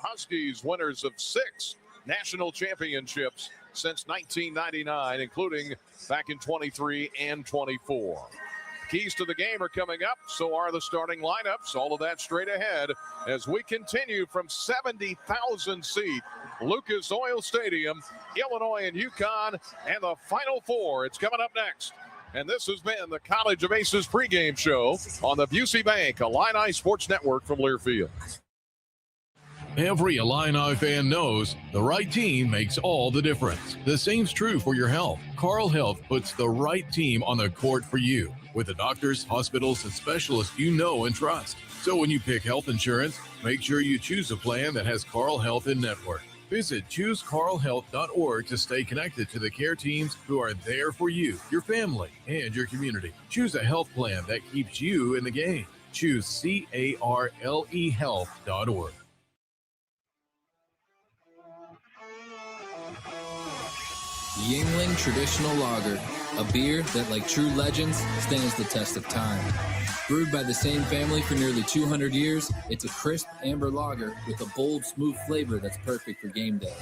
The Huskies, winners of 6 national championships since 1999, including back in 23 and 24. Keys to the game are coming up. So are the starting lineups. All of that straight ahead as we continue from 70,000 seat Lucas Oil Stadium, Illinois and UConn, and the Final Four. It's coming up next. And this has been the College of Aces pregame show on the Busey Bank Illini Sports Network from Learfield. Every Illini fan knows the right team makes all the difference. The same's true for your health. Carle Health puts the right team on the court for you with the doctors, hospitals, and specialists you know and trust. So when you pick health insurance, make sure you choose a plan that has Carle Health in network. Visit ChooseCarleHealth.org to stay connected to the care teams who are there for you, your family, and your community. Choose a health plan that keeps you in the game. Choose CARLE Health.org. Yuengling Traditional Lager, a beer that, like true legends, stands the test of time. Brewed by the same family for nearly 200 years, it's a crisp amber lager with a bold, smooth flavor that's perfect for game day.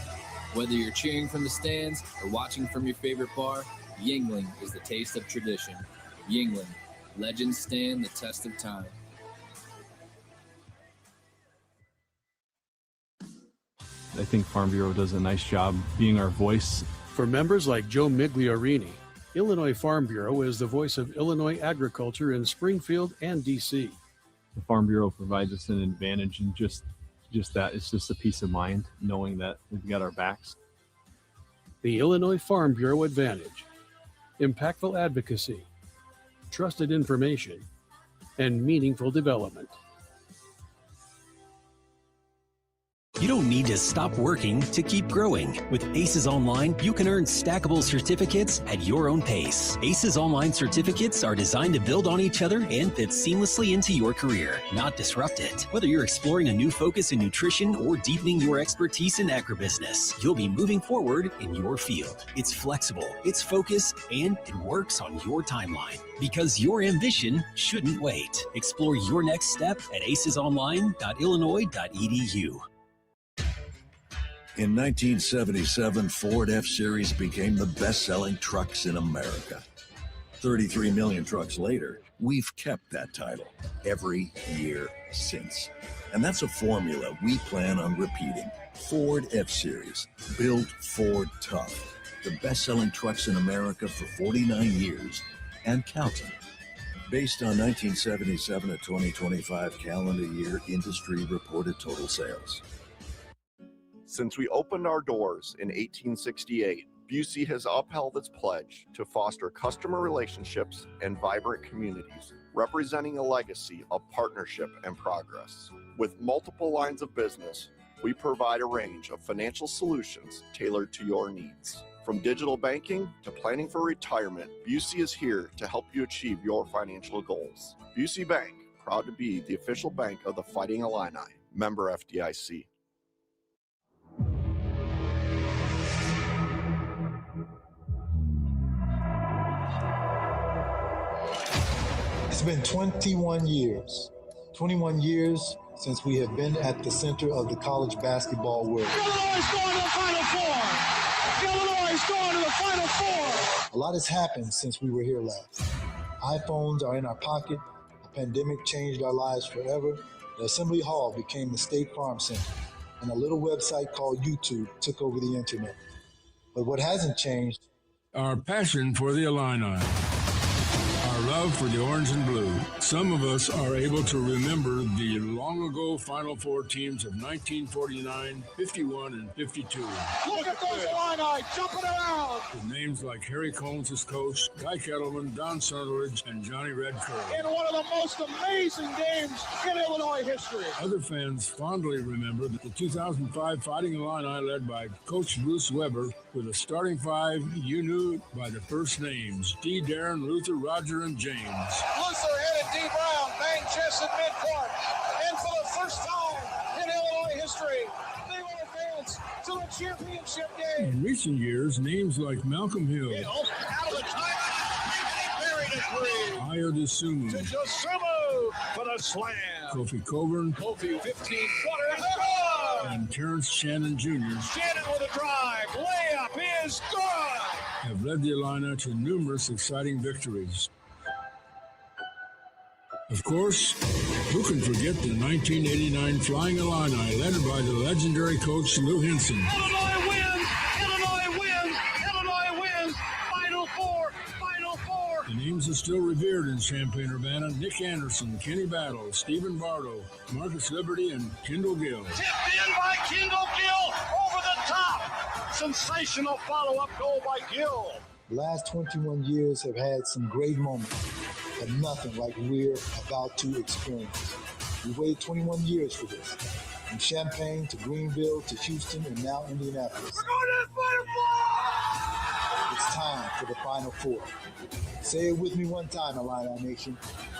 Whether you're cheering from the stands or watching from your favorite bar, Yuengling is the taste of tradition. Yuengling, legends stand the test of time. I think Farm Bureau does a nice job being our voice. For members like Joe Migliorini, Illinois Farm Bureau is the voice of Illinois agriculture in Springfield and D.C. The Farm Bureau provides us an advantage in just that. It's just a peace of mind knowing that we've got our backs. The Illinois Farm Bureau Advantage: impactful advocacy, trusted information, and meaningful development. You don't need to stop working to keep growing. With ACES Online, you can earn stackable certificates at your own pace. ACES Online certificates are designed to build on each other and fit seamlessly into your career, not disrupt it. Whether you're exploring a new focus in nutrition or deepening your expertise in agribusiness, you'll be moving forward in your field. It's flexible, it's focused, and it works on your timeline. Because your ambition shouldn't wait. Explore your next step at acesonline.illinois.edu. In 1977, Ford F-Series became the best-selling trucks in America. 33 million trucks later, we've kept that title every year since. And that's a formula we plan on repeating. Ford F-Series, built Ford tough. The best-selling trucks in America for 49 years and counting. Based on 1977 to 2025 calendar year industry reported total sales. Since we opened our doors in 1868, Busey has upheld its pledge to foster customer relationships and vibrant communities, representing a legacy of partnership and progress. With multiple lines of business, we provide a range of financial solutions tailored to your needs. From digital banking to planning for retirement, Busey is here to help you achieve your financial goals. Busey Bank, proud to be the official bank of the Fighting Illini, member FDIC. It's been 21 years since we have been at the center of the college basketball world. Illinois is going to the Final Four! Illinois is going to the Final Four! A lot has happened since we were here last. iPhones are in our pocket. The pandemic changed our lives forever. The Assembly Hall became the State Farm Center, and a little website called YouTube took over the internet. But what hasn't changed? Our passion for the Illini. Our love for the orange and blue. Some of us are able to remember the long-ago Final Four teams of 1949, 51, and 52. Look at those Illini jumping around! With names like Harry Combs as coach, Guy Kettleman, Don Sutherland, and Johnny Red Curl. In one of the most amazing games in Illinois history. Other fans fondly remember the 2005 Fighting Illini led by Coach Bruce Weber with a starting five you knew by the first names, D. Darren, Luther, Roger, and James. Luther headed D. Brown, bang chest at midcourt, and for the first time in Illinois history, they will advance to the championship game. In recent years, names like Malcolm Hill, Out of the timeout, buried a three. Ayo Dosunmu, To Dosunmu for the slam. Kofi Coburn, Kofi 15-footer, and Terrence Shannon Jr. Shannon with a drive. Layup is good. have led the Illini to numerous exciting victories. Of course, who can forget the 1989 Flying Illini led by the legendary coach Lou Henson? Illinois wins! Illinois wins! Illinois wins! Final four! Final four! The names are still revered in Champaign-Urbana: Nick Anderson, Kenny Battle, Stephen Bardo, Marcus Liberty, and Kendall Gill. Tipped in by Kendall Gill over the top! Sensational follow-up goal by Gill. The last 21 years have had some great moments, but nothing like we're about to experience. We waited 21 years for this. From Champaign to Greenville to Houston and now Indianapolis. We're going to the Final Four! It's time for the Final Four. Say it with me one time, Illini Nation.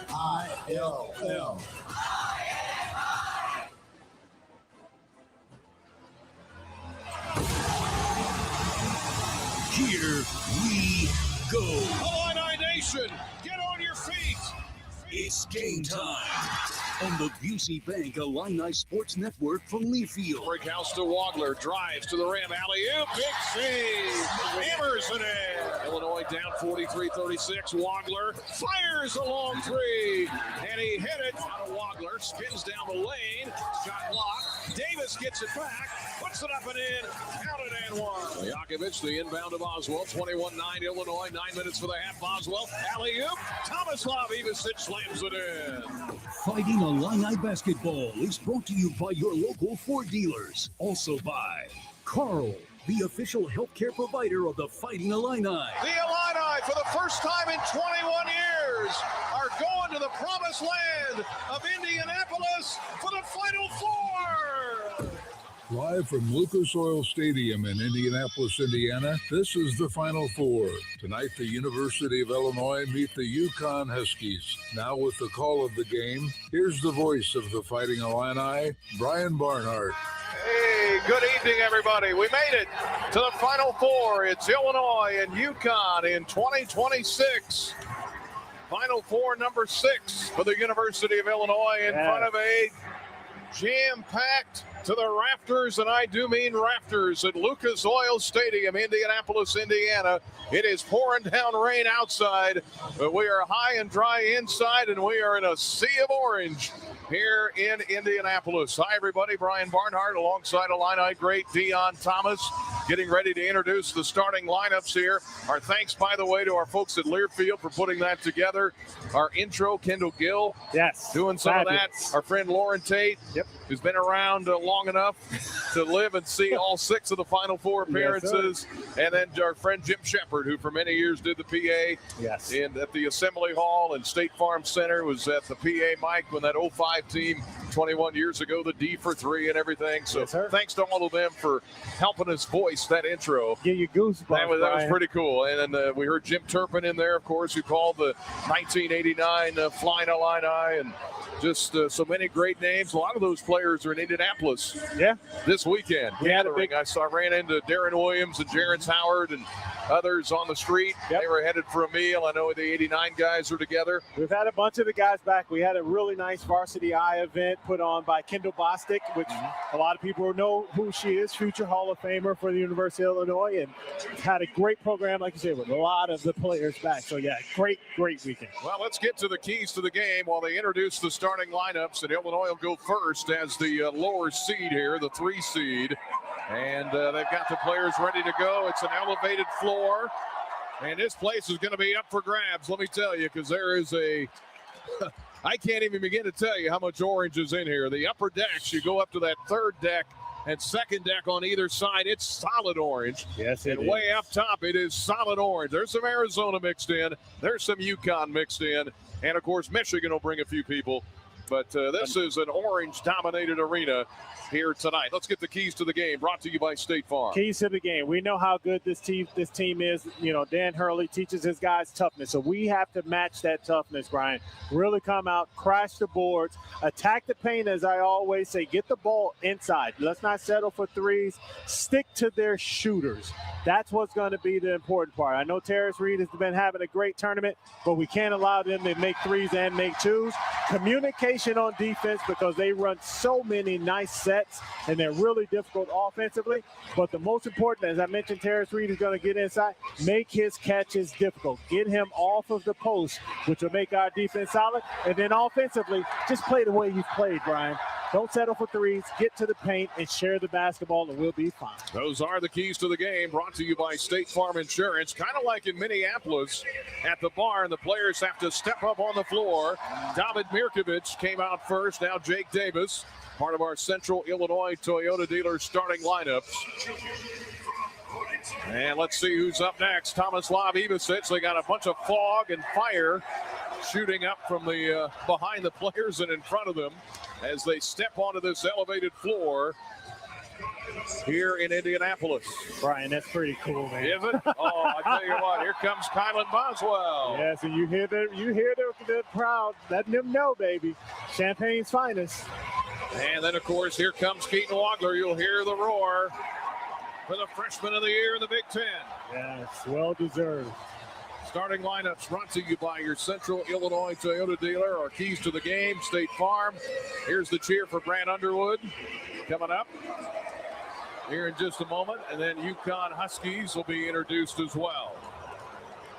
ILL. Here we go. Illini Nation, get on your feet. It's game time on the Busey Bank Illini Sports Network from Leafield. Brickhouse to Wagler, drives to the rim, alley-oop, big save, hammers it in. Illinois down 43-36. Wagler fires a long three, and he hit it. Out of Wagler, spins down the lane, shot blocked. Davis gets it back, puts it up and in, out and one. Yakovich, the inbound of Oswald, 21-9 Illinois, 9 minutes for the half. Oswald, alley-oop, Tomislav Ivicic slams it in. Fighting Illini basketball is brought to you by your local Ford dealers. Also by Carl, the official healthcare provider of the Fighting Illini. The Illini, for the first time in 21 years, are going to the promised land of Indianapolis for the Final Four. Live from Lucas Oil Stadium in Indianapolis, Indiana, this is the Final Four. Tonight, the University of Illinois meet the UCONN Huskies. Now with the call of the game, here's the voice of the Fighting Illini, Brian Barnhart. Hey, good evening, everybody. We made it to the Final Four. It's Illinois and UConn in 2026. Final Four number 6 for the University of Illinois in front of a jam-packed to the rafters, and I do mean rafters, at Lucas Oil Stadium, Indianapolis, Indiana. It is pouring down rain outside, but we are high and dry inside, and we are in a sea of orange here in Indianapolis. Hi, everybody. Brian Barnhart alongside Illini great Dion Thomas, getting ready to introduce the starting lineups here. Our thanks, by the way, to our folks at Learfield for putting that together. Our intro, Kendall Gill. Yes. Doing some of that. Our friend Lauren Tate, who's been around long enough to live and see all 6 of the Final Four appearances. Yes, and then our friend Jim Shepard, who for many years did the PA at the Assembly Hall and State Farm Center, was at the PA mic when that 05 team 21 years ago, the D for 3 and everything. So thanks to all of them for helping us voice that intro. Get you goosebumps. That was pretty cool. And then we heard Jim Turpin in there, of course, who called the 1989 Flying Illini, and just so many great names. A lot of those players are in Indianapolis this weekend. I ran into Darren Williams and Jarence Howard and others on the street. They were headed for a meal. I know the 89 guys are together. We've had a bunch of the guys back. We had a really nice Varsity Eye event put on by Kendall Bostic, which a lot of people know who she is, future Hall of Famer for the University of Illinois, and had a great program, like you said, with a lot of the players back. So, great weekend. Well, let's get to the keys to the game while they introduce the starting lineups, and Illinois will go first as the lower seed here, the 3 seed. And they've got the players ready to go. It's an elevated floor, and this place is going to be up for grabs, let me tell you, because there is I can't even begin to tell you how much orange is in here. The upper decks, you go up to that 3rd deck and 2nd deck on either side, it's solid orange. Yes, and way up top, it is solid orange. There's some Arizona mixed in. There's some UConn mixed in. And, of course, Michigan will bring a few people. But this is an orange-dominated arena here tonight. Let's get the keys to the game, brought to you by State Farm. Keys to the game. We know how good this team is. You know, Dan Hurley teaches his guys toughness, so we have to match that toughness, Brian. Really come out, crash the boards, attack the paint, as I always say. Get the ball inside. Let's not settle for threes. Stick to their shooters. That's what's going to be the important part. I know Terrace Reed has been having a great tournament, but we can't allow them to make threes and make twos. Communication on defense, because they run so many nice sets and they're really difficult offensively. But the most important, as I mentioned, Terrace Reed is going to get inside, make his catches difficult. Get him off of the post, which will make our defense solid. And then offensively, just play the way you've played, Brian. Don't settle for threes. Get to the paint and share the basketball, and we'll be fine. Those are the keys to the game, brought to you by State Farm Insurance. Kind of like in Minneapolis at the barn, the players have to step up on the floor. David Mirkovic came out first. Now Jake Davis, part of our Central Illinois Toyota dealer starting lineups. And let's see who's up next. Tomislav Ivicic. They got a bunch of fog and fire shooting up from the behind the players and in front of them as they step onto this elevated floor here in Indianapolis. Brian, that's pretty cool, man. Is it? Oh, I tell you what, here comes Kylan Boswell. Yes, and you hear the crowd letting them know, baby. Champagne's finest. And then, of course, here comes Keaton Wagler. You'll hear the roar for the freshman of the year in the Big Ten. Yes, well deserved. Starting lineups brought to you by your Central Illinois Toyota dealer. Our keys to the game, State Farm. Here's the cheer for Brant Underwood coming up here in just a moment. And then UConn Huskies will be introduced as well.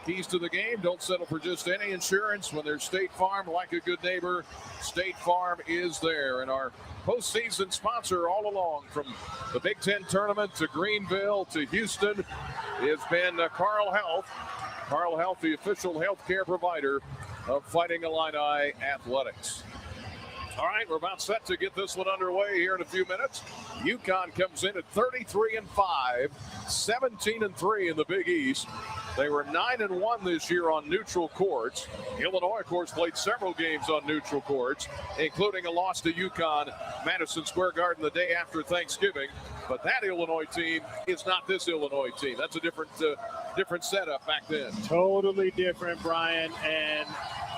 Keys to the game, don't settle for just any insurance. When there's State Farm, like a good neighbor, State Farm is there. And our postseason sponsor all along, from the Big Ten tournament to Greenville to Houston, has been Carl Health. Carl Health, the official healthcare provider of Fighting Illini Athletics. All right, we're about set to get this one underway here in a few minutes. UConn comes in at 33-5, 17-3 in the Big East. They were 9-1 this year on neutral courts. Illinois, of course, played several games on neutral courts, including a loss to UConn, Madison Square Garden, the day after Thanksgiving. But that Illinois team is not this Illinois team. That's a different setup back then. Totally different, Brian, and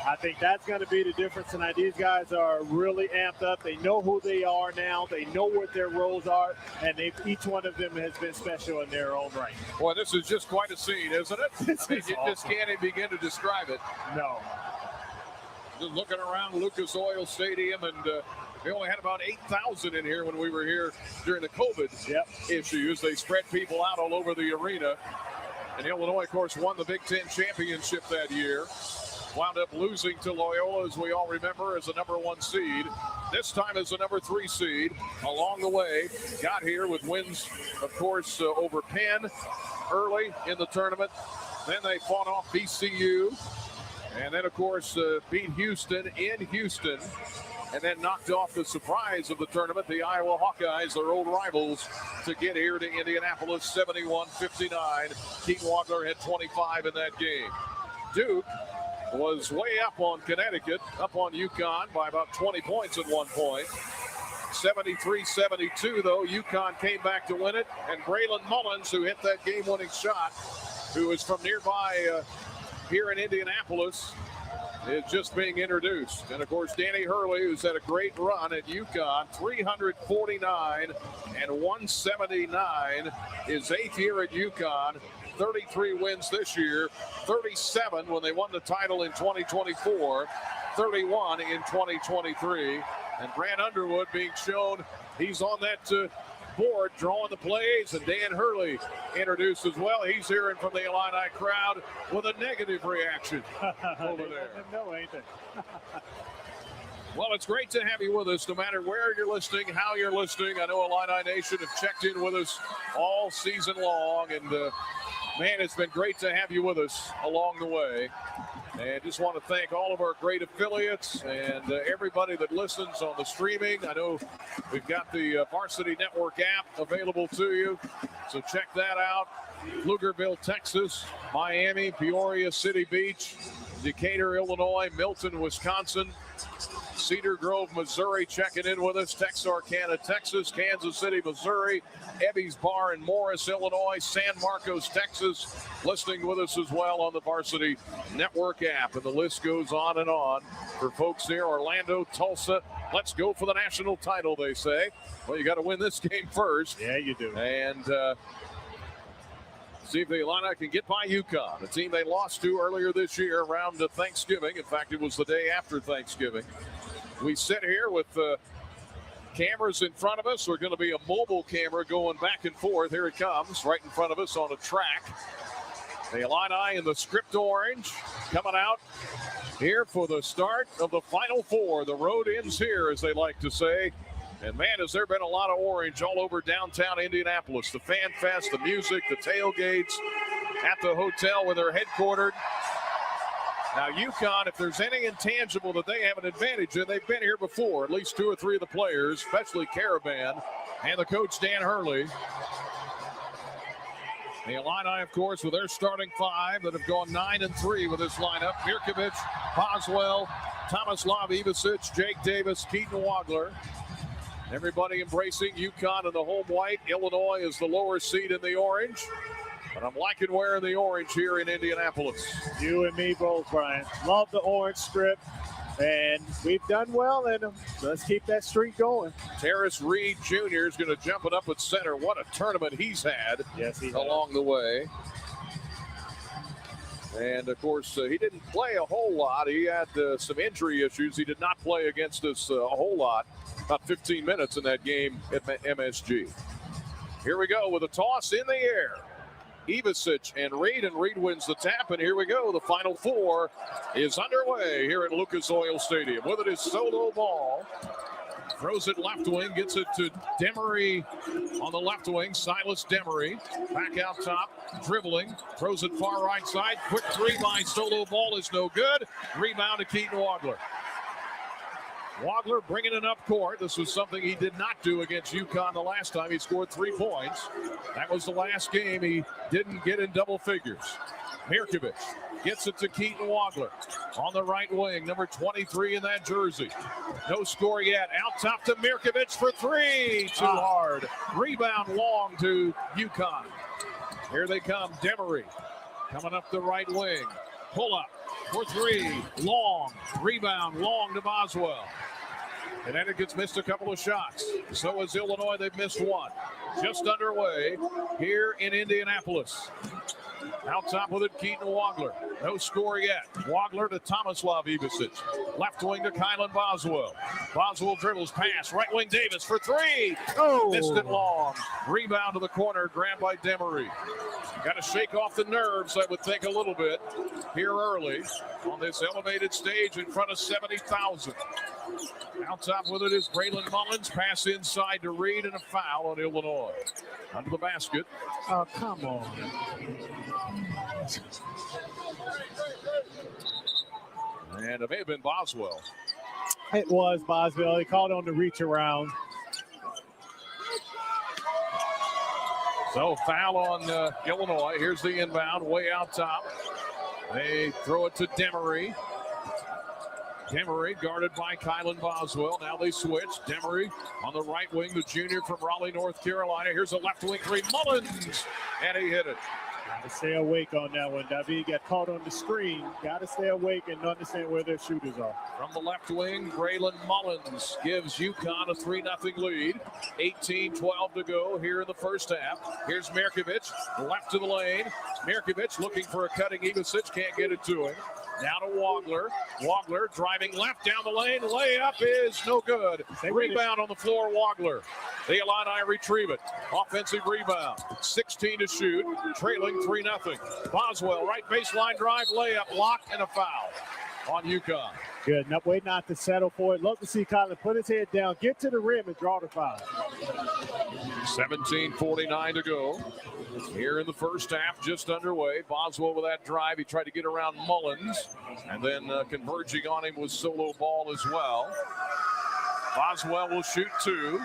I think that's going to be the difference tonight. These guys are really amped up. They know who they are now. They know what their roles are, and each one of them has been special in their own right. Boy, this is just quite a scene, isn't it? You just can't even begin to describe it. No. Just looking around Lucas Oil Stadium, and they only had about 8,000 in here when we were here during the COVID issues. They spread people out all over the arena. And Illinois, of course, won the Big Ten championship that year. Wound up losing to Loyola, as we all remember, as a #1 seed. This time as a #3 seed. Along the way, got here with wins, of course, over Penn early in the tournament. Then they fought off VCU. And then, of course, beat Houston in Houston. And then knocked off the surprise of the tournament, the Iowa Hawkeyes, their old rivals, to get here to Indianapolis, 71-59. Keaton Wagler had 25 in that game. Duke was way up on Connecticut, up on UConn by about 20 points at one point. 73-72, though. UConn came back to win it. And Braylon Mullins, who hit that game-winning shot, who is from nearby here in Indianapolis, is just being introduced. And, of course, Danny Hurley, who's had a great run at UConn, 349 and 179, his 8th year at UConn. 33 wins this year, 37 when they won the title in 2024, 31 in 2023. And Brant Underwood being shown, he's on that board drawing the plays, and Dan Hurley introduced as well. He's hearing from the Illini crowd with a negative reaction over there. No, ain't it? Well, it's great to have you with us, no matter where you're listening, how you're listening. I know Illini Nation have checked in with us all season long, and man, it's been great to have you with us along the way. And just want to thank all of our great affiliates and everybody that listens on the streaming. I know we've got the Varsity Network app available to you, so check that out. Pflugerville, Texas, Miami, Peoria, City Beach, Decatur, Illinois, Milton, Wisconsin, Cedar Grove, Missouri, checking in with us. Texarkana, Texas, Kansas City, Missouri, Ebby's Bar in Morris, Illinois, San Marcos, Texas, listening with us as well on the Varsity Network app. And the list goes on and on for folks near Orlando, Tulsa. Let's go for the national title, they say. Well, you got to win this game first. Yeah, you do. And See if the Illini can get by UConn, a team they lost to earlier this year around Thanksgiving. In fact, it was the day after Thanksgiving. We sit here with cameras in front of us. There's going to be a mobile camera going back and forth. Here it comes, right in front of us on a track. The Illini in the script orange coming out here for the start of the Final Four. The road ends here, as they like to say. And, man, has there been a lot of orange all over downtown Indianapolis. The Fan Fest, the music, the tailgates at the hotel where they're headquartered. Now, UConn, if there's any intangible that they have an advantage in, they've been here before. At least 2 or 3 of the players, especially Caravan and the coach, Dan Hurley. The Illini, of course, with their starting 5 that have gone 9-3 with this lineup. Mirkovic, Boswell, Tomislav Ivicic, Jake Davis, Keaton Wagler. Everybody embracing UConn in the home white. Illinois is the lower seed in the orange. But I'm liking wearing the orange here in Indianapolis. You and me both, Brian. Love the orange strip. And we've done well in them. Let's keep that streak going. Terrace Reed Jr. is going to jump it up at center. What a tournament he's had along the way. And, of course, he didn't play a whole lot. He had some injury issues. He did not play against us a whole lot. About 15 minutes in that game at MSG. Here we go with a toss in the air. Ivicic and Reed wins the tap, and here we go. The Final Four is underway here at Lucas Oil Stadium. With it is Solo Ball. Throws it left wing, gets it to Demery on the left wing. Silas Demery back out top, dribbling, throws it far right side. Quick 3 by Solo Ball is no good. Rebound to Keaton Wagler. Wagler bringing it up court. This was something he did not do against UConn the last time. He scored 3 points. That was the last game he didn't get in double figures. Mirkovic gets it to Keaton Wagler on the right wing, number 23 in that jersey. No score yet. Out top to Mirkovic for 3. Too hard. Rebound long to UConn. Here they come. Demery coming up the right wing. Pull up for 3. Long. Rebound long to Boswell. Connecticut's missed a couple of shots. So has Illinois. They've missed 1. Just underway here in Indianapolis. Out top with it, Keaton Wagler. No score yet. Wagler to Tomislav Ivicic. Left wing to Kylan Boswell. Boswell dribbles pass. Right wing Davis for 3. Missed it long. Rebound to the corner. Grabbed by Demery. Got to shake off the nerves, I would think, a little bit here early on this elevated stage in front of 70,000. Out top with it is Braylon Mullins. Pass inside to Reed and a foul on Illinois. Under the basket. Oh, come on. And it may have been Boswell. It was Boswell. He called on the reach around. So foul on Illinois. Here's the inbound way out top. They throw it to Demery. Demery guarded by Kylan Boswell. Now they switch. Demery on the right wing, the junior from Raleigh, North Carolina. Here's a left wing 3. Mullins. And he hit it. Got to stay awake on that one. David got caught on the screen. Got to stay awake and understand where their shooters are. From the left wing, Braylon Mullins gives UConn a 3-0 lead. 18-12 to go here in the first half. Here's Mirkovic, left to the lane. Mirkovic looking for a cutting Ivicic, can't get it to him. Now to Wagler. Wagler driving left down the lane. Layup is no good. Rebound on the floor, Wagler. The Illini retrieve it. Offensive rebound. 16 to shoot. Trailing 3-0. Boswell, right baseline drive, layup, block, and a foul on UConn. Good. Not wait not to settle for it. Love to see Kylan put his head down, get to the rim, and draw the foul. 17:49 to go. Here in the first half, just underway. Boswell with that drive. He tried to get around Mullins, and then converging on him was Solo Ball as well. Boswell will shoot 2.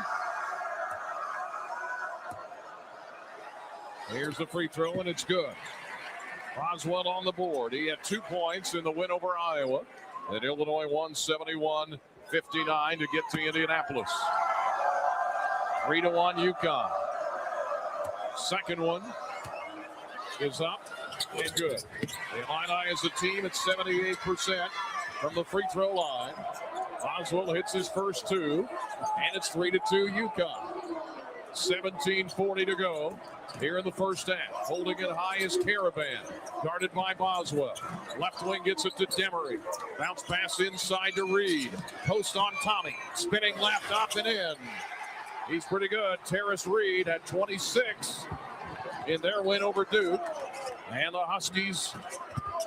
Here's the free throw, and it's good. Boswell on the board. He had 2 points in the win over Iowa. And Illinois won 71-59 to get to Indianapolis. 3-1 UConn. Second one is up and good. The Illini is a team at 78% from the free throw line. Boswell hits his first 2, and it's 3-2 UConn. 17:40 to go here in the first half. Holding it high is Caravan, guarded by Boswell. Left wing gets it to Demery. Bounce pass inside to Reed. Post on Tommy. Spinning left, up and in. He's pretty good. Terrace Reed had 26 in their win over Duke. And the Huskies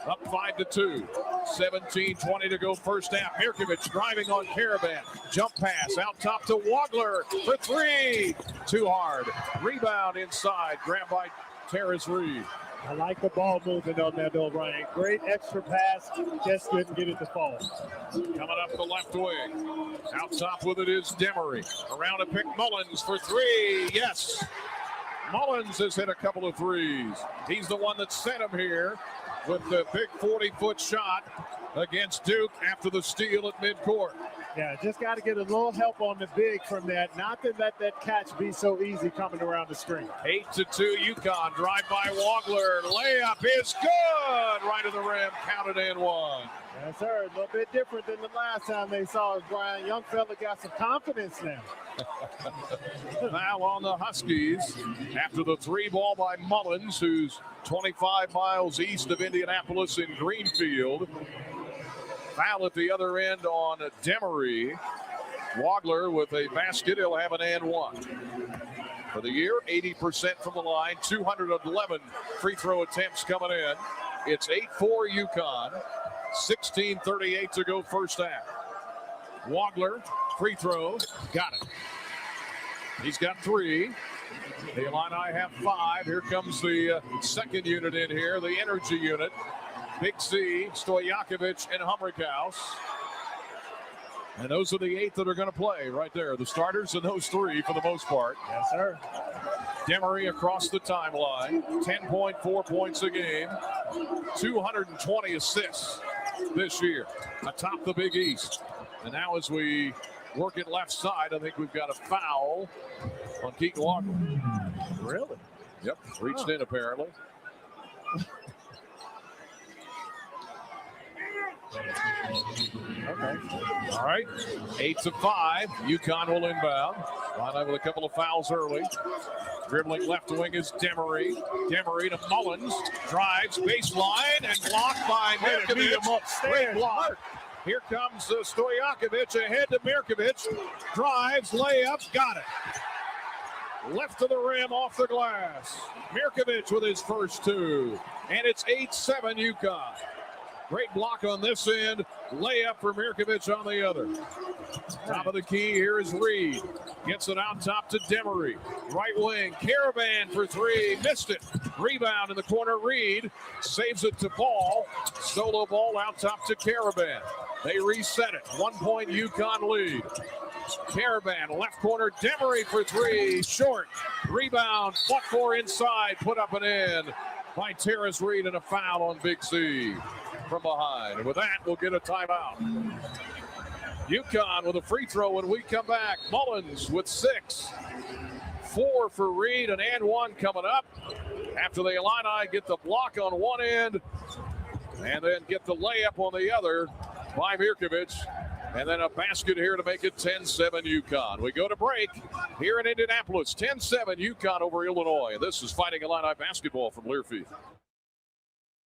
up 5-2. 17:20 to go first half. Mirkovic driving on Caravan. Jump pass out top to Wagler for three. Too hard. Rebound inside. Grabbed by Terrace Reed. I like the ball movement on that, O'Brien. Great extra pass. Just couldn't get it to fall. Coming up the left wing. Out top with it is Demery. Around to pick Mullins for three. Yes. Mullins has hit a couple of threes. He's the one that sent him here with the big 40-foot shot against Duke after the steal at midcourt. Yeah, just got to get a little help on the big from that. Not to let that catch be so easy coming around the screen. 8-2 UConn. Drive by Wagler. Layup is good. Right of the rim. Counted and one. Yes, sir. A little bit different than the last time they saw us, Brian. Young fella got some confidence now. Now on the Huskies, after the three ball by Mullins, who's 25 miles east of Indianapolis in Greenfield. Foul at the other end on Demery. Wagler with a basket. He'll have an and one. For the year, 80% from the line, 211 free throw attempts coming in. It's 8-4 UConn. 16:38 to go first half. Wagler, free throw, got it. He's got three. The Illini have five. Here comes the second unit in here, the energy unit. Big C, Stojakovic, and Humrickhouse. And those are the eight that are going to play right there. The starters and those three for the most part. Yes, sir. Demery across the timeline, 10.4 points a game, 220 assists this year atop the Big East. And now as we work it left side, I think we've got a foul on Keaton Walker. Really? Yep, reached in apparently. Okay. All right, 8-5. UConn will inbound. Line with a couple of fouls early. Dribbling left wing is Demery. Demery to Mullins. Drives baseline and blocked by Mirkovic. Great block. Here comes Stojakovic ahead to Mirkovic. Drives, layup, got it. Left of the rim, off the glass. Mirkovic with his first two. And it's 8-7 UConn. Great block on this end. Layup for Mirkovic on the other. Top of the key here is Reed. Gets it out top to Demery. Right wing. Caravan for three. Missed it. Rebound in the corner. Reed saves it to Ball. Solo ball out top to Caravan. They reset it. 1 point UConn lead. Caravan left corner. Demery for three. Short. Rebound. Fought for inside. Put up and in by Terrace Reed, and a foul on Big C from behind. And with that, we'll get a timeout. UConn with a free throw when we come back. Mullins with 6. 4 for Reed, and one coming up after the Illini get the block on one end and then get the layup on the other by Mirkovic. And then a basket here to make it 10-7 UConn. We go to break here in Indianapolis. 10-7 UConn over Illinois. And this is Fighting Illini basketball from Learfield.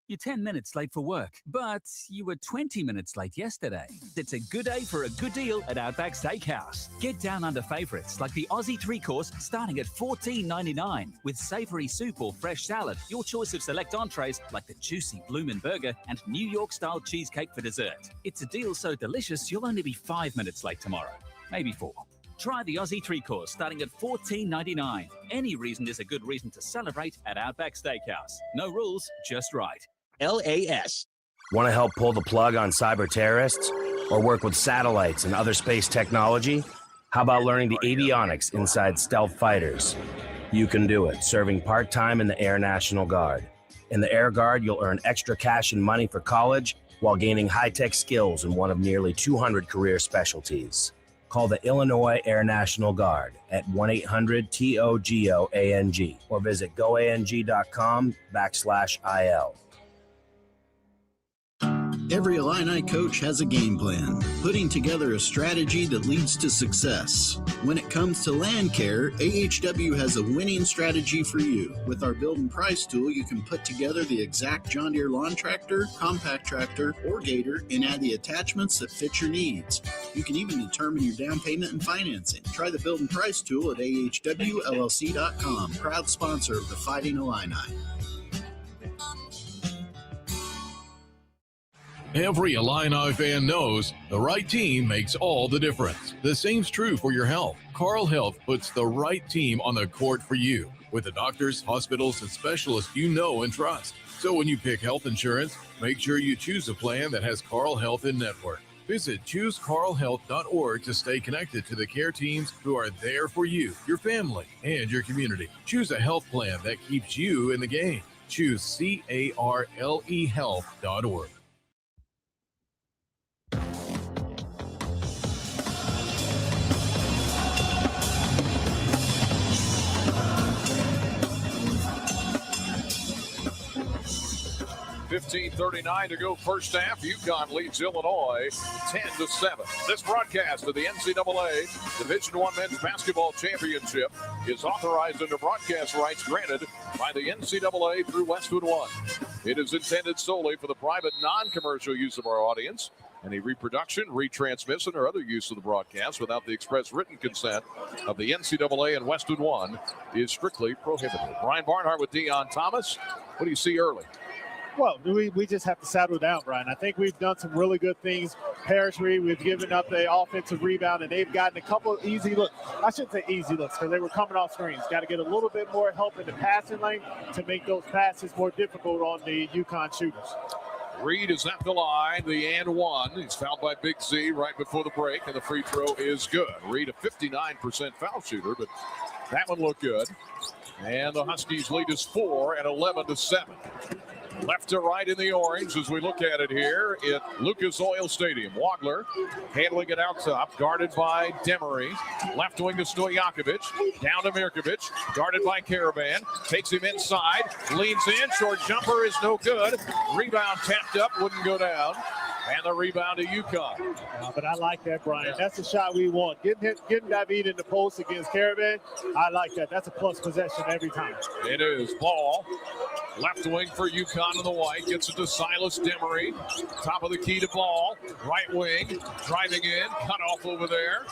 You're 10 minutes late for work, but you were 20 minutes late yesterday. It's a good day for a good deal at Outback Steakhouse. Get down under favorites like the Aussie 3-course starting at $14.99 with savory soup or fresh salad, your choice of select entrees like the juicy Bloomin' Burger and New York-style cheesecake for dessert. It's a deal so delicious you'll only be 5 minutes late tomorrow, maybe 4. Try the Aussie 3-course starting at $14.99. Any reason is a good reason to celebrate at Outback Steakhouse. No rules, just right. LAS. Want to help pull the plug on cyber terrorists or work with satellites and other space technology? How about learning the avionics inside stealth fighters? You can do it, serving part-time in the Air National Guard. In the Air Guard, you'll earn extra cash and money for college while gaining high-tech skills in one of nearly 200 career specialties. Call the Illinois Air National Guard at 1-800-TOGOANG or visit goang.com/IL. Every Illini coach has a game plan, putting together a strategy that leads to success. When it comes to land care, AHW has a winning strategy for you. With our build and price tool, you can put together the exact John Deere lawn tractor, compact tractor, or gator and add the attachments that fit your needs. You can even determine your down payment and financing. Try the build and price tool at ahwllc.com. Proud sponsor of the Fighting Illini. Every Illini fan knows the right team makes all the difference. The same's true for your health. Carl Health puts the right team on the court for you with the doctors, hospitals, and specialists you know and trust. So when you pick health insurance, make sure you choose a plan that has Carl Health in network. Visit choosecarlhealth.org to stay connected to the care teams who are there for you, your family, and your community. Choose a health plan that keeps you in the game. Choose CARLE health.org. .39 to go first half. UConn leads Illinois 10-7. This broadcast of the NCAA Division I Men's Basketball Championship is authorized under broadcast rights granted by the NCAA through Westwood One. It is intended solely for the private, non-commercial use of our audience. Any reproduction, retransmission, or other use of the broadcast without the express written consent of the NCAA and Westwood One is strictly prohibited. Brian Barnhart with Deon Thomas. What do you see early? Well, we just have to settle down, Brian. I think we've done some really good things. Parrish Reed, we've given up the offensive rebound, and they've gotten a couple of easy looks. I shouldn't say easy looks because they were coming off screens. Got to get a little bit more help in the passing lane to make those passes more difficult on the UConn shooters. Reed is at the line, the and one. He's fouled by Big Z right before the break, and the free throw is good. Reed, a 59% foul shooter, but that one looked good. And the Huskies lead is 4 at 11-7. Left to right in the orange as we look at it here at Lucas Oil Stadium. Wagler handling it out top, guarded by Demery. Left wing to Stojakovic, down to Mirkovic, guarded by Caravan. Takes him inside, leans in, short jumper is no good. Rebound tapped up, wouldn't go down. And the rebound to UConn. But I like that, Brian. That's the shot we want. Getting David in the post against Caravan, I like that. That's a plus possession every time. It is. Ball. Left wing for UConn in the white. Gets it to Silas Demery. Top of the key to Ball. Right wing. Driving in. Cut off over there.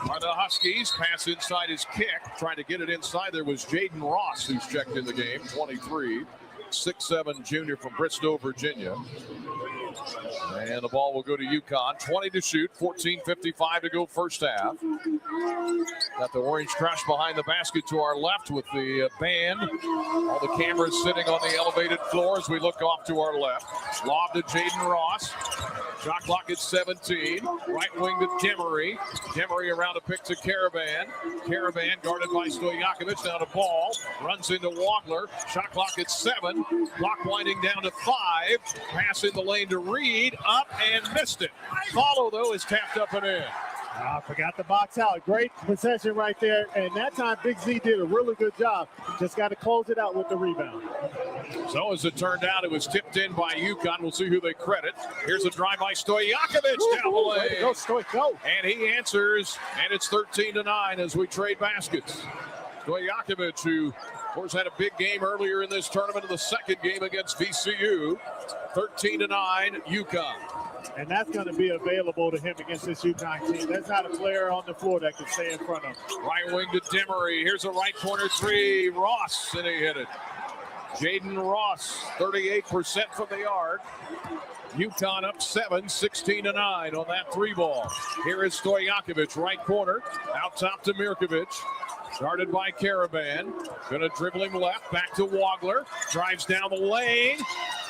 Are the Huskies. Pass inside his kick. Trying to get it inside. There was Jaden Ross who's checked in the game. 23. 6'7" junior from Bristow, Virginia. And the ball will go to UConn. 20 to shoot, 14:55 to go first half. Got the Orange Crush behind the basket to our left with the band. All the cameras sitting on the elevated floor as we look off to our left. Lob to Jaden Ross. Shot clock at 17. Right wing to Demery. Demery around a pick to Caravan. Caravan guarded by Stojakovic. Down to Ball. Runs into Wagler. Shot clock at 7. Clock winding down to 5. Pass in the lane to Reed. Up and missed it. Follow, though, is tapped up and in. I forgot the box out. Great possession right there. And that time, Big Z did a really good job. Just got to close it out with the rebound. So as it turned out, it was tipped in by UConn. We'll see who they credit. Here's a drive by Stojakovic down the lane. Go, Stoy, go. And he answers, and it's 13-9 as we trade baskets. Stojakovic, who, of course, had a big game earlier in this tournament in the second game against VCU. 13-9, UConn. And that's going to be available to him against this UConn team. There's not a player on the floor that can stay in front of him. Right wing to Demery. Here's a right corner three. Ross, and he hit it. Jaden Ross, 38% from the arc. UConn up 7, 16-9 on that three ball. Here is Stojakovic, right corner. Out top to Mirkovic. Guarded by Caravan. Gonna dribble him left, back to Wagler. Drives down the lane.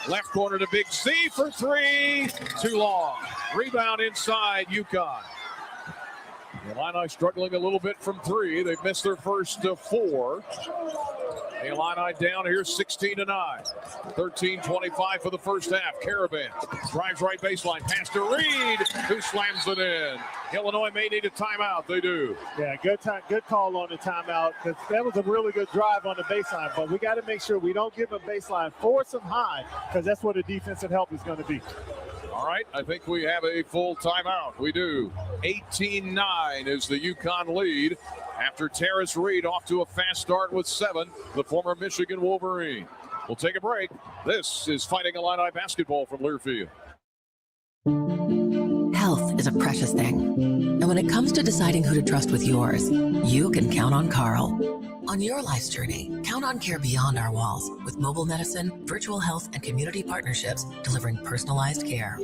Left corner to Big Z for 3. Too long. Rebound inside UConn. The Illini struggling a little bit from 3. They've missed their first 4. The Illini down here 16-9. 13:25 for the first half. Caravan drives right baseline. Pass to Reed, who slams it in. Illinois may need a timeout. They do. Yeah, good call on the timeout, because that was a really good drive on the baseline. But we got to make sure we don't give them baseline. Force them high, because that's where the defensive help is going to be. All right, I think we have a full timeout. We do. 18-9 is the UConn lead after Terrace Reed off to a fast start with 7, the former Michigan Wolverine. We'll take a break. This is Fighting Illini basketball from Learfield. Health is a precious thing. And when it comes to deciding who to trust with yours, you can count on Carl. On your life's journey, count on care beyond our walls with mobile medicine, virtual health, and community partnerships delivering personalized care.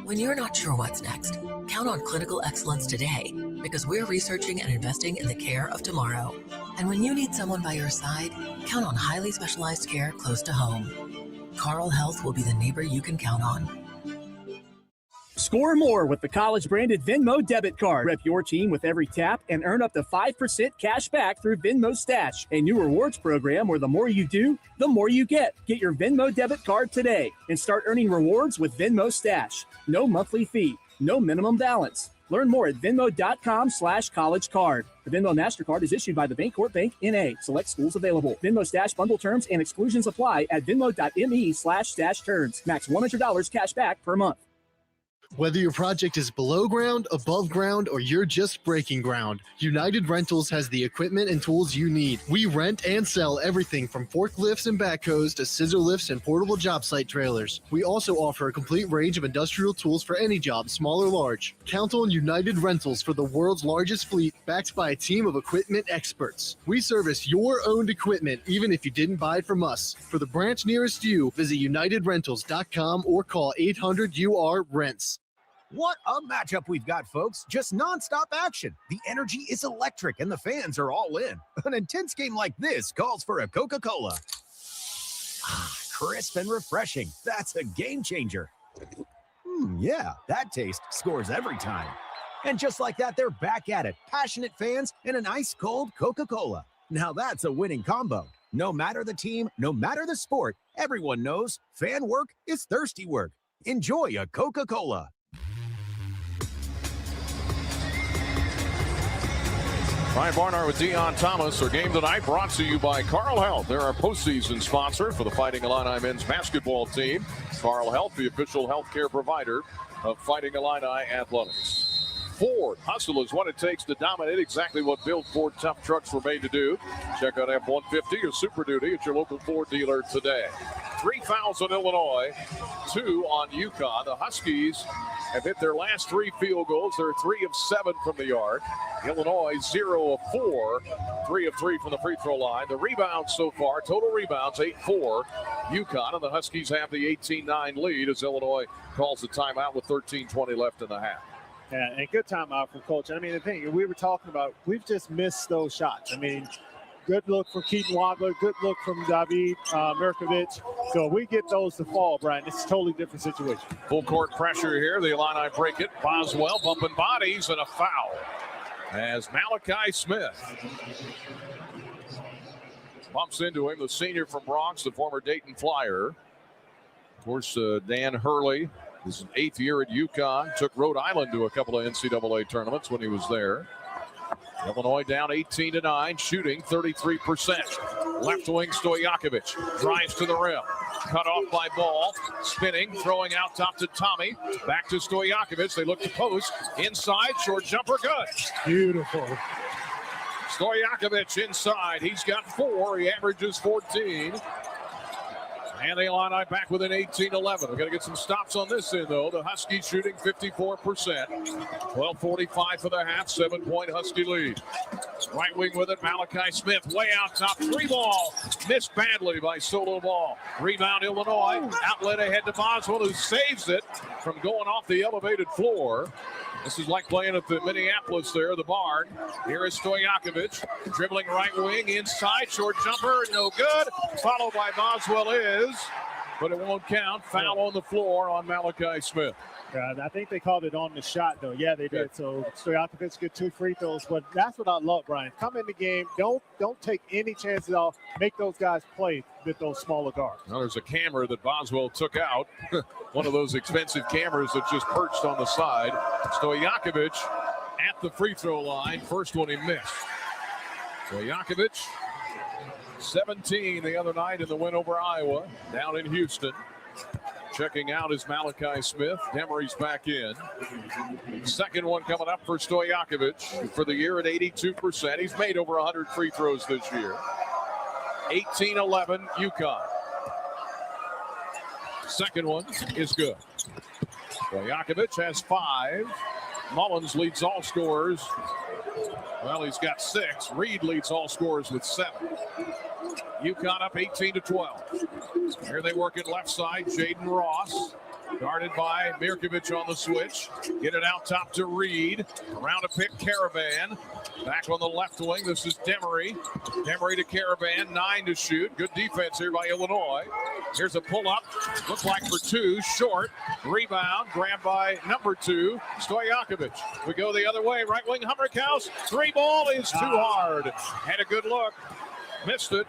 When you're not sure what's next, count on clinical excellence today because we're researching and investing in the care of tomorrow. And when you need someone by your side, count on highly specialized care close to home. Carl Health will be the neighbor you can count on. Score more with the college-branded Venmo debit card. Rep your team with every tap and earn up to 5% cash back through Venmo Stash, a new rewards program where the more you do, the more you get. Get your Venmo debit card today and start earning rewards with Venmo Stash. No monthly fee, no minimum balance. Learn more at venmo.com/collegecard. The Venmo MasterCard is issued by the Bancorp Bank, N.A. Select schools available. Venmo Stash bundle terms and exclusions apply at venmo.me/stash terms. Max $100 cash back per month. Whether your project is below ground, above ground, or you're just breaking ground, United Rentals has the equipment and tools you need. We rent and sell everything from forklifts and backhoes to scissor lifts and portable job site trailers. We also offer a complete range of industrial tools for any job, small or large. Count on United Rentals for the world's largest fleet, backed by a team of equipment experts. We service your owned equipment, even if you didn't buy it from us. For the branch nearest you, visit UnitedRentals.com or call 800-UR-RENTS. What a matchup we've got, folks. Just nonstop action. The energy is electric and the fans are all in. An intense game like this calls for a Coca-Cola. Crisp and refreshing. That's a game changer. Yeah, that taste scores every time. And just like that, they're back at it. Passionate fans and an ice-cold Coca-Cola. Now that's a winning combo. No matter the team, no matter the sport, everyone knows fan work is thirsty work. Enjoy a Coca-Cola. Ryan Barnard with Deion Thomas. Our game tonight brought to you by Carl Health. They're our postseason sponsor for the Fighting Illini men's basketball team. Carl Health, the official healthcare provider of Fighting Illini athletics. Ford. Hustle is what it takes to dominate, exactly what Built Ford tough trucks were made to do. Check out F-150 or Super Duty at your local Ford dealer today. 3 fouls on Illinois, 2 on UConn. The Huskies have hit their last 3 field goals. They're 3 of 7 from the yard. Illinois 0 of 4, 3 of 3 from the free throw line. The rebounds so far, total rebounds 8-4 UConn, and the Huskies have the 18-9 lead as Illinois calls the timeout with 13:20 left in the half. Yeah, and good timeout from Coach. I mean, the thing we were talking about, we've just missed those shots. I mean, good look from Keaton Wagler, good look from David Mirkovic. So we get those to fall, Brian. It's a totally different situation. Full court pressure here. The Illini break it. Boswell bumping bodies and a foul as Malachi Smith bumps into him, the senior from Bronx, the former Dayton Flyer. Of course, Dan Hurley. This is 8th year at UConn. Took Rhode Island to a couple of NCAA tournaments when he was there. Illinois down 18-9, shooting 33%. Left wing Stojakovic drives to the rim. Cut off by Ball. Spinning, throwing out top to Tommy. Back to Stojakovic. They look to post. Inside, short jumper, good. Beautiful. Stojakovic inside. He's got 4. He averages 14. And the Illini back with an 18-11. We're going to get some stops on this end, though. The Huskies shooting 54%. 12:45 for the half, 7-point Husky lead. Right wing with it, Malachi Smith way out top. 3 ball. Missed badly by Solo Ball. Rebound Illinois. Outlet ahead to Boswell, who saves it from going off the elevated floor. This is like playing at the Minneapolis there, the barn. Here is Stojakovic, dribbling right wing, inside, short jumper, no good. Followed by Boswell but it won't count. Foul on the floor on Malachi Smith. I think they called it on the shot, though. Yeah, they did. So Stojakovic get 2 free throws, but that's what I love, Brian. Come in the game, don't take any chances off. Make those guys play with those smaller guards. Now there's a camera that Boswell took out. One of those expensive cameras that just perched on the side. Stojakovic at the free throw line. First one he missed. Stojakovic, 17 the other night in the win over Iowa down in Houston. Checking out is Malachi Smith. Demery's back in. Second one coming up for Stojakovic for the year at 82%. He's made over 100 free throws this year. 18-11 UConn. Second one is good. Stojakovic has 5. Mullins leads all scorers. Well, he's got 6. Reed leads all scorers with 7. UConn up 18-12. Here they work it left side. Jaden Ross. Guarded by Mirkovic on the switch. Get it out top to Reed. Around a pick, Caravan. Back on the left wing. This is Demery. Demery to Caravan. 9 to shoot. Good defense here by Illinois. Here's a pull-up. Looks like for 2. Short. Rebound. Grabbed by number 2, Stojakovic. We go the other way. Right wing, Humrickhouse. 3 ball is too hard. Had a good look. Missed it.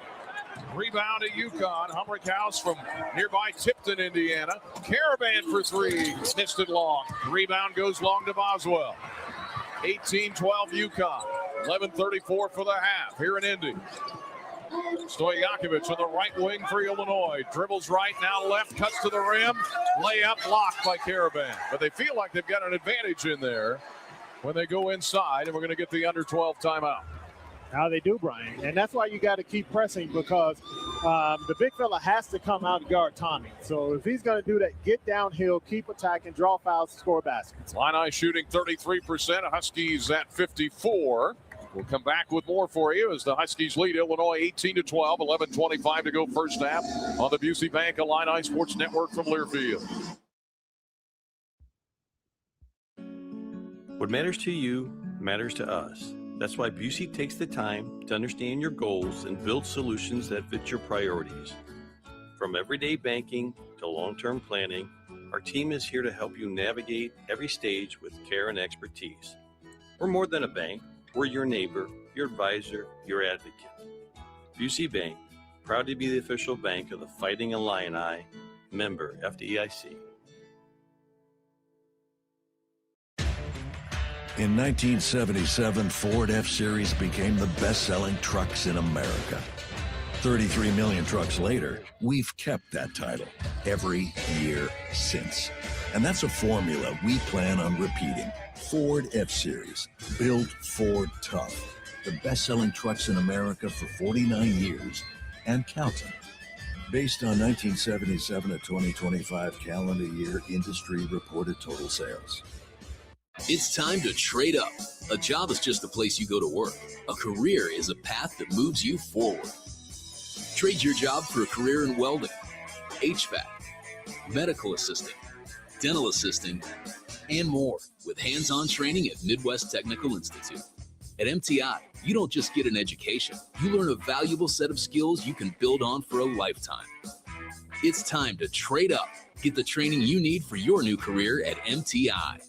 Rebound at UConn. Humrickhouse from nearby Tipton, Indiana. Caravan for 3. Missed it long. Rebound goes long to Boswell. 18-12 UConn. 11:34 for the half here in Indy. Stojakovic on the right wing for Illinois. Dribbles right, now left, cuts to the rim. Layup blocked by Caravan. But they feel like they've got an advantage in there when they go inside, and we're going to get the under 12 timeout. Now they do, Brian. And that's why you got to keep pressing, because the big fella has to come out and guard Tommy. So if he's going to do that, get downhill, keep attacking, draw fouls, score baskets. Illini shooting 33%. Huskies at 54%. We'll come back with more for you as the Huskies lead Illinois 18-12. 11:25 to go first half on the Busey Bank Illini Sports Network from Learfield. What matters to you matters to us. That's why Busey takes the time to understand your goals and build solutions that fit your priorities. From everyday banking to long-term planning, our team is here to help you navigate every stage with care and expertise. We're more than a bank. We're your neighbor, your advisor, your advocate. Busey Bank, proud to be the official bank of the Fighting Illini, member FDIC. In 1977, Ford F-Series became the best-selling trucks in America. 33 million trucks later, we've kept that title every year since. And that's a formula we plan on repeating. Ford F-Series, built Ford tough. The best-selling trucks in America for 49 years and counting. Based on 1977 to 2025 calendar year industry reported total sales. It's time to trade up. A job is just a place you go to work. A career is a path that moves you forward. Trade your job for a career in welding, HVAC, medical assisting, dental assisting, and more with hands-on training at Midwest Technical Institute. At MTI, you don't just get an education. You learn a valuable set of skills you can build on for a lifetime. It's time to trade up. Get the training you need for your new career at MTI.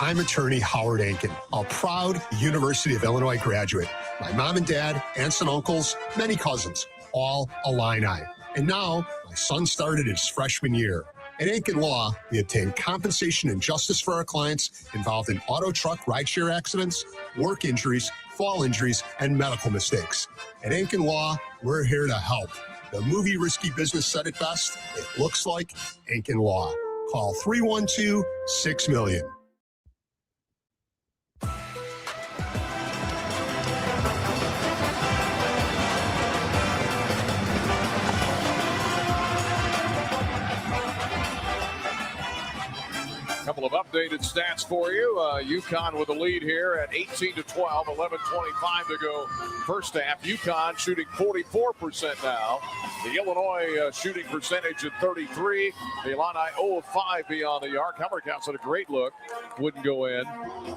I'm attorney Howard Ankin, a proud University of Illinois graduate. My mom and dad, aunts and uncles, many cousins, all Illini. And now my son started his freshman year. At Ankin Law, we obtain compensation and justice for our clients involved in auto truck rideshare accidents, work injuries, fall injuries, and medical mistakes. At Ankin Law, we're here to help. The movie Risky Business said it best. It looks like Ankin Law. Call 312-6-million. Couple of updated stats for you. UConn with a lead here at 18-12, 11:25 to go first half. UConn shooting 44% now. The Illinois shooting percentage at 33. The Illini 0 of 5 beyond the arc. Humrickhouse had a great look. Wouldn't go in.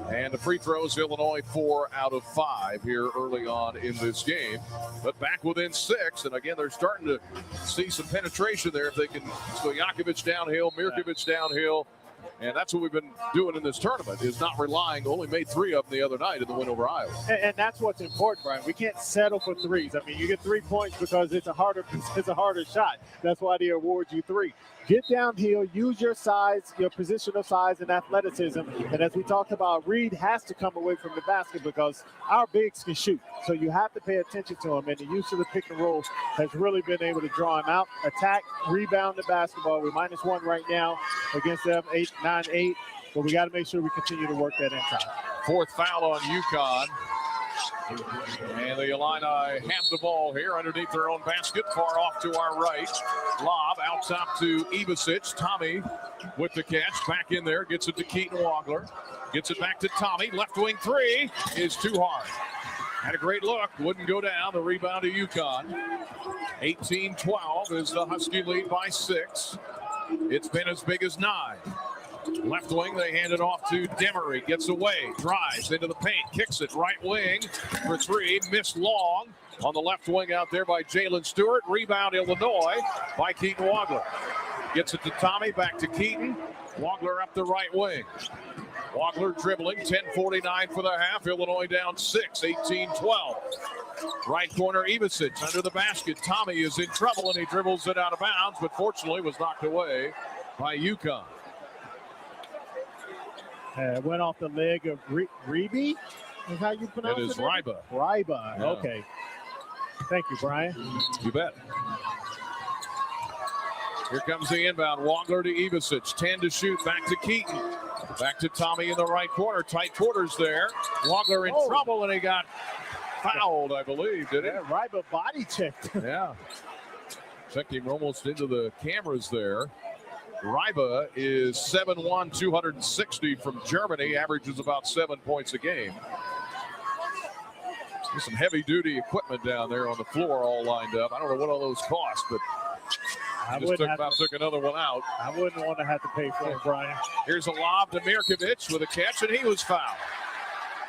And the free throws, Illinois 4 out of 5 here early on in this game. But back within 6. And again, they're starting to see some penetration there. If they can, Stojakovic downhill, Mirkovic downhill. And that's what we've been doing in this tournament, is not relying, only made 3 of them the other night in the win over Iowa. And that's what's important, Brian. We can't settle for threes. I mean, you get 3 points because it's a harder shot. That's why they award you 3. Get downhill, use your size, your positional size and athleticism. And as we talked about, Reed has to come away from the basket because our bigs can shoot. So you have to pay attention to him. And the use of the pick and roll has really been able to draw him out, attack, rebound the basketball. We're -1 right now against them, 9-8. But we got to make sure we continue to work that inside. 4th foul on UConn. And the Illini have the ball here underneath their own basket, far off to our right. Lob out top to Ivasic. Tommy with the catch, back in there, gets it to Keaton Wagler. Gets it back to Tommy. Left wing 3 is too hard. Had a great look, wouldn't go down. The rebound to UConn. 18-12 is the Husky lead by 6. It's been as big as 9. Left wing, they hand it off to Demery. Gets away, drives into the paint, kicks it right wing for 3. Missed long on the left wing out there by Jalen Stewart. Rebound Illinois by Keaton Wagler. Gets it to Tommy, back to Keaton. Wagler up the right wing. Wagler dribbling, 10:49 for the half. Illinois down 6, 18-12. Right corner, Ivasic under the basket. Tommy is in trouble and he dribbles it out of bounds, but fortunately was knocked away by UConn. Went off the leg of Reby, is how you pronounce it? It is Ryba. Ryba, Yeah. Okay. Thank you, Brian. You bet. Here comes the inbound. Wagler to Ivasic. 10 to shoot. Back to Keaton. Back to Tommy in the right corner. Tight quarters there. Wagler in trouble, and he got fouled, I believe, did he? Yeah, Ryba body checked. Yeah. Checked him almost into the cameras there. Ryba is 7'1", 260 from Germany, averages about 7 points a game. There's some heavy-duty equipment down there on the floor all lined up. I don't know what all those cost, but took another one out. I wouldn't want to have to pay for it, Brian. Here's a lob to Mirkovic with a catch, and he was fouled.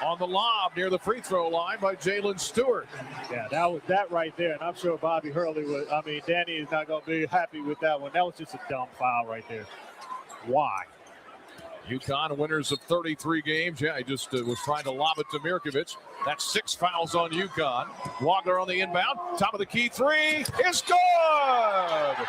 On the lob near the free throw line by Jalen Stewart. Yeah, that was that right there, and I'm sure Bobby Hurley would. I mean, Danny is not going to be happy with that one. That was just a dumb foul right there. Why? UConn winners of 33 games. Yeah, he just was trying to lob it to Mirkovic. That's 6 fouls on UConn. Wagler on the inbound. Top of the key 3 is good.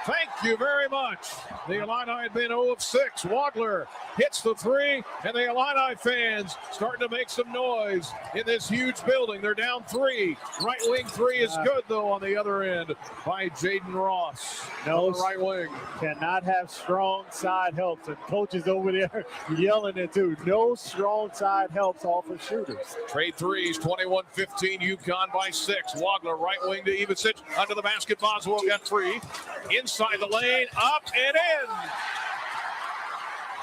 Thank you very much. The Illini had been 0 of 6. Wagler hits the 3, and the Illini fans starting to make some noise in this huge building. They're down 3. Right wing 3 is good, though, on the other end by Jaden Ross. No, on the right wing. Cannot have strong side helps, and coaches over there yelling it too. No strong side helps off of shooters. Trade threes, 21-15, UConn by 6. Wagler right wing to Ivasic. Under the basket, Boswell got 3. Inside the lane, up and in.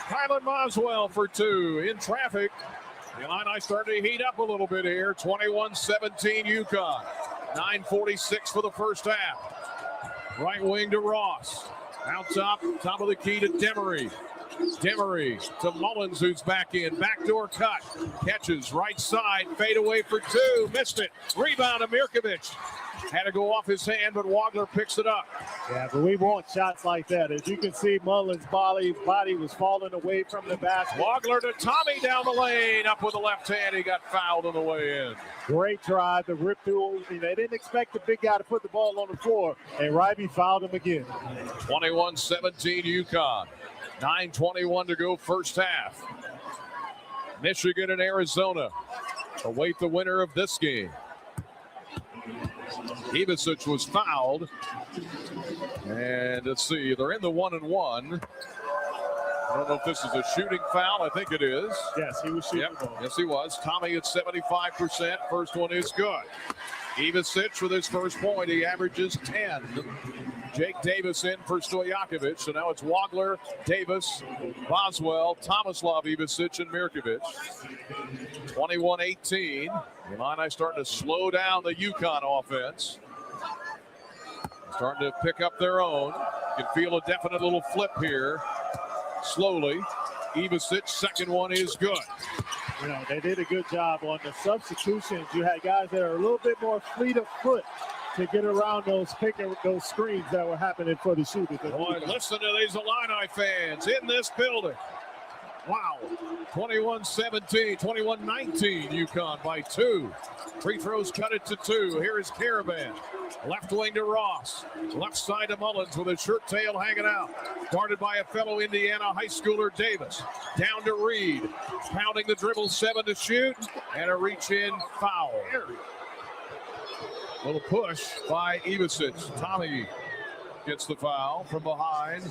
Kylan Boswell for 2. In traffic. The Illini starting to heat up a little bit here. 21-17 UConn. 9:46 for the first half. Right wing to Ross. Out top of the key to Demery. Demery to Mullins, who's back in. Backdoor cut. Catches right side. Fade away for 2. Missed it. Rebound to Mirkovic. Had to go off his hand, but Wagler picks it up. Yeah, but we want shots like that. As you can see, Mullins' body was falling away from the basket. Wagler to Tommy down the lane. Up with the left hand. He got fouled on the way in. Great drive to rip through. They didn't expect the big guy to put the ball on the floor, and Ryby fouled him again. 21-17 UConn. 9:21 to go first half. Michigan and Arizona await the winner of this game. Ivasic was fouled. And let's see, they're in the 1-1. I don't know if this is a shooting foul. I think it is. Yes, he was shooting the ball. Yes, he was. Tommy at 75%. First one is good. Ivasic with his first point. He averages 10. Jake Davis in for Stojakovic. So now it's Wagler, Davis, Boswell, Tomislav Ivasic, and Mirkovic. 21-18. The Illini starting to slow down the UConn offense. Starting to pick up their own. You can feel a definite little flip here. Slowly. Ivasic, second one is good. You know, they did a good job on the substitutions. You had guys that are a little bit more fleet of foot to get around those screens that were happening for the shooters. Boy, listen to these Illini fans in this building. Wow. 21-17, 21-19, UConn by 2. Free throws cut it to 2. Here is Caravan. Left wing to Ross. Left side to Mullins with his shirt tail hanging out. Guarded by a fellow Indiana high schooler, Davis. Down to Reed. Pounding the dribble, 7 to shoot. And a reach-in foul. Little push by Ivicic. Tommy gets the foul from behind.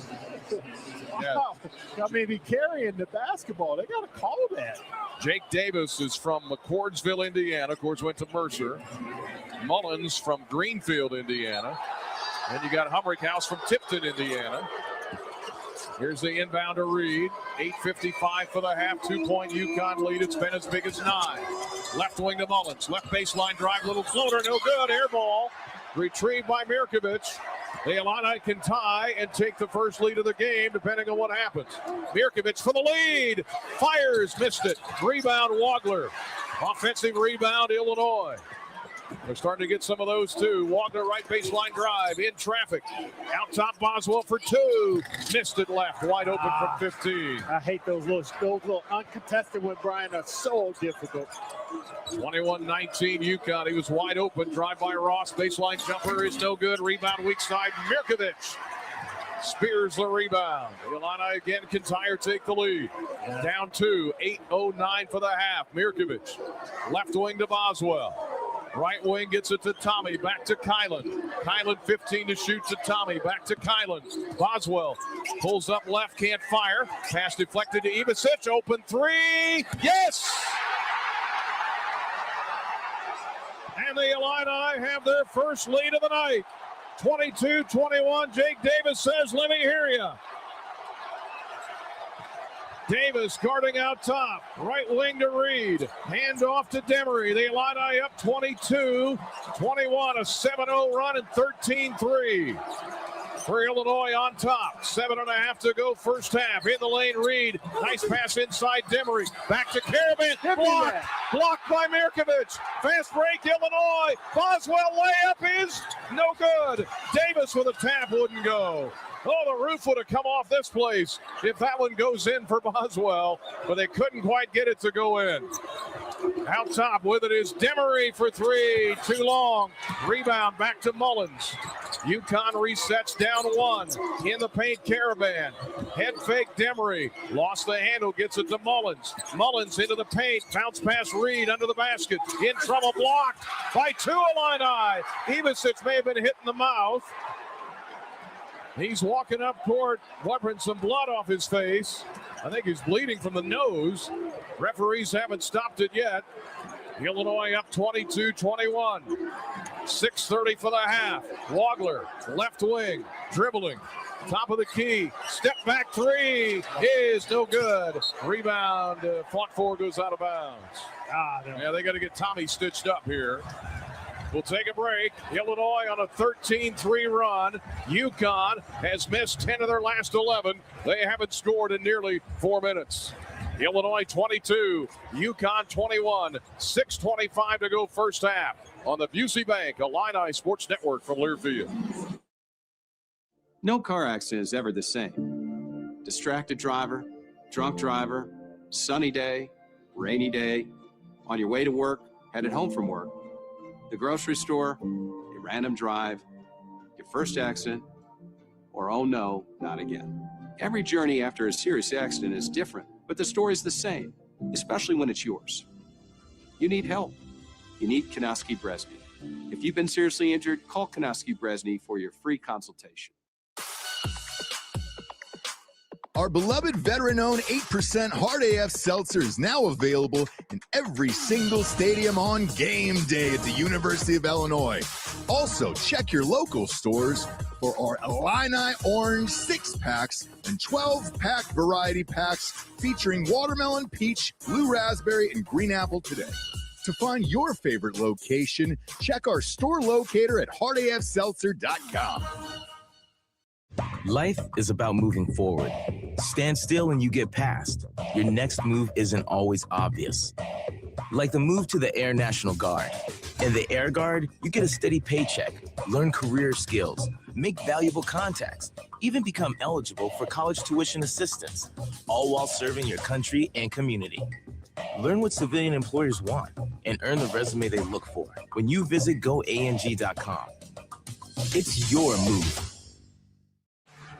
Wow. I mean, he carrying the basketball. They got to call that. Jake Davis is from McCordsville, Indiana. Of course, went to Mercer. Mullins from Greenfield, Indiana. And you got Humrickhouse from Tipton, Indiana. Here's the inbound to Reed. 8:55 for the half. 2-point UConn lead. It's been as big as 9. Left wing to Mullins. Left baseline drive. Little floater. No good. Air ball. Retrieved by Mirkovic. The Illini can tie and take the first lead of the game, depending on what happens. Mirkovic for the lead. Fires. Missed it. Rebound, Wagler. Offensive rebound, Illinois. They're starting to get some of those, too. Wagner, right baseline drive. In traffic. Out top, Boswell for 2. Missed it left. Wide open from 15. I hate those little uncontested ones, Brian, are so difficult. 21-19 UConn. He was wide open. Drive by Ross. Baseline jumper is no good. Rebound weak side. Mirkovic spears the rebound. Illini again can tie or take the lead. Down 2. 8:09 for the half. Mirkovic. Left wing to Boswell. Right wing gets it to Tommy. Back to Kylan. Kylan 15 to shoot to Tommy. Back to Kylan. Boswell pulls up left. Can't fire. Pass deflected to Ivicic. Open 3. Yes! And the Illini have their first lead of the night. 22-21. Jake Davis says, let me hear you. Davis guarding out top. Right wing to Reed. Hand off to Demery. The Illini up 22-21. A 7-0 run and 13-3. For Illinois on top. 7.5 to go first half. In the lane, Reed. Nice pass inside Demery. Back to Caravan. Blocked by Mirkovic. Fast break, Illinois. Boswell layup is no good. Davis with a tap wouldn't go. Oh, the roof would have come off this place if that one goes in for Boswell, but they couldn't quite get it to go in. Out top with it is Demery for 3. Too long. Rebound back to Mullins. UConn resets down 1. In the paint, Caravan. Head fake, Demery. Lost the handle, gets it to Mullins. Mullins into the paint. Bounce pass, Reed under the basket. In trouble, blocked by 2 Illini. Ivicic may have been hit in the mouth. He's walking up court, wiping some blood off his face. I think he's bleeding from the nose. Referees haven't stopped it yet. Illinois up 22-21. 6:30 for the half. Wagler, left wing, dribbling. Top of the key. Step back 3 is no good. Rebound, fought for, goes out of bounds. Yeah, they got to get Tommy stitched up here. We'll take a break. Illinois on a 13-3 run. UConn has missed 10 of their last 11. They haven't scored in nearly 4 minutes. Illinois 22, UConn 21. 6:25 to go first half on the Busey Bank Illini Sports Network from Learfield. No car accident is ever the same. Distracted driver, drunk driver, sunny day, rainy day, on your way to work, headed home from work, the grocery store, a random drive, your first accident, or oh no, not again. Every journey after a serious accident is different, but the story's the same, especially when it's yours. You need help. You need Kanoski Bresny. If you've been seriously injured, call Kanoski Bresny for your free consultation. Our beloved veteran-owned 8% Hard AF Seltzer is now available in every single stadium on game day at the University of Illinois. Also, check your local stores for our Illini Orange 6-packs and 12-pack variety packs featuring watermelon, peach, blue raspberry, and green apple today. To find your favorite location, check our store locator at hardafseltzer.com. Life is about moving forward. Stand still and you get past. Your next move isn't always obvious. Like the move to the Air National Guard. In the Air Guard, you get a steady paycheck, learn career skills, make valuable contacts, even become eligible for college tuition assistance, all while serving your country and community. Learn what civilian employers want and earn the resume they look for when you visit goang.com. It's your move.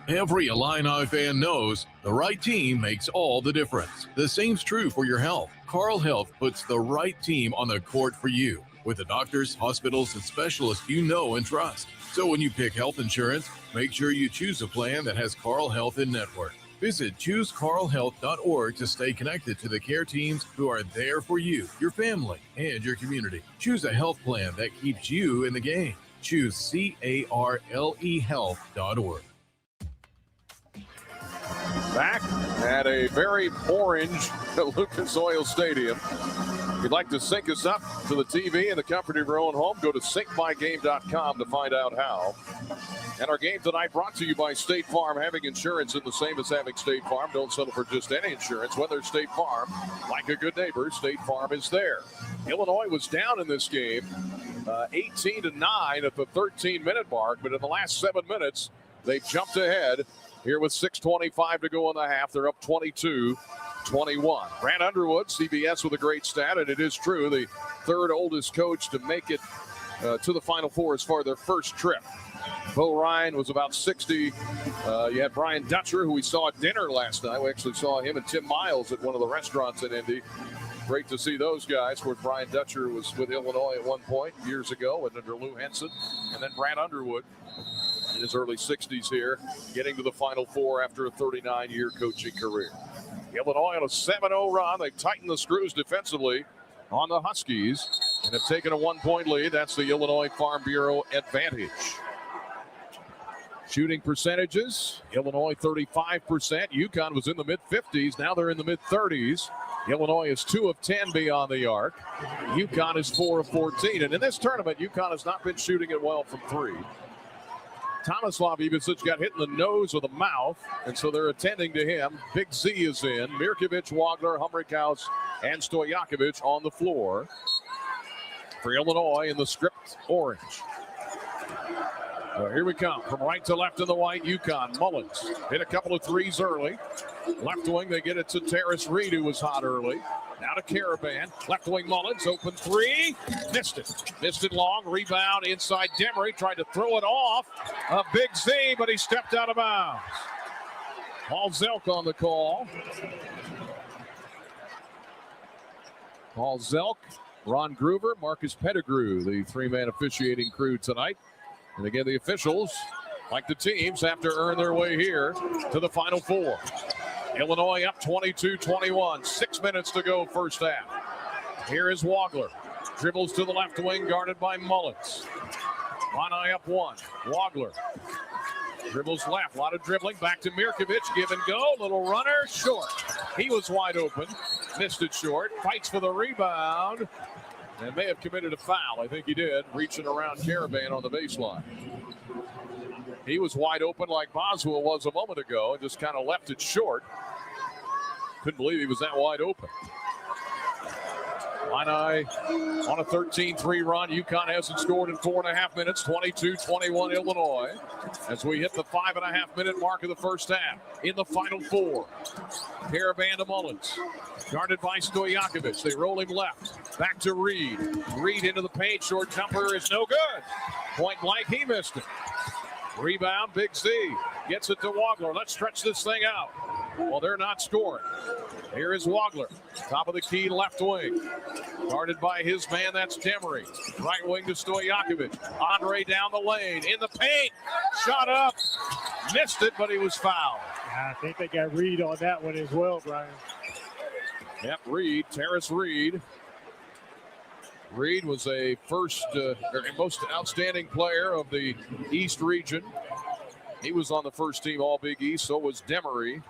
Every Illini fan knows the right team makes all the difference. The same's true for your health. Carl Health puts the right team on the court for you with the doctors, hospitals, and specialists you know and trust. So when you pick health insurance, make sure you choose a plan that has Carl Health in network. Visit choosecarlhealth.org to stay connected to the care teams who are there for you, your family, and your community. Choose a health plan that keeps you in the game. Choose CARLE health.org. Back at a very orange Lucas Oil Stadium. If you'd like to sync us up to the TV in the comfort of your own home, go to syncmygame.com to find out how. And our game tonight brought to you by State Farm. Having insurance is the same as having State Farm. Don't settle for just any insurance. When there's State Farm, like a good neighbor, State Farm is there. Illinois was down in this game 18-9 at the 13-minute mark, but in the last 7 minutes, they jumped ahead. Here with 6:25 to go in the half, they're up 22-21. Brant Underwood, CBS with a great stat, and it is true, the third oldest coach to make it to the Final Four as far as their first trip. Bo Ryan was about 60. You had Brian Dutcher, who we saw at dinner last night. We actually saw him and Tim Miles at one of the restaurants in Indy. Great to see those guys. Of course, Brian Dutcher was with Illinois at one point years ago and under Lou Henson. And then Brant Underwood in his early 60s here, getting to the Final Four after a 39-year coaching career. Illinois on a 7-0 run. They've tightened the screws defensively on the Huskies and have taken a 1-point lead. That's the Illinois Farm Bureau advantage. Shooting percentages, Illinois 35%. UConn was in the mid-50s. Now they're in the mid-30s. Illinois is 2 of 10 beyond the arc. UConn is 4 of 14. And in this tournament, UConn has not been shooting it well from three. Tomislav Ivic got hit in the nose or the mouth, and so they're attending to him. Big Z is in. Mirkovic, Wagler, Humrickhouse, and Stojakovic on the floor for Illinois in the stripped orange. Here we come. From right to left in the white, UConn. Mullins hit a couple of threes early. Left wing, they get it to Terrace Reed, who was hot early. Now to Caravan. Left wing Mullins, open three. Missed it. Missed it long. Rebound inside Demery. Tried to throw it off. A Big Z, but he stepped out of bounds. Paul Zelk on the call. Paul Zelk, Ron Groover, Marcus Pettigrew, the three-man officiating crew tonight. And again, the officials, like the teams, have to earn their way here to the Final Four. Illinois up 22-21. 6 minutes to go first half. Here is Wagler. Dribbles to the left wing, guarded by Mullins. Illini up 1. Wagler dribbles left. A lot of dribbling. Back to Mirkovic. Give and go. Little runner. Short. He was wide open. Missed it short. Fights for the rebound. And may have committed a foul. I think he did. Reaching around Caravan on the baseline. He was wide open like Boswell was a moment ago and just kind of left it short. Couldn't believe he was that wide open. Illini on a 13-3 run. UConn hasn't scored in 4.5 minutes. 22-21 Illinois as we hit the 5.5-minute mark of the first half in the Final Four. Caravan to Mullins. Guarded by Stojakovic. They roll him left. Back to Reed. Reed into the paint. Short jumper is no good. Point blank, he missed it. Rebound, Big Z. Gets it to Wagler. Let's stretch this thing out. Well, they're not scoring. Here is Wagler. Top of the key, left wing. Guarded by his man, that's Demery. Right wing to Stojakovic. Andre down the lane. In the paint. Shot up. Missed it, but he was fouled. I think they got Reed on that one as well, Brian. Yep, Reed. Terrace Reed. Reed was a most outstanding player of the East region. He was on the first team All Big East, so was Demery.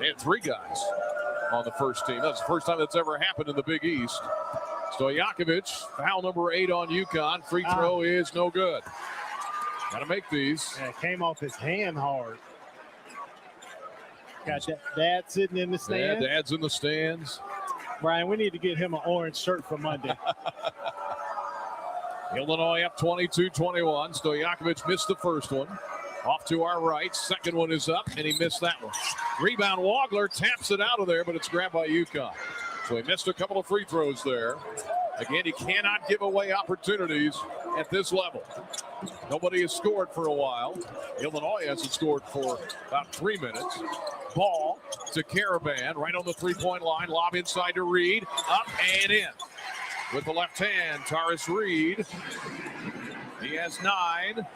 They had 3 guys on the first team. That's the first time that's ever happened in the Big East. Stojakovic, foul number 8 on UConn. Free throw is no good. Got to make these. And it came off his hand hard. Got Dad sitting in the stands. Yeah, Dad's in the stands. Brian, we need to get him an orange shirt for Monday. Illinois up 22-21. Stojakovic missed the first one. Off to our right. Second one is up, and he missed that one. Rebound, Wagler taps it out of there, but it's grabbed by UConn. So he missed a couple of free throws there. Again, he cannot give away opportunities at this level. Nobody has scored for a while. Illinois hasn't scored for about 3 minutes. Ball to Caravan, right on the three-point line. Lob inside to Reed. Up and in. With the left hand, Taris Reed. He has 9.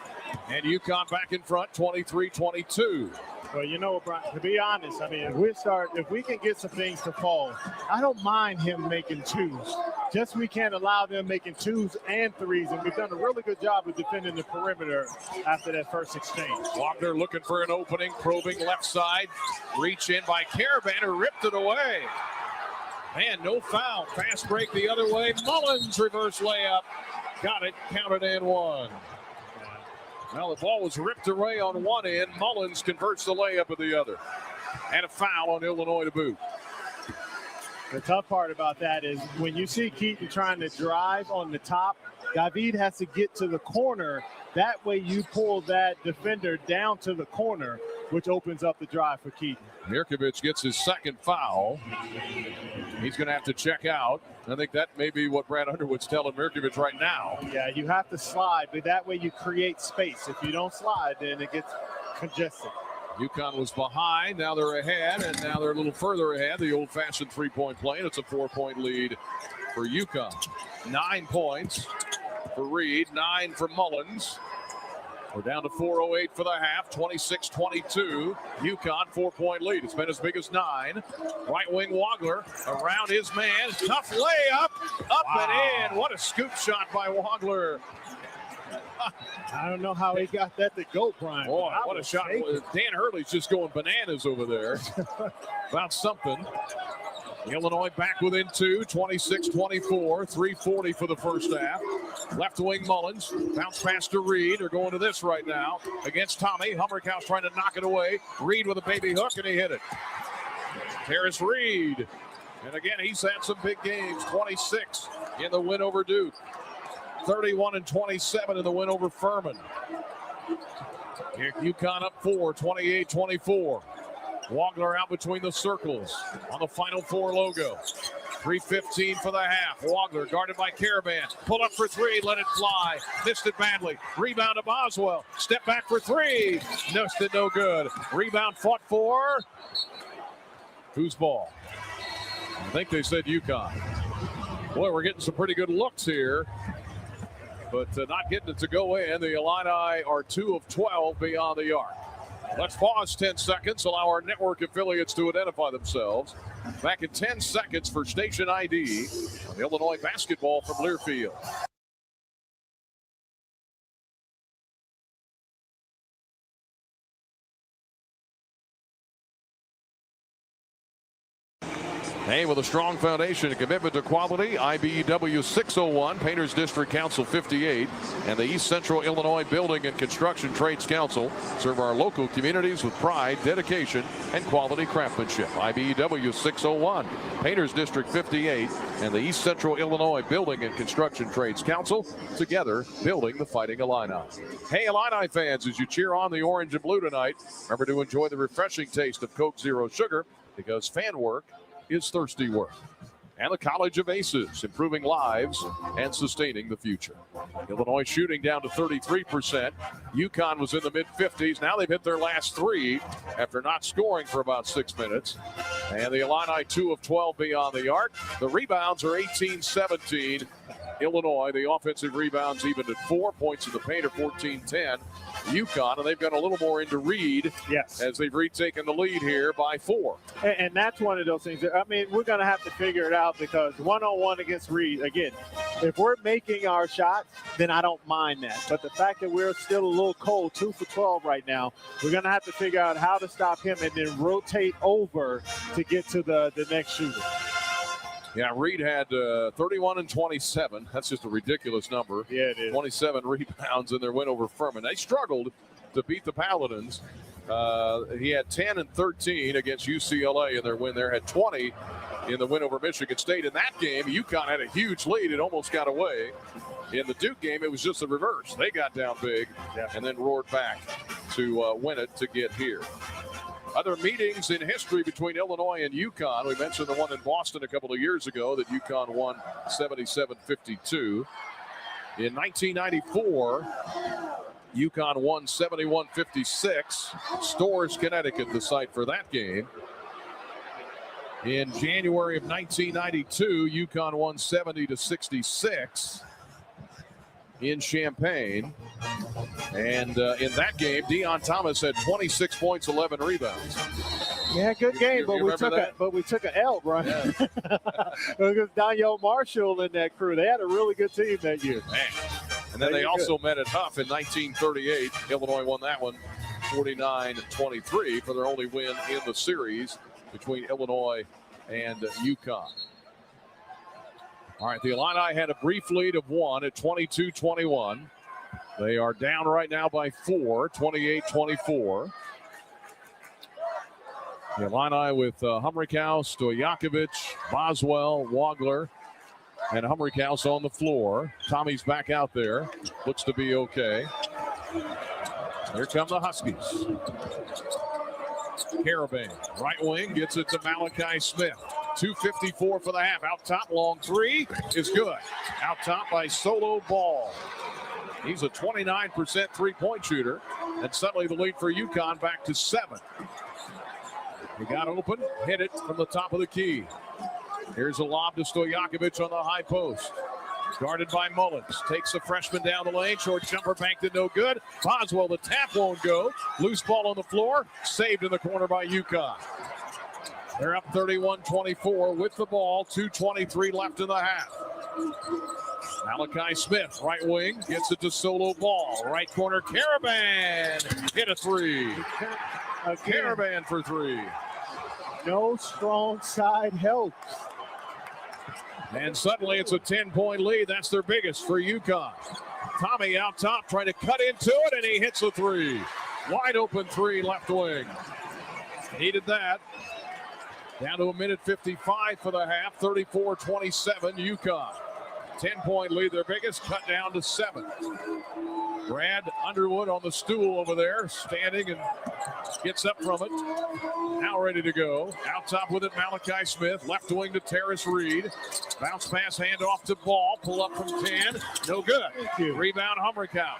And UConn back in front, 23-22. Well, you know what, Brian, to be honest, I mean, if we can get some things to fall, I don't mind him making twos. Just we can't allow them making 2s and 3s, and we've done a really good job of defending the perimeter after that first exchange. Wagner looking for an opening, probing left side. Reach in by Caravan, who ripped it away. Man, no foul. Fast break the other way. Mullins reverse layup. Got it, counted and one. Well, the ball was ripped away on one end. Mullins converts the layup at the other. And a foul on Illinois to boot. The tough part about that is when you see Keaton trying to drive on the top, David has to get to the corner. That way you pull that defender down to the corner, which opens up the drive for Keaton. Mirkovic gets his second foul. He's going to have to check out. I think that may be what Brad Underwood's telling Mirkovic right now. Yeah, you have to slide, but that way you create space. If you don't slide, then it gets congested. UConn was behind. Now they're ahead, and now they're a little further ahead. The old-fashioned three-point play, and it's a 4-point lead for UConn. 9 points for Reed, 9 for Mullins. We're down to 4:08 for the half, 26-22. UConn 4-point lead. It's been as big as 9. Right wing Wagler around his man. Tough layup, up and in. What a scoop shot by Wagler. I don't know how he got that to go, Brian. Boy, what a shot. Dan Hurley's just going bananas over there about something. Illinois back within 2, 26-24, 3:40 for the first half. Left wing Mullins, bounce pass to Reed. They're going to this right now against Tommy. Hummerkaus trying to knock it away. Reed with a baby hook, and he hit it. Harris Reed. And again, he's had some big games. 26 in the win over Duke. 31-27 in the win over Furman. Here, UConn up 4, 28-24. Wagler out between the circles on the Final Four logo. 3:15 for the half. Wagler guarded by Caravan. Pull up for 3, let it fly. Missed it badly. Rebound to Boswell. Step back for 3. Missed it, no good. Rebound fought for. Whose ball? I think they said UConn. Boy, we're getting some pretty good looks here, but not getting it to go in. The Illini are 2 of 12 beyond the arc. Let's pause 10 seconds, allow our network affiliates to identify themselves. Back in 10 seconds for station ID on Illinois basketball from Learfield. Hey, with a strong foundation and commitment to quality, IBEW 601, Painters District Council 58, and the East Central Illinois Building and Construction Trades Council serve our local communities with pride, dedication, and quality craftsmanship. IBEW 601, Painters District 58, and the East Central Illinois Building and Construction Trades Council, together building the Fighting Illini. Hey, Illini fans, as you cheer on the orange and blue tonight, remember to enjoy the refreshing taste of Coke Zero Sugar, because fan work is thirsty work. And the College of Aces, improving lives and sustaining the future. Illinois shooting down to 33%. UConn was in the mid-50s. Now they've hit their last 3 after not scoring for about 6 minutes. And the Illini 2 of 12 beyond the arc. The rebounds are 18-17. Illinois, the offensive rebounds even at 4 points in the paint are 14-10. UConn, and they've got a little more into Reed. Yes. As they've retaken the lead here by 4. And that's one of those things that, I mean, we're going to have to figure it out, because one-on-one against Reed, again, if we're making our shots, then I don't mind that. But the fact that we're still a little cold, 2 for 12 right now, we're going to have to figure out how to stop him and then rotate over to get to the next shooter. Yeah, Reed had 31 and 27. That's just a ridiculous number. Yeah, it is. 27 rebounds in their win over Furman. They struggled to beat the Paladins. He had 10 and 13 against UCLA in their win there. Had 20 in the win over Michigan State. In that game, UConn had a huge lead. It almost got away. In the Duke game, it was just the reverse. They got down big and then roared back to win it to get here. Other meetings in history between Illinois and UConn. We mentioned the one in Boston a couple of years ago that UConn won 77-52. In 1994, UConn won 71-56. Storrs, Connecticut, the site for that game. In January of 1992, UConn won 70-66 in Champaign. And in that game, Deion Thomas had 26 points, 11 rebounds. Yeah, good game, You but we took an L, Brian. Yeah. Because Danielle Marshall and that crew, they had a really good team that year. Man. And then they also met at Huff in 1938. Illinois won that one 49-23 for their only win in the series between Illinois and UConn. All right, the Illini had a brief lead of 1 at 22-21. They are down right now by 4, 28-24. The Illini with Humrichau, Stojakovic, Boswell, Wagler, and Humrichau on the floor. Tommy's back out there. Looks to be okay. Here come the Huskies. Caravan, right wing, gets it to Malachi Smith. 2:54 for the half. Out top, long three is good. Out top by Solo Ball. He's a 29% three-point shooter. And suddenly the lead for UConn back to 7. He got open, hit it from the top of the key. Here's a lob to Stojakovic on the high post. Guarded by Mullins. Takes the freshman down the lane. Short jumper banked it no good. Boswell, the tap won't go. Loose ball on the floor. Saved in the corner by UConn. They're up 31-24 with the ball. 2:23 left in the half. Malachi Smith, right wing, gets it to Solo Ball. Right corner, Caravan. Hit a three. Caravan for 3. No strong side helps. And suddenly it's a 10-point lead. That's their biggest for UConn. Tommy out top trying to cut into it, and he hits a 3. Wide open 3 left wing. Needed that. Down to 1:55 for the half. 34-27 UConn. 10-point lead, their biggest, cut down to 7. Brad Underwood on the stool over there, standing and gets up from it. Now ready to go. Out top with it, Malachi Smith. Left wing to Terrace Reed. Bounce pass, hand off to Ball. Pull up from 10. No good. Rebound, Humrichau.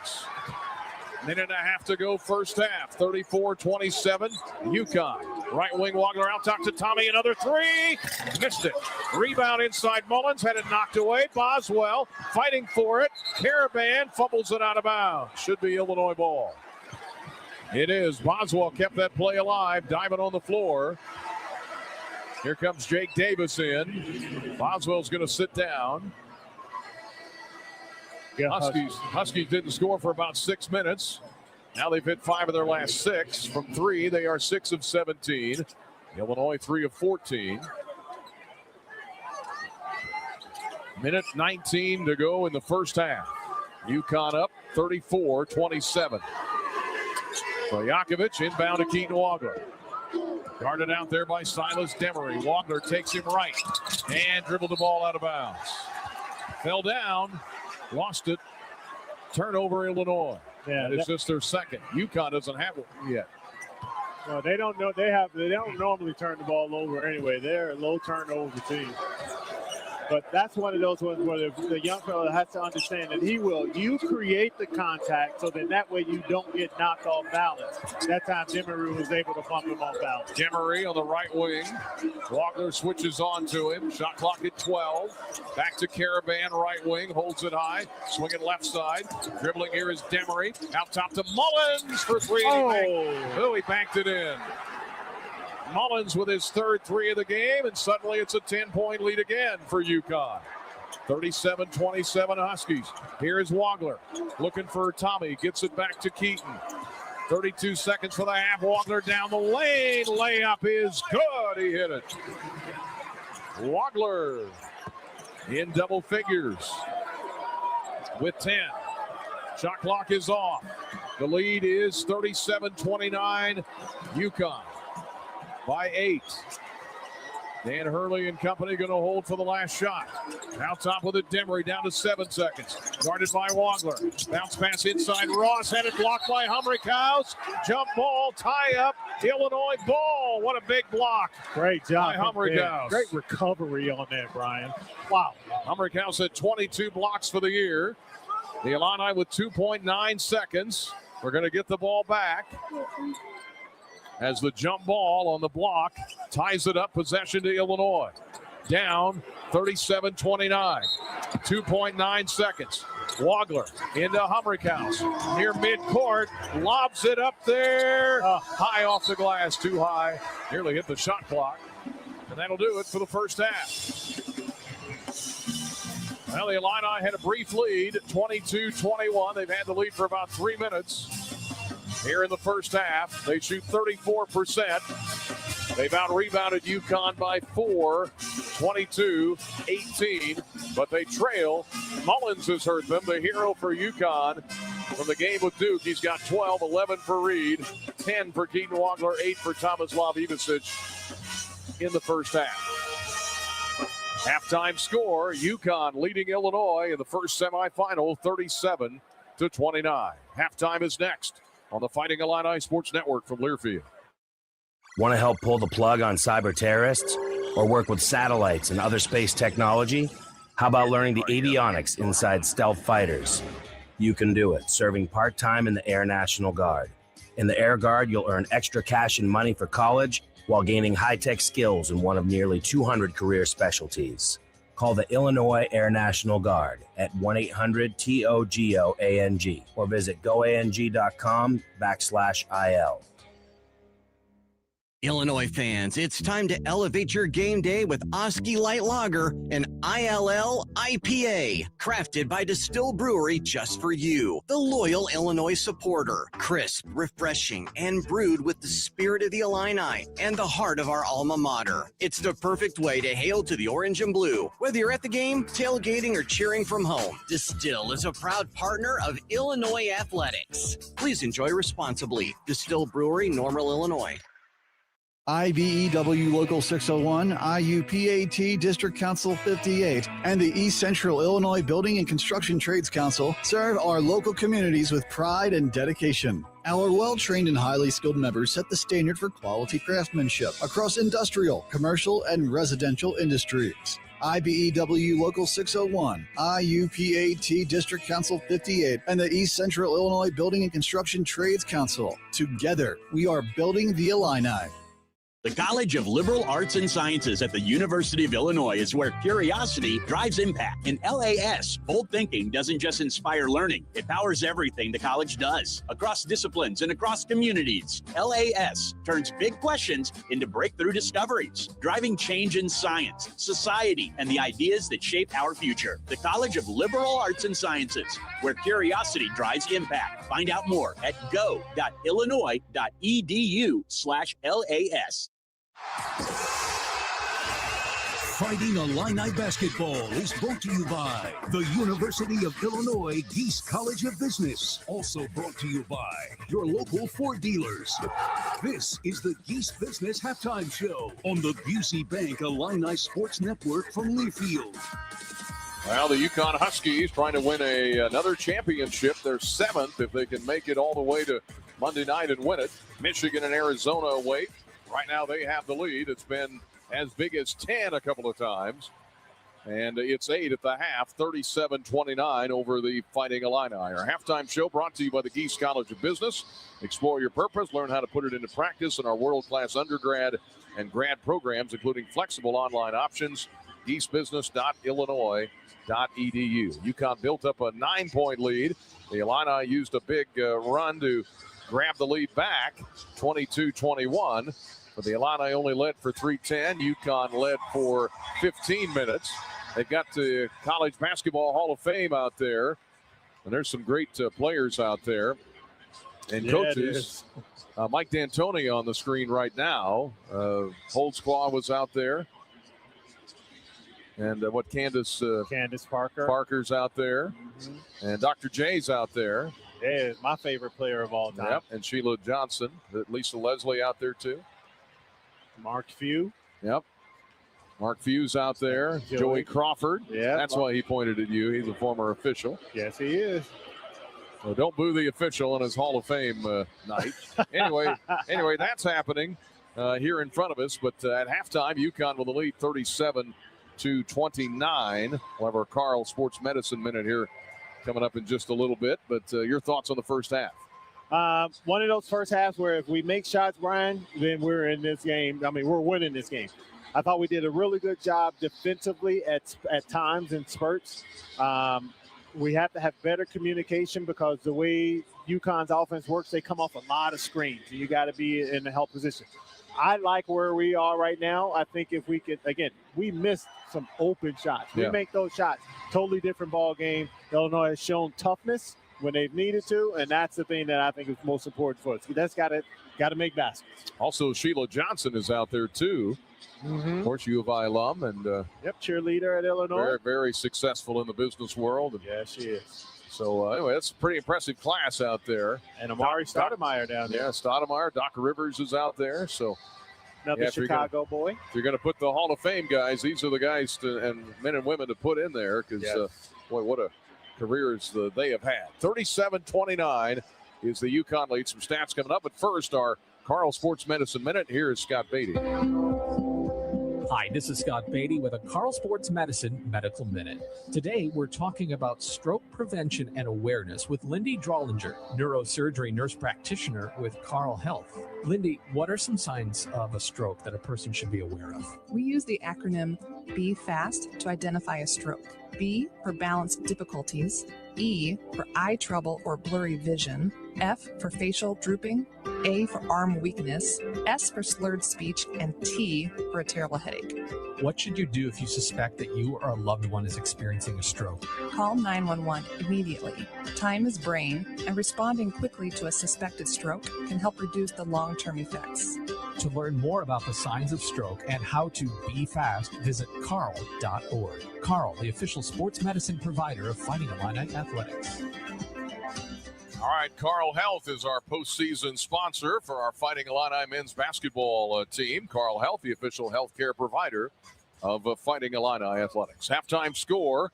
Minute and a half to go first half. 34-27 UConn. Right wing Wagler out top to Tommy. Another 3. Missed it. Rebound inside Mullins. Had it knocked away. Boswell fighting for it. Caravan fumbles it out of bounds. Should be Illinois ball. It is. Boswell kept that play alive. Diving on the floor. Here comes Jake Davis in. Boswell's going to sit down. Yeah, Huskies didn't score for about 6 minutes. Now they've hit 5 of their last 6. From 3, they are 6 of 17. Illinois 3 of 14. Minute 19 to go in the first half. UConn up 34-27. Stojakovic inbound to Keaton Wagler. Guarded out there by Silas Demery. Wagler takes him right and dribbled the ball out of bounds. Fell down. Lost it. Turnover, Illinois. Yeah, it's just their second. UConn doesn't have it yet. No, they don't know. They don't normally turn the ball over anyway. They're a low turnover team. But that's one of those ones where the young fellow has to understand that you create the contact so that way you don't get knocked off balance. That time Demery was able to bump him off balance. Demery on the right wing. Wagler switches on to him. Shot clock at 12. Back to Caravan, right wing. Holds it high. Swinging left side. Dribbling here is Demery. Out top to Mullins for 3. He banked it in. Mullins with his third 3 of the game, and suddenly it's a 10-point lead again for UConn. 37-27 Huskies. Here's Wagler looking for Tommy. Gets it back to Keaton. 32 seconds for the half. Wagler down the lane. Layup is good. He hit it. Wagler in double figures with 10. Shot clock is off. The lead is 37-29 UConn. By 8. Dan Hurley and company going to hold for the last shot. Now top with it, Demery down to 7 seconds. Guarded by Wagler. Bounce pass inside. Ross had it blocked by Humrickhouse. Jump ball, tie up. Illinois ball. What a big block. Great job by Humrickhouse. Great recovery on that, Brian. Wow. Humrickhouse had 22 blocks for the year. The Illini with 2.9 seconds. We're going to get the ball back. As the jump ball on the block ties it up, possession to Illinois. Down 37-29, 2.9 seconds. Wagler into Humrickhouse near midcourt, lobs it up there, high off the glass, too high, nearly hit the shot clock, and that'll do it for the first half. Well, the Illini had a brief lead, 22-21. They've had the lead for about 3 minutes. Here in the first half, they shoot 34%. They've out-rebounded UConn by 4, 22-18, but they trail. Mullins has hurt them, the hero for UConn from the game with Duke. He's got 12, 11 for Reed, 10 for Keaton Wagler, 8 for Tomislav Ivicic in the first half. Halftime score, UConn leading Illinois in the first semifinal, 37-29. Halftime is next on the Fighting Illini Sports Network from Learfield. Want to help pull the plug on cyber terrorists or work with satellites and other space technology? How about learning the avionics inside stealth fighters? You can do it, serving part-time in the Air National Guard. In the Air Guard, you'll earn extra cash and money for college while gaining high-tech skills in one of nearly 200 career specialties. Call the Illinois Air National Guard at 1-800-TOGOANG or visit goang.com/IL. Illinois fans, it's time to elevate your game day with Oski Light Lager, an ILL IPA, crafted by Distill Brewery just for you, the loyal Illinois supporter. Crisp, refreshing, and brewed with the spirit of the Illini and the heart of our alma mater. It's the perfect way to hail to the orange and blue. Whether you're at the game, tailgating, or cheering from home, Distill is a proud partner of Illinois Athletics. Please enjoy responsibly. Distill Brewery, Normal, Illinois. IBEW Local 601, IUPAT District Council 58, and the East Central Illinois Building and Construction Trades Council serve our local communities with pride and dedication. Our well-trained and highly skilled members set the standard for quality craftsmanship across industrial, commercial, and residential industries. IBEW Local 601, IUPAT District Council 58, and the East Central Illinois Building and Construction Trades Council. Together, we are building the Illini. The College of Liberal Arts and Sciences at the University of Illinois is where curiosity drives impact. In LAS, bold thinking doesn't just inspire learning, it powers everything the college does, across disciplines and across communities. LAS turns big questions into breakthrough discoveries, driving change in science, society, and the ideas that shape our future. The College of Liberal Arts and Sciences, where curiosity drives impact. Find out more at go.illinois.edu/LAS. Fighting Illini basketball is brought to you by the University of Illinois Geese College of Business. Also brought to you by your local Ford dealers. This is the Geese Business Halftime Show on the Busey Bank Illini Sports Network from Learfield. Well, the UConn Huskies trying to win another championship. They're 7th if they can make it all the way to Monday night and win it. Michigan and Arizona wait. Right now they have the lead. It's been as big as 10 a couple of times. And it's 8 at the half, 37-29 over the Fighting Illini. Our halftime show brought to you by the Geese College of Business. Explore your purpose, learn how to put it into practice in our world-class undergrad and grad programs, including flexible online options. geesebusiness.illinois.edu. UConn built up a 9-point lead. The Illini used a big run to grab the lead back, 22-21. But the Illini only led for 3:10. UConn led for 15 minutes. They've got the College Basketball Hall of Fame out there. And there's some great players out there and coaches. Mike D'Antoni on the screen right now. Holdsclaw was out there. And Candace Parker's out there. Mm-hmm. And Dr. J's out there. Yeah, my favorite player of all time. Yep, and Sheila Johnson. Lisa Leslie out there too. Mark Few. Yep. Mark Fuse out there. Joey Crawford. Yeah. That's why he pointed at you. He's a former official. Yes, he is. So don't boo the official on his Hall of Fame night. Anyway, that's happening here in front of us. But at halftime, UConn with the lead 37-29. We'll have our Carl Sports Medicine Minute here coming up in just a little bit. But your thoughts on the first half? One of those first halves where if we make shots, Brian, then we're in this game. I mean, we're winning this game. I thought we did a really good job defensively at times in spurts. We have to have better communication because the way UConn's offense works, they come off a lot of screens. And you got to be in the help position. I like where we are right now. I think if we could, again, we missed some open shots. We make those shots. Totally different ball game. Illinois has shown toughness when they've needed to, and that's the thing that I think is most important for us. That's got to make baskets. Also, Sheila Johnson is out there too. Of course, U of I alum and cheerleader at Illinois. Very, very successful in the business world. Yeah, she is. So anyway, that's a pretty impressive class out there. And Amari Stoudemire down there. Yeah, Stoudemire. Doc Rivers is out there. So another Chicago boy. If you're going to put the Hall of Fame guys, these are the guys and men and women to put in there because boy, what a careers they have had. 37-29 is the UConn lead. Some stats coming up, but first our Carl Sports Medicine Minute. Here is Scott Beatty. Hi, this is Scott Beatty with a Carl Sports Medicine Medical Minute. Today, we're talking about stroke prevention and awareness with Lindy Drollinger, neurosurgery nurse practitioner with Carl Health. Lindy, what are some signs of a stroke that a person should be aware of? We use the acronym B FAST to identify a stroke. B for balance difficulties, E for eye trouble or blurry vision, F for facial drooping, A for arm weakness, S for slurred speech, and T for a terrible headache. What should you do if you suspect that you or a loved one is experiencing a stroke? Call 911 immediately. Time is brain, and responding quickly to a suspected stroke can help reduce the long-term effects. To learn more about the signs of stroke and how to be fast, visit carl.org. Carl, the official sports medicine provider of Fighting Illini Athletics. All right, Carl Health is our postseason sponsor for our Fighting Illini men's basketball team. Carl Health, the official healthcare provider of Fighting Illini Athletics. Halftime score,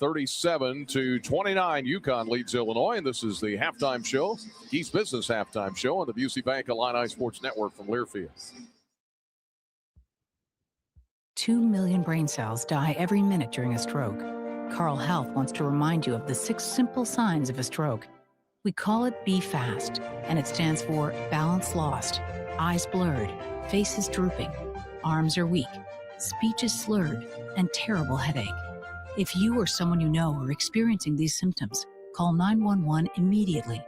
37-29. UConn leads Illinois, and this is the halftime show, East Business halftime show on the Busey Bank Illini Sports Network from Learfield. 2 million brain cells die every minute during a stroke. Carl Health wants to remind you of the 6 simple signs of a stroke. We call it Be Fast, and it stands for balance lost, eyes blurred, faces drooping, arms are weak, speech is slurred, and terrible headache. If you or someone you know are experiencing these symptoms, call 911 immediately.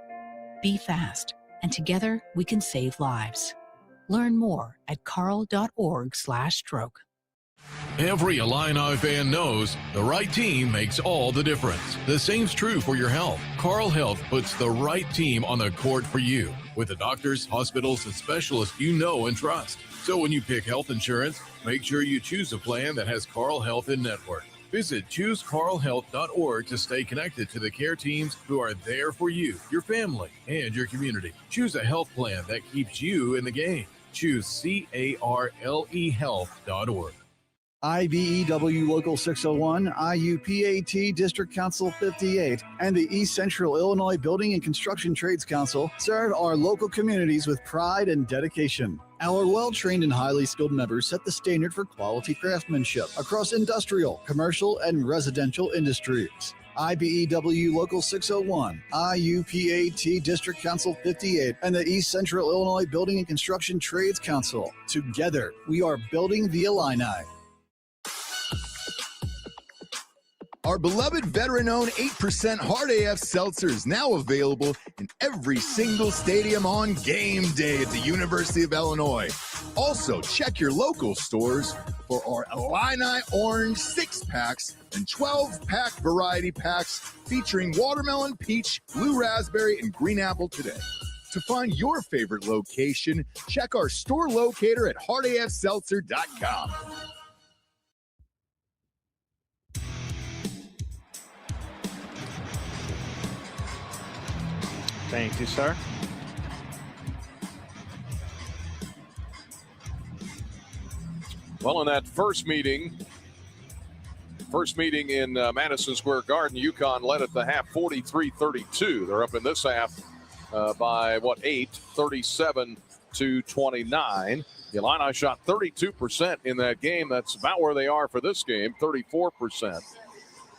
Be fast, and together we can save lives. Learn more at carl.org/stroke. Every Illini fan knows the right team makes all the difference. The same's true for your health. Carl Health puts the right team on the court for you with the doctors, hospitals, and specialists you know and trust. So when you pick health insurance, make sure you choose a plan that has Carl Health in network. Visit ChooseCarlHealth.org to stay connected to the care teams who are there for you, your family, and your community. Choose a health plan that keeps you in the game. Choose CarleHealth.org. IBEW Local 601, IUPAT District Council 58, and the East Central Illinois Building and Construction Trades Council serve our local communities with pride and dedication. Our well-trained and highly skilled members set the standard for quality craftsmanship across industrial, commercial, and residential industries. IBEW Local 601, IUPAT District Council 58, and the East Central Illinois Building and Construction Trades Council. Together, we are building the Illini. Our beloved veteran-owned 8% Hard AF Seltzer is now available in every single stadium on game day at the University of Illinois. Also, check your local stores for our Illini Orange 6-packs and 12-pack variety packs featuring watermelon, peach, blue raspberry, and green apple today. To find your favorite location, check our store locator at hardafseltzer.com. Thank you, sir. Well, in that first meeting in Madison Square Garden, UConn led at the half 43-32. They're up in this half by 8, 37-29. The Illini shot 32% in that game. That's about where they are for this game, 34%.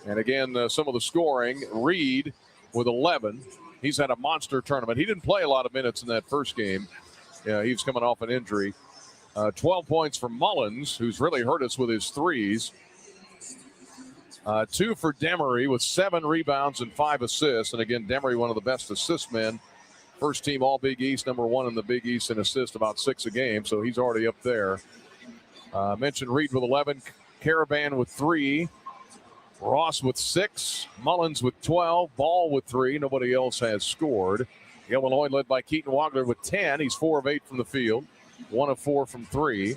And again, some of the scoring, Reed with 11. He's had a monster tournament. He didn't play a lot of minutes in that first game. Yeah, he was coming off an injury. 12 points for Mullins, who's really hurt us with his threes. 2 for Demery with 7 rebounds and 5 assists. And again, Demery, one of the best assist men. First team All Big East, number 1 in the Big East in assists, about 6 a game. So he's already up there. Mentioned Reed with 11, Caravan with 3, Ross with 6, Mullins with 12, Ball with 3. Nobody else has scored. Illinois led by Keaton Wagler with 10. He's 4 of 8 from the field, 1 of 4 from 3.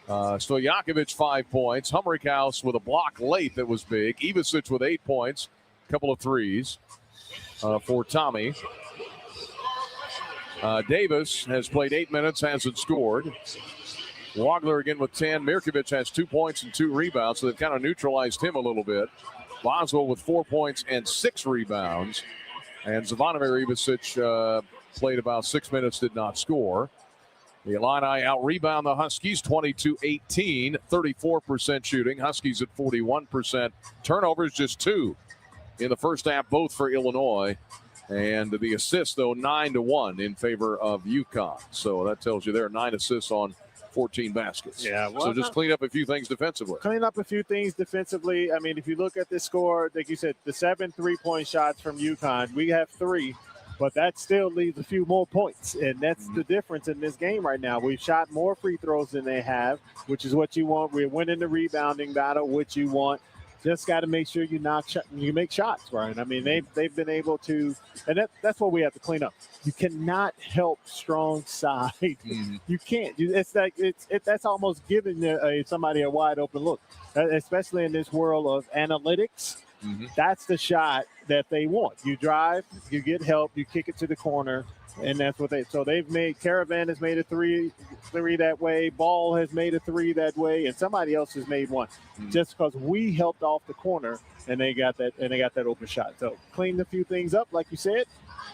Stojakovic 5 points. Humrickhouse with a block late that was big. Ivasic with 8 points, a couple of threes for Tommy. Davis has played 8 minutes, hasn't scored. Wagler again with 10. Mirkovic has 2 points and 2 rebounds, so they've kind of neutralized him a little bit. Boswell with 4 points and 6 rebounds. And Zvonimir Ivasic played about 6 minutes, did not score. The Illini out-rebound the Huskies 22-18, 34% shooting. Huskies at 41%. Turnovers just 2 in the first half, both for Illinois. And the assists, though, 9-1 in favor of UConn. So that tells you there are 9 assists on 14 baskets. Yeah. Well, so just clean up a few things defensively. Clean up a few things defensively. I mean, if you look at this score, like you said, the 7 3-point shots from UConn, we have 3. But that still leaves a few more points, and that's the difference in this game right now. We've shot more free throws than they have, which is what you want. We're winning the rebounding battle, which you want. Just got to make sure you make shots, right? I mean, they've been able to, and that's what we have to clean up. You cannot help strong side. You can't. It's like that's almost giving somebody a wide open look, especially in this world of analytics. That's the shot that they want. You drive, you get help, you kick it to the corner, and that's what they've made. Caravan has made a three that way. Ball has made a 3 that way, and somebody else has made 1 just because we helped off the corner and they got that open shot. So clean a few things up, like you said,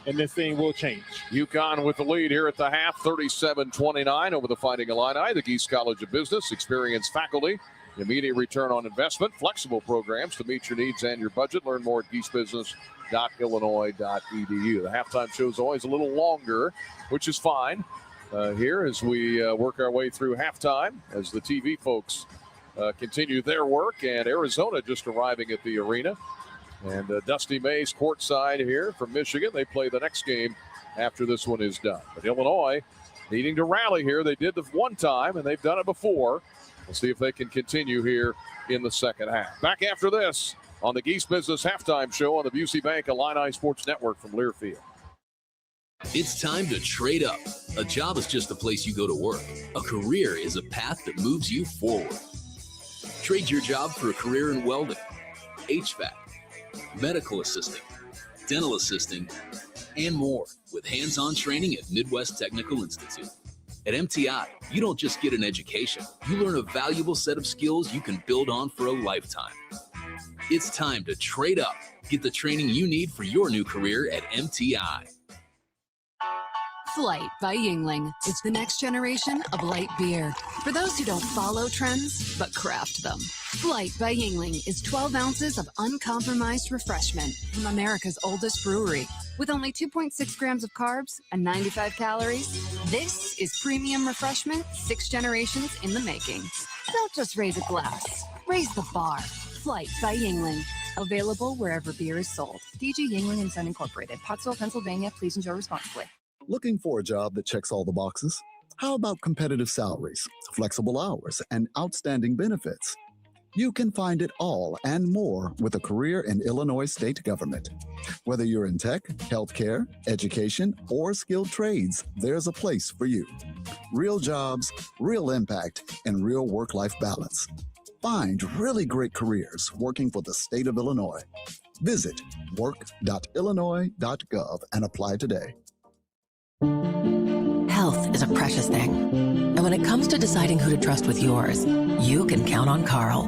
and this thing will change. UConn with the lead here at the half, 37-29 over the Fighting Illini. The Geese College of Business, experienced faculty, immediate return on investment, flexible programs to meet your needs and your budget. Learn more at geesebusiness.illinois.edu. The halftime show is always a little longer, which is fine here as we work our way through halftime as the TV folks continue their work. And Arizona just arriving at the arena. And Dusty Mays courtside here from Michigan. They play the next game after this one is done. But Illinois needing to rally here. They did the one time, and they've done it before. We'll see if they can continue here in the second half. Back after this on the Geese Business Halftime Show on the Busey Bank Illini Sports Network from Learfield. It's time to trade up. A job is just a place you go to work. A career is a path that moves you forward. Trade your job for a career in welding, HVAC, medical assisting, dental assisting, and more with hands-on training at Midwest Technical Institute. At MTI, you don't just get an education. You learn a valuable set of skills you can build on for a lifetime. It's time to trade up. Get the training you need for your new career at MTI. Flight by Yuengling is the next generation of light beer. For those who don't follow trends, but craft them. Flight by Yuengling is 12 ounces of uncompromised refreshment from America's oldest brewery. With only 2.6 grams of carbs and 95 calories, this is premium refreshment 6 generations in the making. Don't just raise a glass, raise the bar. Flight by Yuengling. Available wherever beer is sold. DG Yuengling and Son Incorporated, Pottsville, Pennsylvania. Please enjoy responsibly. Looking for a job that checks all the boxes? How about competitive salaries, flexible hours, and outstanding benefits? You can find it all and more with a career in Illinois state government. Whether you're in tech, healthcare, education, or skilled trades, there's a place for you. Real jobs, real impact, and real work-life balance. Find really great careers working for the state of Illinois. Visit work.illinois.gov and apply today. health is a precious thing. And when it comes to deciding who to trust with yours, you can count on Carl.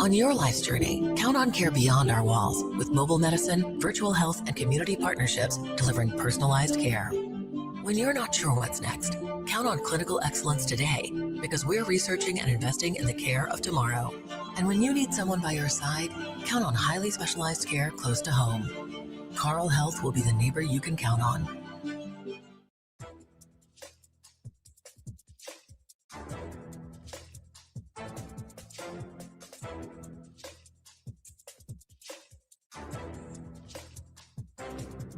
On your life's journey, count on care beyond our walls with mobile medicine, virtual health, and community partnerships delivering personalized care. When you're not sure what's next, count on clinical excellence today because we're researching and investing in the care of tomorrow. And when you need someone by your side, count on highly specialized care close to home. Carl Health will be the neighbor you can count on.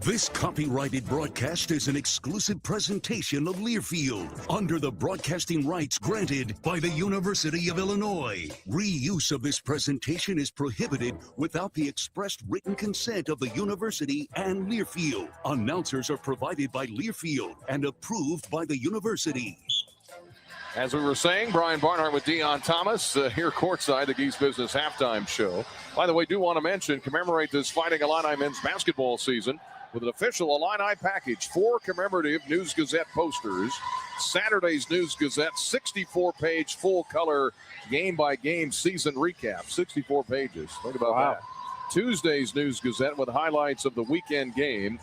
This copyrighted broadcast is an exclusive presentation of Learfield under the broadcasting rights granted by the University of Illinois. Reuse of this presentation is prohibited without the expressed written consent of the university and Learfield. Announcers are provided by Learfield and approved by the university. As we were saying, Brian Barnhart with Dion Thomas here courtside, the Geese Business halftime show. By the way, do want to mention, commemorate this Fighting Illini men's basketball season with an official Illini package. 4 commemorative News Gazette posters. Saturday's News Gazette, 64-page full-color game-by-game season recap. 64 pages. Think about that. Tuesday's News Gazette with highlights of the weekend game.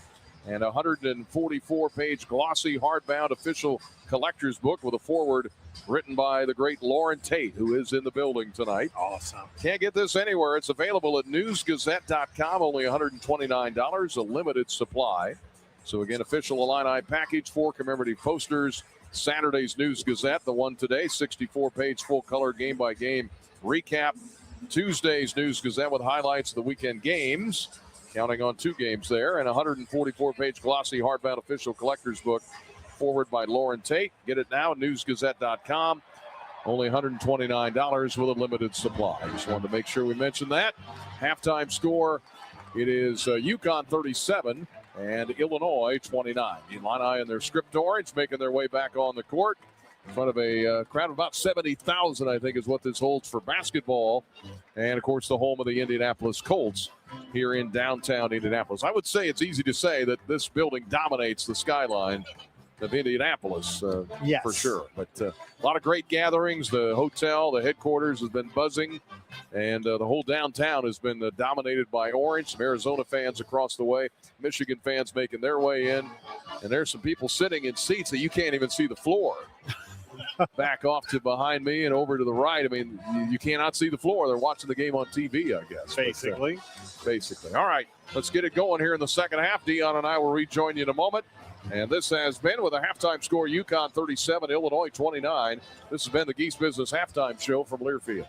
And a 144-page glossy hardbound official collector's book with a foreword written by the great Lauren Tate, who is in the building tonight. Awesome. Can't get this anywhere. It's available at newsgazette.com, only $129, a limited supply. So again, official Illini package, 4 commemorative posters. Saturday's News Gazette, the one today, 64-page full-color game-by-game recap. Tuesday's News Gazette with highlights of the weekend games. Counting on 2 games there, and a 144-page glossy hardbound official collector's book forward by Lauren Tate. Get it now at newsgazette.com. Only $129 with a limited supply. Just wanted to make sure we mentioned that. Halftime score, it is UConn 37 and Illinois 29. The Illini in their script orange making their way back on the court in front of a crowd of about 70,000, I think is what this holds for basketball. And, of course, the home of the Indianapolis Colts here in downtown Indianapolis. I would say it's easy to say that this building dominates the skyline of Indianapolis, yes, for sure. But a lot of great gatherings. The hotel, the headquarters has been buzzing, and the whole downtown has been dominated by orange. Some Arizona fans across the way, Michigan fans making their way in, and there's some people sitting in seats that you can't even see the floor. Back off to behind me and over to the right. I mean, you cannot see the floor. They're watching the game on TV, I guess. Basically. Basically. All right, let's get it going here in the second half. Dion and I will rejoin you in a moment. And this has been with a halftime score, UConn 37, Illinois 29. This has been the Geese Business halftime show from Learfield.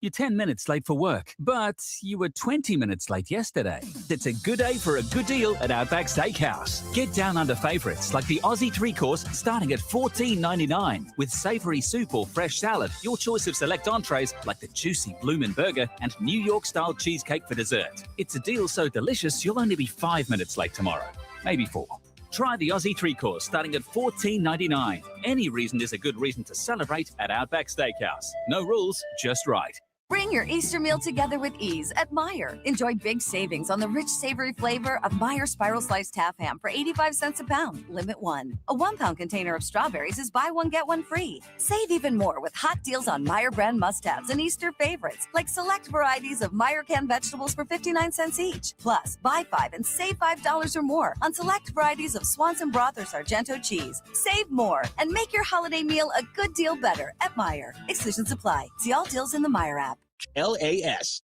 You're 10 minutes late for work, but you were 20 minutes late yesterday. It's a good day for a good deal at Outback Steakhouse. Get down under favorites like the Aussie 3-course starting at $14.99 with savory soup or fresh salad, your choice of select entrees like the juicy Bloomin' Burger and New York-style cheesecake for dessert. It's a deal so delicious you'll only be 5 minutes late tomorrow, maybe 4. Try the Aussie 3-course starting at $14.99. Any reason is a good reason to celebrate at Outback Steakhouse. No rules, just right. Bring your Easter meal together with ease at Meijer. Enjoy big savings on the rich, savory flavor of Meijer Spiral Sliced Half Ham for 85 cents a pound. Limit 1. A 1-pound container of strawberries is buy one, get one free. Save even more with hot deals on Meijer brand must-haves and Easter favorites, like select varieties of Meijer canned vegetables for 59 cents each. Plus, buy 5 and save $5 or more on select varieties of Swanson broth or Sargento cheese. Save more and make your holiday meal a good deal better at Meijer. Exclusions apply. See all deals in the Meijer app. LAS.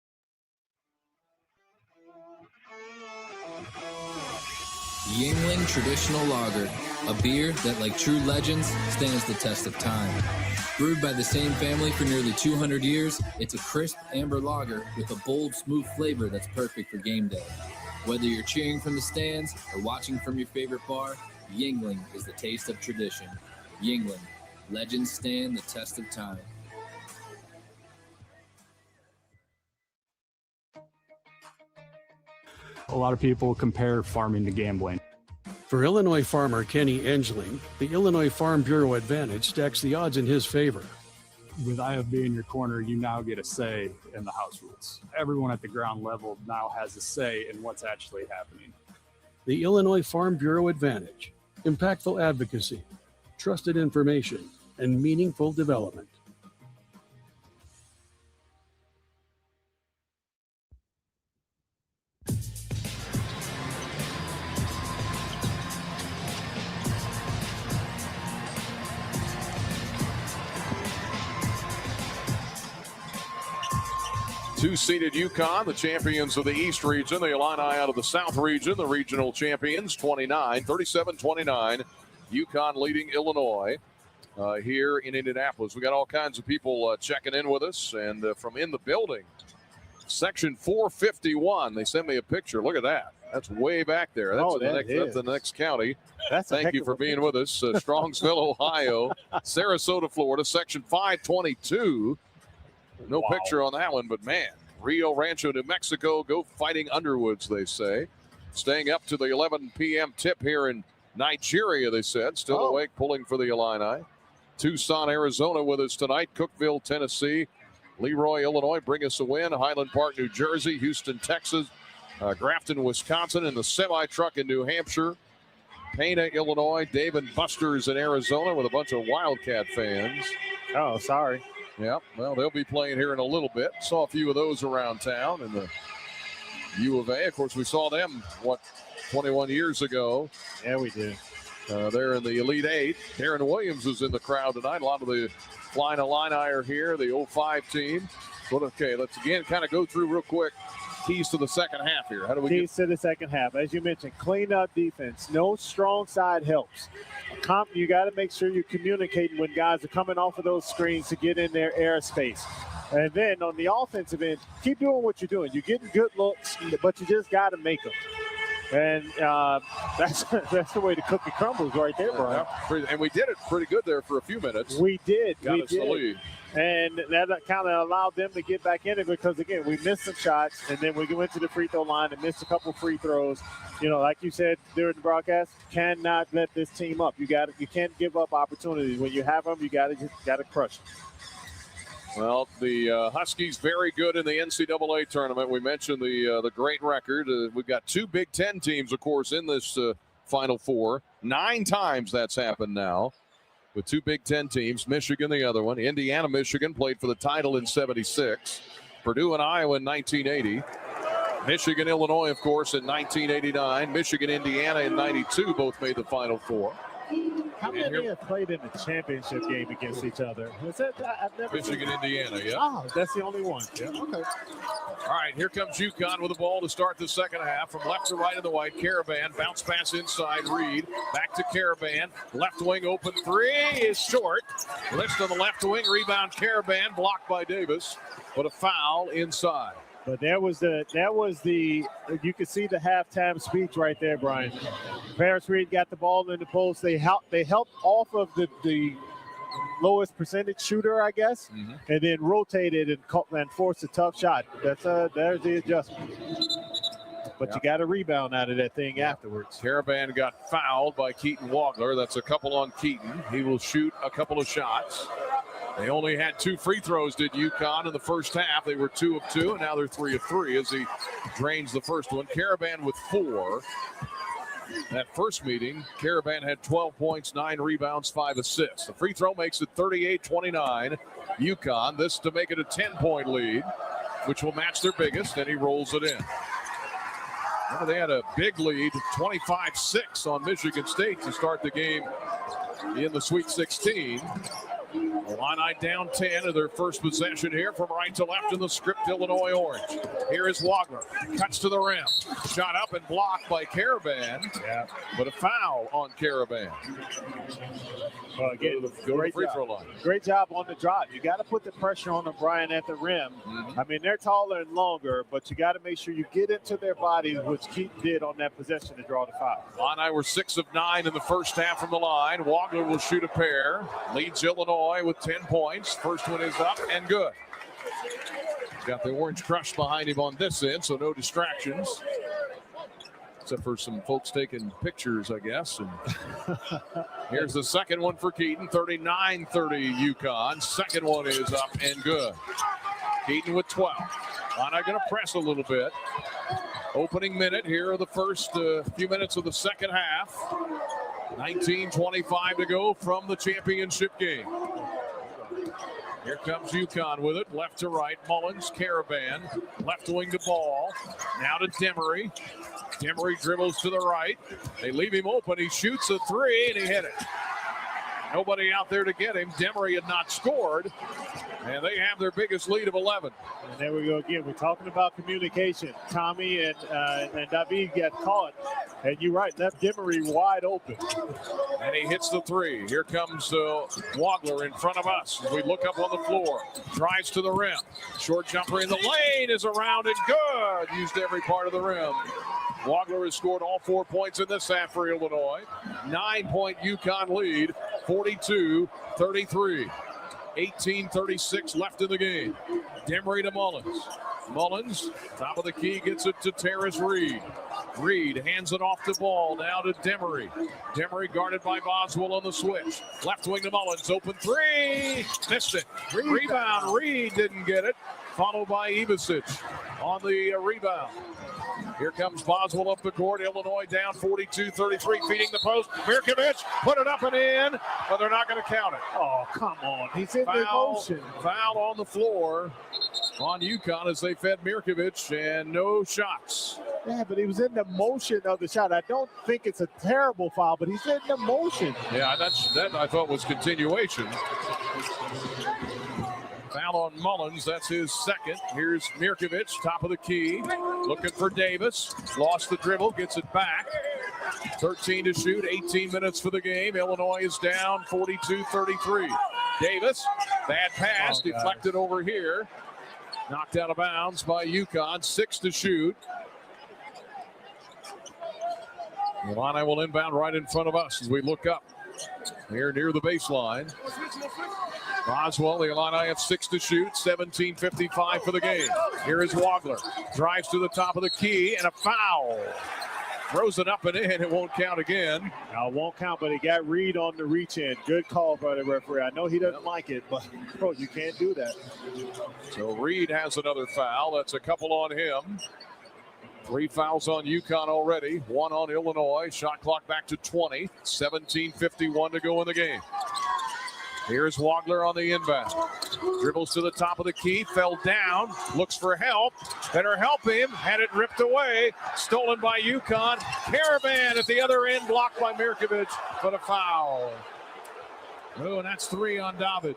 Yingling Traditional Lager, a beer that, like true legends, stands the test of time. Brewed by the same family for nearly 200 years, it's a crisp amber lager with a bold, smooth flavor that's perfect for game day. Whether you're cheering from the stands or watching from your favorite bar, Yingling is the taste of tradition. Yingling, legends stand the test of time. A lot of people compare farming to gambling. For Illinois farmer Kenny Engeling, the Illinois Farm Bureau advantage stacks the odds in his favor. With IFB in your corner, you now get a say in the house rules. Everyone at the ground level now has a say in what's actually happening. The Illinois Farm Bureau advantage. impactful advocacy, trusted information, and meaningful development. Two-seeded UConn, the champions of the East region. The Illini out of the South region, the regional champions, 37-29. UConn leading Illinois here in Indianapolis. We got all kinds of people checking in with us, and from in the building, section 451. They sent me a picture. Look at that. That's way back there. That's, that's the next county. Thank you for being with us. Strongsville, Ohio, Sarasota, Florida, section 522. No picture on that one, but man, Rio Rancho, New Mexico, go Fighting Underwoods, they say. Staying up to the 11 p.m. tip here in Nigeria, they said. Still awake, pulling for the Illini. Tucson, Arizona with us tonight. Cookeville, Tennessee. Leroy, Illinois, bring us a win. Highland Park, New Jersey. Houston, Texas. Grafton, Wisconsin. And the semi-truck in New Hampshire. Pana, Illinois. Dave and Buster's in Arizona with a bunch of Wildcat fans. Oh, sorry. Yeah, well, they'll be playing here in a little bit. Saw a few of those around town in the U of A. Of course, we saw them, 21 years ago. Yeah, we did. They're in the Elite Eight. Darren Williams is in the crowd tonight. A lot of the Flying Illini are here, the 05 team. But okay, let's again kind of go through real quick. Keys to the second half here. How do we Keys to the second half. As you mentioned, clean up defense. No strong side helps. You got to make sure you're communicating when guys are coming off of those screens to get in their airspace. And then on the offensive end, keep doing what you're doing. You're getting good looks, but you just got to make them. And that's the way the cookie crumbles right there, Brian. And we did it pretty good there for a few minutes. We did. Got us the lead. And that kind of allowed them to get back in it because, again, we missed some shots, and then we went to the free throw line and missed a couple free throws. You know, like you said during the broadcast, cannot let this team up. You can't give up opportunities. When you have them, you got to crush them. Well, the Huskies very good in the NCAA tournament. We mentioned the great record. We've got two Big Ten teams, of course, in this Final Four. 9 times that's happened now with two Big Ten teams. Michigan, the other one. Indiana, Michigan played for the title in '76. Purdue and Iowa in 1980. Michigan, Illinois, of course, in 1989. Michigan, Indiana in '92 both made the Final Four. How many have played in the championship game against each other? Was that I've never Michigan, Indiana, yeah. Oh, that's the only one. Yeah. Okay. All right, here comes UConn with the ball to start the second half. From left to right in the white, Caravan. Bounce pass inside, Reed. Back to Caravan. Left wing open three is short. List on the left wing, rebound Caravan, blocked by Davis. But a foul inside. But that was the you could see the halftime speech right there, Brian. Paris Reed got the ball in the post. They helped off of the lowest percentage shooter, I guess, and then rotated and forced a tough shot. There's the adjustment. But you got a rebound out of that thing afterwards. Caravan got fouled by Keaton Wagler. That's a couple on Keaton. He will shoot a couple of shots. They only had 2 free throws, did UConn, in the first half. They were 2 of 2, and now they're 3 of 3 as he drains the first one. Caravan with 4. That first meeting, Caravan had 12 points, 9 rebounds, 5 assists. The free throw makes it 38-29. UConn, this to make it a 10-point lead, which will match their biggest, and he rolls it in. Remember, they had a big lead, 25-6 on Michigan State to start the game in the Sweet 16. Illini down 10 of their first possession here from right to left in the script Illinois orange. Here is Wagner. Cuts to the rim. Shot up and blocked by Caravan. Yeah. But a foul on Caravan. Well, again, go to the free throw line. Great job on the drive. You got to put the pressure on them, Brian, at the rim. I mean, they're taller and longer, but you got to make sure you get into their bodies, which Keaton did on that possession to draw the foul. Illini were 6 of 9 in the first half from the line. Wagner will shoot a pair. Leads Illinois with 10 points. First one is up and good. He's got the Orange Crush behind him on this end, so no distractions. Except for some folks taking pictures, I guess. And here's the second one for Keaton, 39-30 UConn. Second one is up and good. Keaton with 12. Illini going to press a little bit. Opening minute here of the first few minutes of the second half. 19:25 to go from the championship game. Here comes UConn with it, left to right. Mullins, Caravan, left wing to Ball. Now to Demery. Demery dribbles to the right. They leave him open. He shoots a three, and he hit it. Nobody out there to get him. Demery had not scored, and they have their biggest lead of 11. And there we go again. We're talking about communication. Tommy and David got caught, and you're right, left Demery wide open. And he hits the three. Here comes Wagler in front of us as we look up on the floor. Drives to the rim. Short jumper in the lane is around and good. Used every part of the rim. Wagler has scored all 4 points in this half for Illinois. 9-point UConn lead, 42-33. 18:36 left in the game. Demery to Mullins. Mullins, top of the key, gets it to Terrace Reed. Reed hands it off to Ball, now to Demery. Demery guarded by Boswell on the switch. Left wing to Mullins, open three, missed it. Rebound, Reed didn't get it. Followed by Ivasic on the rebound. Here comes Boswell up the court. Illinois down 42-33, feeding the post. Mirkovic put it up and in, but they're not going to count it. Oh, come on. He's in the motion. Foul on the floor on UConn as they fed Mirkovic, and no shots. Yeah, but he was in the motion of the shot. I don't think it's a terrible foul, but he's in the motion. Yeah, that I thought was continuation. Foul on Mullins, that's his second. Here's Mirkovic, top of the key, looking for Davis. Lost the dribble, gets it back. 13 to shoot, 18 minutes for the game. Illinois is down 42-33. Davis, bad pass, deflected over here. Knocked out of bounds by UConn, 6 to shoot. Illini will inbound right in front of us as we look up here near the baseline. Boswell, the Illini have 6 to shoot, 17:55 for the game. Here is Wagler, drives to the top of the key, and a foul. Throws it up and in, it won't count again. No, it won't count, but he got Reed on the reach in. Good call by the referee. I know he doesn't like it, but bro, you can't do that. So Reed has another foul. That's a couple on him. 3 fouls on UConn already, 1 on Illinois. Shot clock back to 20, 17:51 to go in the game. Here's Wagler on the inbound. Dribbles to the top of the key, fell down, looks for help. Better help him, had it ripped away. Stolen by UConn. Caravan at the other end, blocked by Mirkovic, but a foul. Oh, and that's 3 on David.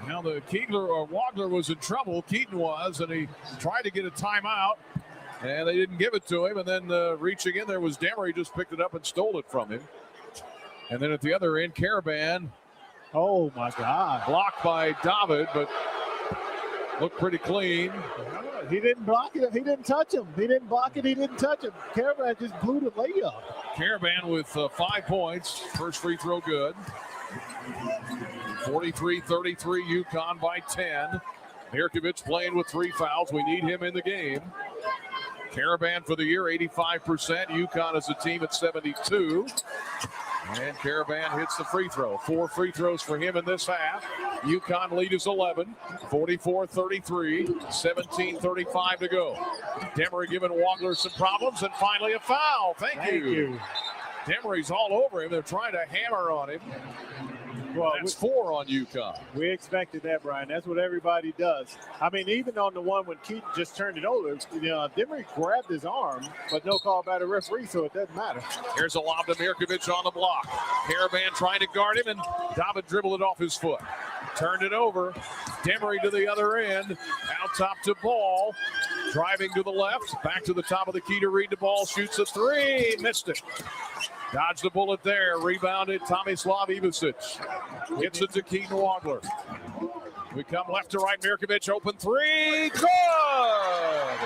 Now the Wagler was in trouble, Keaton was, and he tried to get a timeout, and they didn't give it to him. And then reaching in there was Demery, just picked it up and stole it from him. And then at the other end, Caravan. Oh, my God. Blocked by David, but looked pretty clean. He didn't block it. He didn't touch him. He didn't block it. He didn't touch him. Caravan just blew the layup. Caravan with 5 points. First free throw good. 43-33, UConn by 10. Mirkovic playing with 3 fouls. We need him in the game. Caravan for the year, 85%. UConn as a team at 72. And Caravan hits the free throw. 4 free throws for him in this half. UConn lead is 11, 44-33, 17:35 to go. Demery giving Wagler some problems, and finally a foul. Thank you. Demery's all over him. They're trying to hammer on him. Well, that's 4 on UConn. We expected that, Brian. That's what everybody does. I mean, even on the one when Keaton just turned it over, Demery grabbed his arm, but no call by the referee, so it doesn't matter. Here's a lob to Mirkovic on the block. Caravan trying to guard him, and David dribbled it off his foot. Turned it over. Demery to the other end. Out top to Ball. Driving to the left. Back to the top of the key to Reed. The ball shoots a 3. Missed it. Dodged the bullet there. Rebounded Tomislav Ivasic. Hits it to Keaton Wagler. We come left to right. Mirkovic open 3. Good!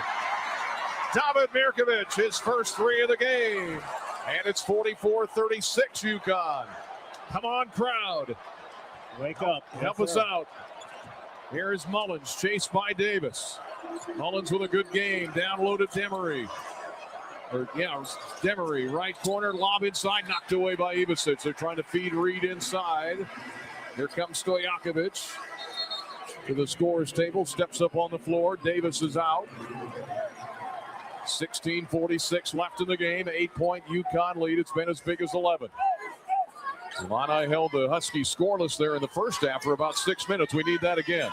David Mirkovic, his first 3 of the game. And it's 44-36 UConn. Come on, crowd. Wake up. Help us out. Here is Mullins, chased by Davis. Mullins with a good game. Down low to Demery. Demery, right corner, lob inside, knocked away by Ivasic. They're trying to feed Reed inside. Here comes Stojakovic to the scorer's table, steps up on the floor. Davis is out. 16:46 left in the game. 8-point UConn lead. It's been as big as 11. Illini held the Huskies scoreless there in the first half for about 6 minutes. We need that again.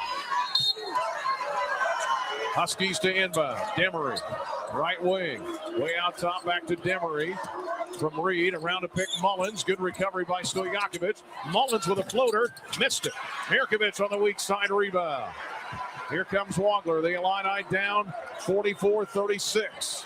Huskies to inbound. Demery, right wing. Way out top, back to Demery. From Reed, around to pick Mullins. Good recovery by Stojakovic. Mullins with a floater. Missed it. Mirkovic on the weak side rebound. Here comes Wagler. The Illini down 44-36.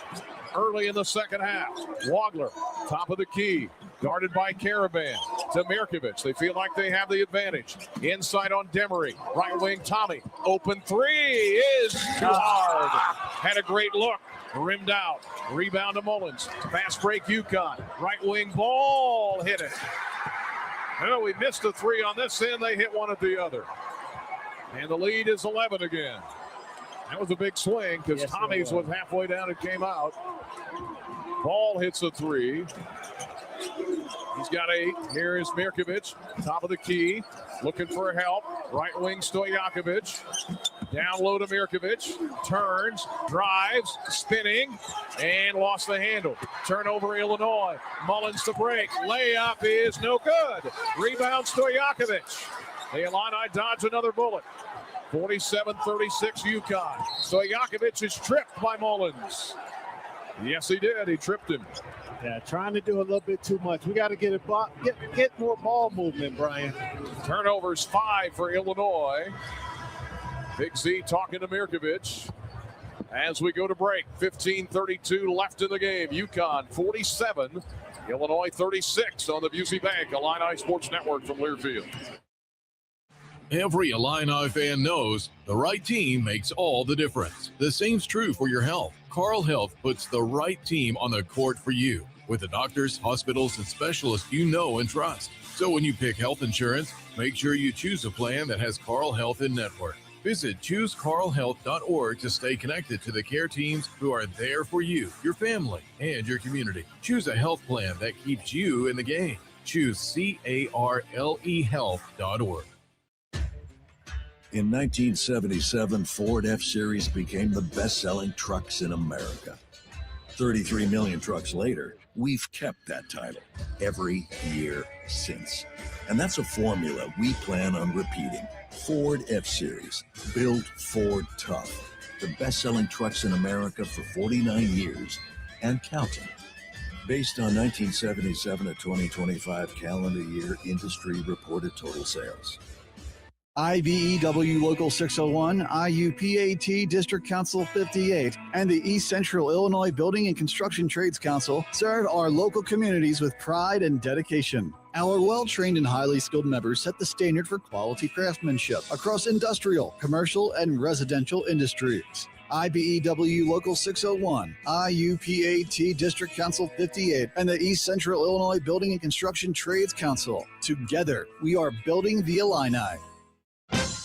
Early in the second half. Wagler, top of the key. Guarded by Caravan to Mirkovic. They feel like they have the advantage. Inside on Demery. Right wing Tommy. Open three is too hard. Had a great look. Rimmed out. Rebound to Mullins. Fast break UConn. Right wing ball. Hit it. No, we missed a three on this end. They hit one at the other. And the lead is 11 again. That was a big swing because Tommy's was halfway down. It came out. Ball hits a three. He's got 8. Here is Mirkovic, top of the key, looking for help. Right wing Stojakovic. Down low to Mirkovic. Turns, drives, spinning, and lost the handle. Turnover Illinois. Mullins to break. Layup is no good. Rebound Stojakovic. The Illini dodge another bullet. 47-36 UConn. Stojakovic is tripped by Mullins. Yes, he did. He tripped him. Yeah, trying to do a little bit too much. We got to get more ball movement, Brian. Turnovers 5 for Illinois. Big Z talking to Mirkovic as we go to break. 15:32 left in the game. UConn 47, Illinois 36 on the Busey Bank Illini Sports Network from Learfield. Every Illini fan knows the right team makes all the difference. The same's true for your health. Carle Health puts the right team on the court for you with the doctors, hospitals, and specialists you know and trust. So when you pick health insurance, make sure you choose a plan that has Carle Health in network. Visit ChooseCarleHealth.org to stay connected to the care teams who are there for you, your family, and your community. Choose a health plan that keeps you in the game. Choose CARLE Health.org. In 1977, Ford F-Series became the best-selling trucks in America. 33 million trucks later, we've kept that title every year since. And that's a formula we plan on repeating. Ford F-Series, built Ford tough. The best-selling trucks in America for 49 years and counting. Based on 1977 to 2025 calendar year industry reported total sales. IBEW Local 601, IUPAT District Council 58, and the East Central Illinois Building and Construction Trades Council serve our local communities with pride and dedication. Our well-trained and highly skilled members set the standard for quality craftsmanship across industrial, commercial, and residential industries. IBEW Local 601, IUPAT District Council 58, and the East Central Illinois Building and Construction Trades Council. Together, we are building the Illini.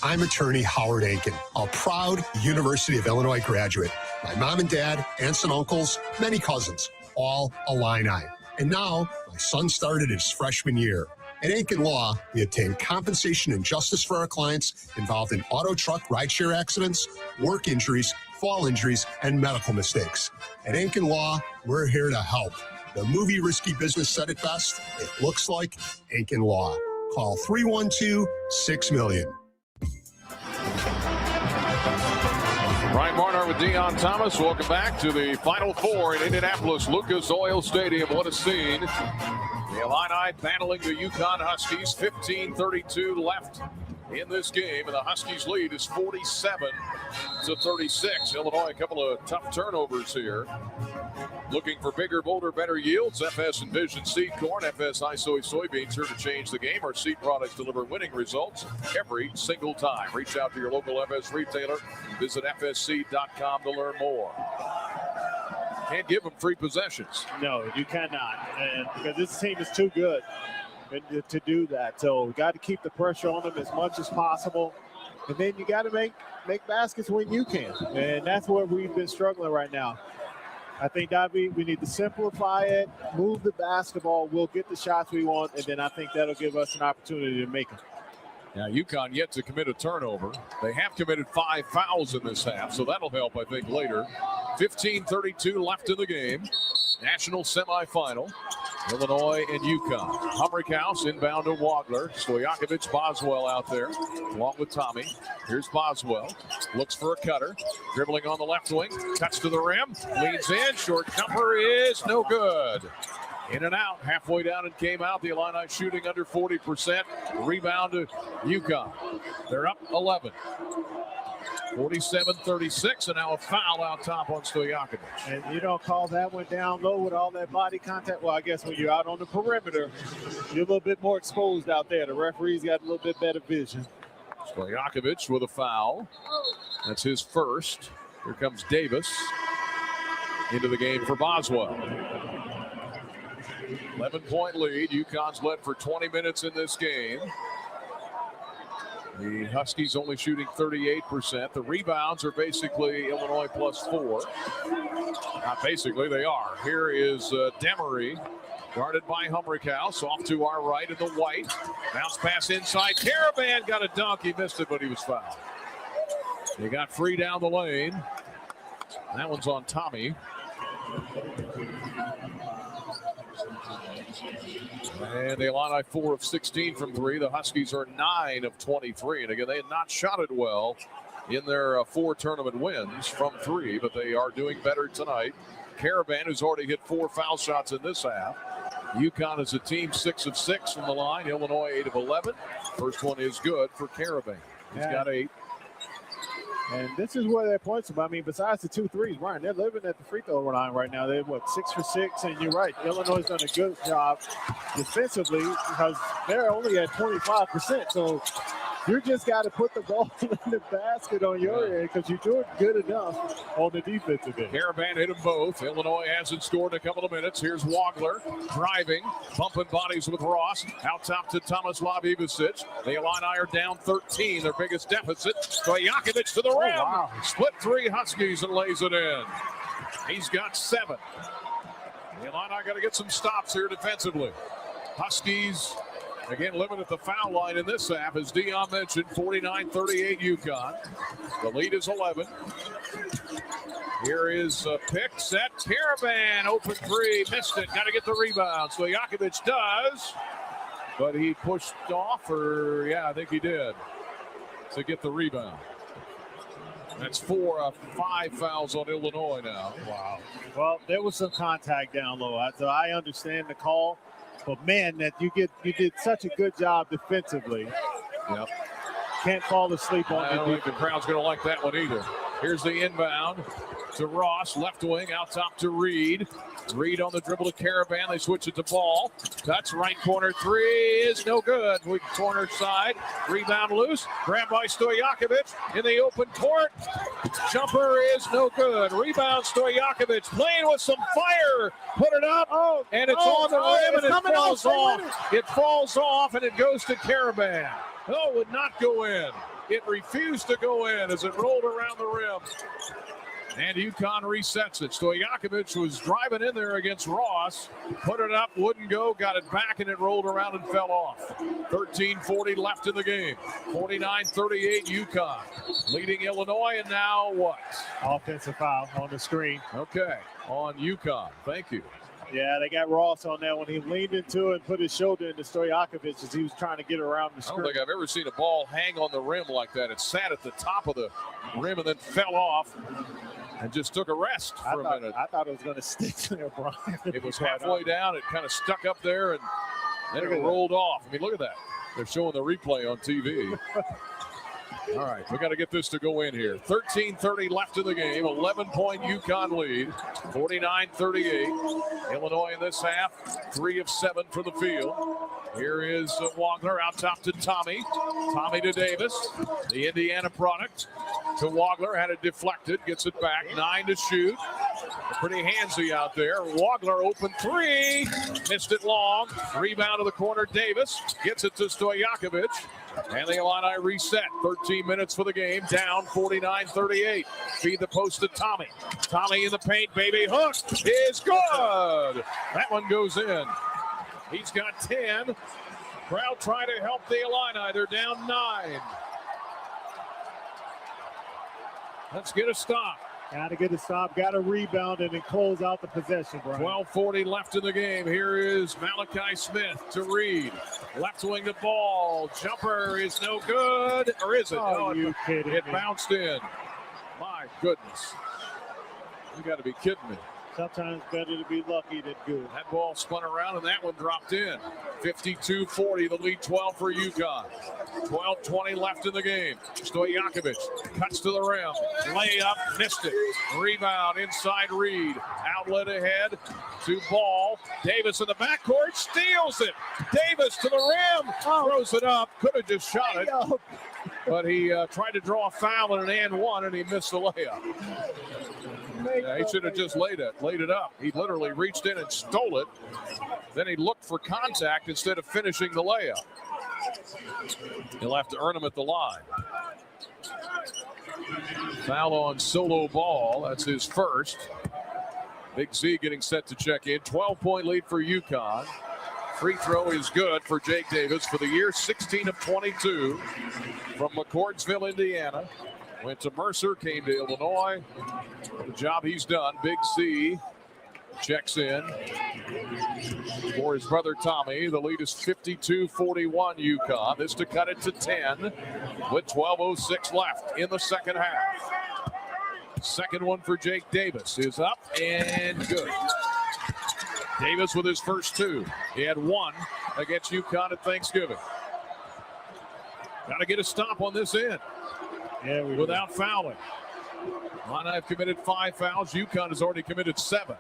I'm attorney Howard Aiken, a proud University of Illinois graduate. My mom and dad, aunts and uncles, many cousins, all Illini. And now my son started his freshman year. At Aiken Law, we obtain compensation and justice for our clients involved in auto truck rideshare accidents, work injuries, fall injuries, and medical mistakes. At Aiken Law, we're here to help. The movie Risky Business said it best. It looks like Aiken Law. Call 312-6-million. Brian Barnhart with Deion Thomas. Welcome back to the Final Four in Indianapolis, Lucas Oil Stadium. What a scene. The Illini battling the UConn Huskies. 15:32 left in this game, and the Huskies lead is 47-36. Illinois, a couple of tough turnovers here. Looking for bigger, bolder, better yields. FS Envision Seed Corn, FS Soy Soybeans here to change the game. Our seed products deliver winning results every single time. Reach out to your local FS retailer. Visit fsseed.com to learn more. Can't give them free possessions. No, you cannot, and because this team is too good to do that. So we got to keep the pressure on them as much as possible. And then you got to make baskets when you can. And that's where we've been struggling right now. I think, Davey, we need to simplify it, move the basketball, we'll get the shots we want, and then I think that'll give us an opportunity to make them. Now, UConn yet to commit a turnover. They have committed 5 fouls in this half, so that'll help, I think, later. 15:32 left in the game. National semifinal. Illinois and UConn. Humrickhouse inbound to Wagler. Stojakovic, Boswell out there along with Tommy. Here's Boswell. Looks for a cutter. Dribbling on the left wing. Cuts to the rim. Leads in. Short jumper is no good. In and out. Halfway down and came out. The Illini shooting under 40%. Rebound to UConn. They're up 11. 47-36, and now a foul out top on Stojakovic. And you don't call that one down low with all that body contact. Well, I guess when you're out on the perimeter, you're a little bit more exposed out there. The referee's got a little bit better vision. Stojakovic with a foul. That's his first. Here comes Davis into the game for Boswell. 11-point lead. UConn's led for 20 minutes in this game. The Huskies only shooting 38%. The rebounds are basically Illinois +4. Not basically, they are. Here is Demery, guarded by Humrickhouse. Off to our right in the white. Bounce pass inside. Caravan got a dunk. He missed it, but he was fouled. He got free down the lane. That one's on Tommy. And the Illini 4 of 16 from 3. The Huskies are 9 of 23. And again, they had not shot it well in their 4 tournament wins from 3, but they are doing better tonight. Caravan, who's already hit 4 foul shots in this half. UConn is a team 6 of 6 from the line. Illinois 8 of 11. First one is good for Caravan. He's got 8. And this is where their points are. I mean, besides the 2 threes, Ryan, they're living at the free throw line right now. They're, 6 for 6? And you're right, Illinois has done a good job defensively because they're only at 25%. So you just got to put the ball in the basket on your end because you're doing good enough on the defensive end. Caravan hit them both. Illinois hasn't scored in a couple of minutes. Here's Wagler driving, bumping bodies with Ross. Out top to Thomas Labivicic. The Illini are down 13, their biggest deficit. Stojakovic to the rim. Oh, wow. Split 3 Huskies and lays it in. He's got 7. The Illini got to get some stops here defensively. Huskies again living at the foul line in this half, as Dion mentioned. 49-38 UConn. The lead is 11. Here is a pick, set, Caravan, open 3, missed it, got to get the rebound. So Stojakovic does, but he pushed off, or yeah, I think he did, to get the rebound. That's 4 of 5 fouls on Illinois now. Wow. Well, there was some contact down low. So I understand the call, but man, that you did such a good job defensively. Yep. Can't fall asleep on I don't think the crowd's going to like that one either. Here's the inbound to Ross, left wing, out top to Reed. Reed on the dribble to Caravan. They switch it to Ball. That's right corner 3 is no good. We corner side. Rebound loose. Grabbed by Stojakovic in the open court. Jumper is no good. Rebound Stojakovic playing with some fire. Put it up. And it's on the rim and it falls off. It falls off and it goes to Caravan. Oh, it would not go in. It refused to go in as it rolled around the rim. And UConn resets it. Stojakovic was driving in there against Ross. Put it up, wouldn't go, got it back, and it rolled around and fell off. 13:40 left in the game. 49-38 UConn. Leading Illinois, and now what? Offensive foul on the screen. Okay, on UConn. Thank you. Yeah, they got Ross on that one. He leaned into it and put his shoulder into Stojakovic as he was trying to get around the screen. I don't think I've ever seen a ball hang on the rim like that. It sat at the top of the rim and then fell off and just took a rest for a minute. I thought it was going to stick there, Brian. It was halfway down. It kind of stuck up there, and then it rolled off. I mean, look at that. They're showing the replay on TV. All right, we got to get this to go in here. 13:30 left in the game. 11-point UConn lead. 49-38. Illinois in this half, 3 of 7 from the field. Here is Wagler out top to Tommy. Tommy to Davis. The Indiana product to Wagler. Had it deflected. Gets it back. 9 to shoot. Pretty handsy out there. Wagler open 3. Missed it long. Rebound to the corner. Davis gets it to Stojakovic. And the Illini reset. 13 minutes for the game. Down 49-38. Feed the post to Tommy. Tommy in the paint. Baby hook is good. That one goes in. He's got 10. Crowd trying to help the Illini. They're down 9. Let's get a stop. Got to get a stop, got to rebound, and then close out the possession, Brian. 12:40 left in the game. Here is Malachi Smith to Reed. Left wing the ball. Jumper is no good. Or is it? Oh, you kidding it me? bounced in. My goodness. You got to be kidding me. Sometimes better to be lucky than good. That ball spun around, and that one dropped in. 52-40, the lead 12 for UConn. 12:20 left in the game. Stojakovic cuts to the rim. Layup, missed it. Rebound inside Reed. Outlet ahead to Ball. Davis in the backcourt, steals it. Davis to the rim, throws it up. Could have just shot it. But he tried to draw a foul in an and one, and he missed the layup. Yeah, he should have just laid it up. He literally reached in and stole it. Then he looked for contact instead of finishing the layup. He'll have to earn him at the line. Foul on Solo Ball. That's his first. Big Z getting set to check in. 12-point lead for UConn. Free throw is good for Jake Davis for the year. 16 of 22 from McCourtsville, Indiana. Went to Mercer, came to Illinois. The job he's done. Big Z checks in for his brother Tommy. The lead is 52-41 UConn. This to cut it to 10 with 12:06 left in the second half. Second one for Jake Davis is up and good. Davis with his first two. He had one against UConn at Thanksgiving. Got to get a stop on this end. Yeah, without fouling. Illini have committed 5 fouls. UConn has already committed 7.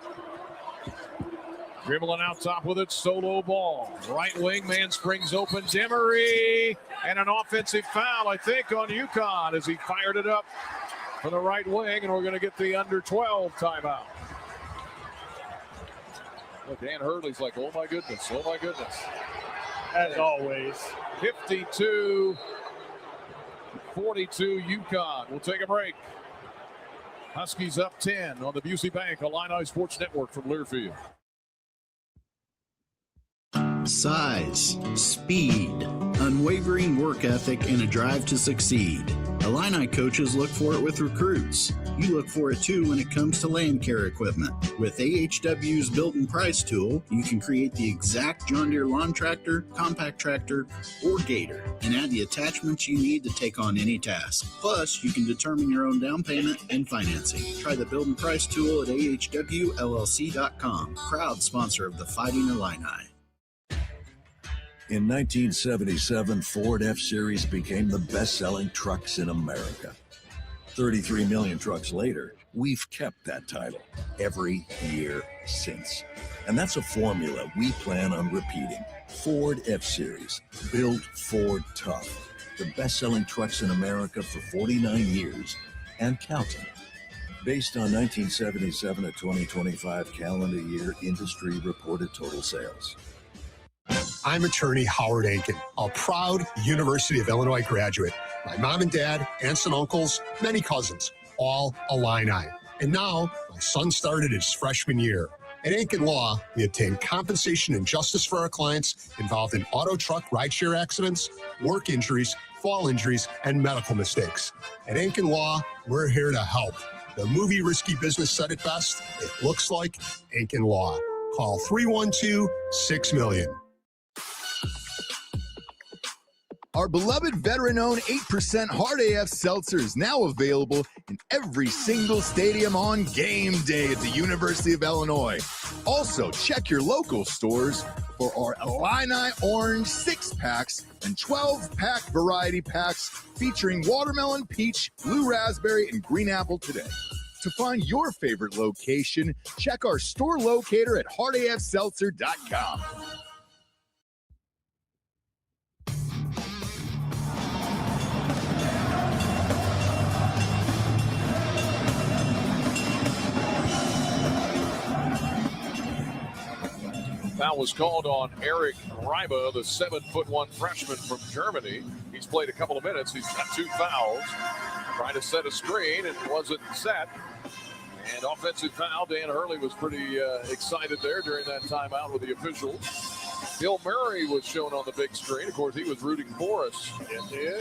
Dribbling out top with it, Solo Ball. Right wing, man springs open. Demery, and an offensive foul, I think, on UConn as he fired it up from the right wing, and we're going to get the under 12 timeout. Look, Dan Hurley's like, oh my goodness, oh my goodness. As always. 52-42 UConn. We'll take a break. Huskies up 10 on the Busey Bank Illini Sports Network from Learfield. Size, speed, unwavering work ethic, and a drive to succeed. Illini coaches look for it with recruits. You look for it too when it comes to land care equipment. With AHW's Built and Price tool, you can create the exact John Deere lawn tractor, compact tractor, or gator, and add the attachments you need to take on any task. Plus, you can determine your own down payment and financing. Try the Built and Price tool at ahwllc.com. Proud sponsor of the Fighting Illini. In 1977, Ford F-Series became the best-selling trucks in America. 33 million trucks later, we've kept that title every year since. And that's a formula we plan on repeating. Ford F-Series, built Ford tough. The best-selling trucks in America for 49 years and counting. Based on 1977 to 2025 calendar year industry reported total sales. I'm attorney Howard Aiken, a proud University of Illinois graduate. My mom and dad, aunts and uncles, many cousins, all Illini. And now my son started his freshman year. At Aiken Law, we obtain compensation and justice for our clients involved in auto truck rideshare accidents, work injuries, fall injuries, and medical mistakes. At Aiken Law, we're here to help. The movie Risky Business said it best. It looks like Aiken Law. Call 312-6-million. Our beloved veteran-owned 8% Hard AF Seltzer is now available in every single stadium on game day at the University of Illinois. Also, check your local stores for our Illini Orange 6-packs and 12-pack variety packs featuring watermelon, peach, blue raspberry, and green apple today. To find your favorite location, check our store locator at hardafseltzer.com. Foul was called on Eric Reiba, the 7'1" freshman from Germany. He's played a couple of minutes. He's got 2 fouls. Trying to set a screen and wasn't set. And offensive foul. Dan Hurley was pretty excited there during that timeout with the officials. Bill Murray was shown on the big screen. Of course, he was rooting for us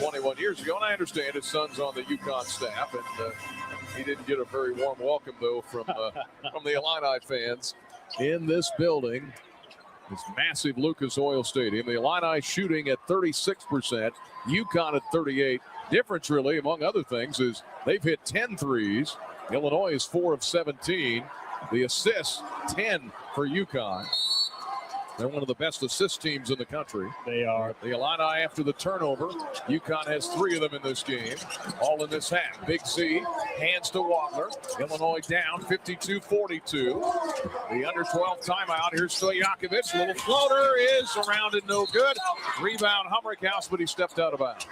21 years ago, and I understand his son's on the UConn staff, and he didn't get a very warm welcome, though, from the Illini fans in this building. This massive Lucas Oil Stadium. The Illini shooting at 36%, UConn at 38%. Difference, really, among other things, is they've hit 10 threes. Illinois is 4 of 17. The assists, 10 for UConn. They're one of the best assist teams in the country. They are. The Illini after the turnover. UConn has 3 of them in this game. All in this half. Big Z hands to Wagner. Illinois down 52-42. The under 12 timeout. Here's Stojakovic. Little floater is around and no good. Rebound Humrickhouse, but he stepped out of bounds.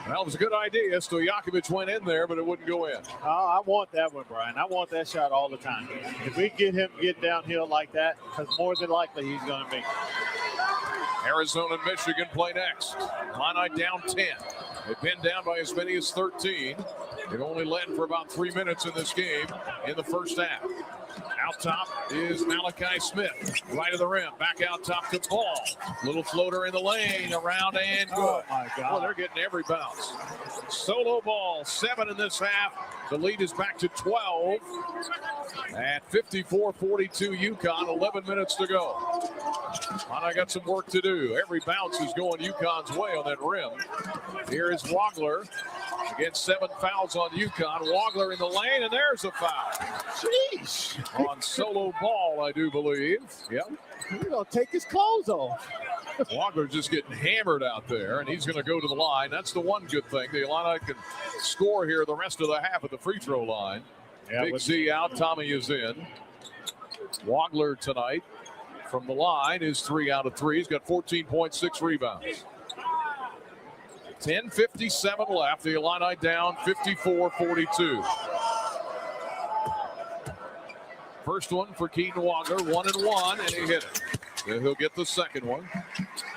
Well, it was a good idea. Stojakovic went in there, but it wouldn't go in. Oh, I want that one, Brian. I want that shot all the time. If we get him get downhill like that, because more than likely he's going to make it. Arizona and Michigan play next. Illini down 10. They've been down by as many as 13. They've only led for about 3 minutes in this game in the first half. Out top is Malachi Smith. Right of the rim. Back out top to Ball. Little floater in the lane. Around and good. Oh, my God. Well, they're getting every bounce. Solo Ball. 7 in this half. The lead is back to 12. At 54-42 UConn. 11 minutes to go. And I got some work to do. Every bounce is going UConn's way on that rim. Here is Wagler. Against 7 fouls on UConn. Wagler in the lane, and there's a foul. Jeez. On Solo Ball, I do believe. Yep. He's going to take his clothes off. Wagler just getting hammered out there, and he's going to go to the line. That's the one good thing. The Illini can score here the rest of the half at the free throw line. Yeah, Big Z out. Tommy is in. Wagler tonight from the line is 3 out of 3. He's got 14.6 rebounds. 10:57 left. The Illini down 54-42. First one for Keaton Wagner, 1-1, and he hit it. Then he'll get the second one.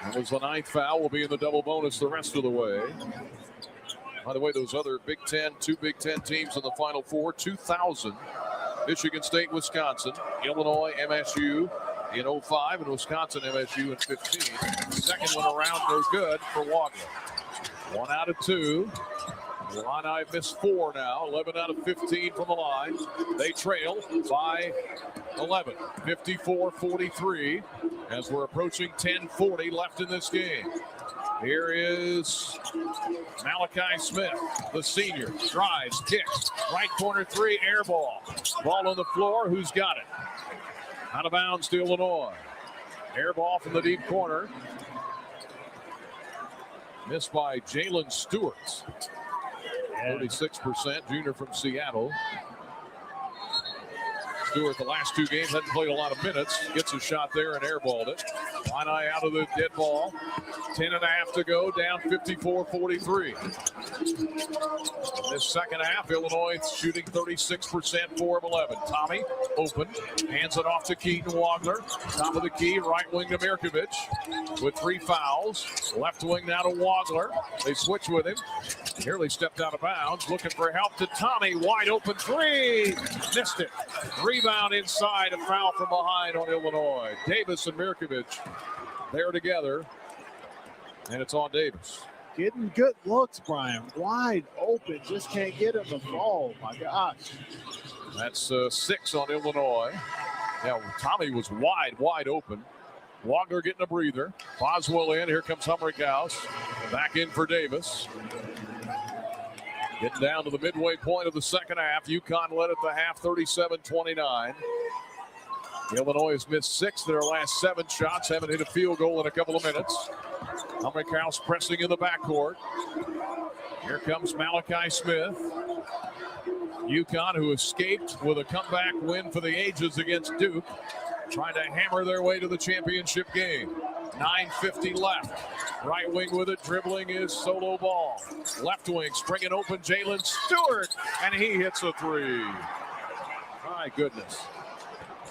That was the 9th foul. Will be in the double bonus the rest of the way. By the way, those other Big Ten, 2 Big Ten teams in the Final Four, 2000, Michigan State, Wisconsin, Illinois, MSU in 05, and Wisconsin, MSU in 15. Second one around, no good for Wagner. 1 out of 2. The Illini missed 4 now. 11 out of 15 from the line. They trail by 11. 54-43 as we're approaching 10:40 left in this game. Here is Malachi Smith, the senior. Drives, kicks. Right corner 3, air ball. Ball on the floor. Who's got it? Out of bounds to Illinois. Air ball from the deep corner. Missed by Jalen Stewart. 36%, junior from Seattle. Stewart, the last 2 games, hadn't played a lot of minutes. Gets a shot there and airballed it. Illini out of the dead ball. 10.5 to go, down 54-43. In this second half, Illinois shooting 36%, 4 of 11. Tommy, open, hands it off to Keaton Wagner. Top of the key, right wing to Mirkovic with 3 fouls. Left wing now to Wagner. They switch with him. Nearly stepped out of bounds, looking for help to Tommy. Wide open 3. Missed it. Rebound inside, a foul from behind on Illinois. Davis and Mirkovic, they're together, and it's on Davis. Getting good looks, Brian. Wide open, just can't get him the ball. My gosh. That's 6 on Illinois. Now, Tommy was wide open. Wagner getting a breather. Boswell in. Here comes Humrickhouse. Back in for Davis. Getting down to the midway point of the second half. UConn led at the half, 37-29. Illinois has missed 6 of their last 7 shots. Haven't hit a field goal in a couple of minutes. Humrickhouse pressing in the backcourt. Here comes Malachi Smith. UConn, who escaped with a comeback win for the ages against Duke, trying to hammer their way to the championship game. 9:50 left. Right wing with it, dribbling is Solo Ball. Left wing, springing open Jalen Stewart, and he hits a 3. My goodness.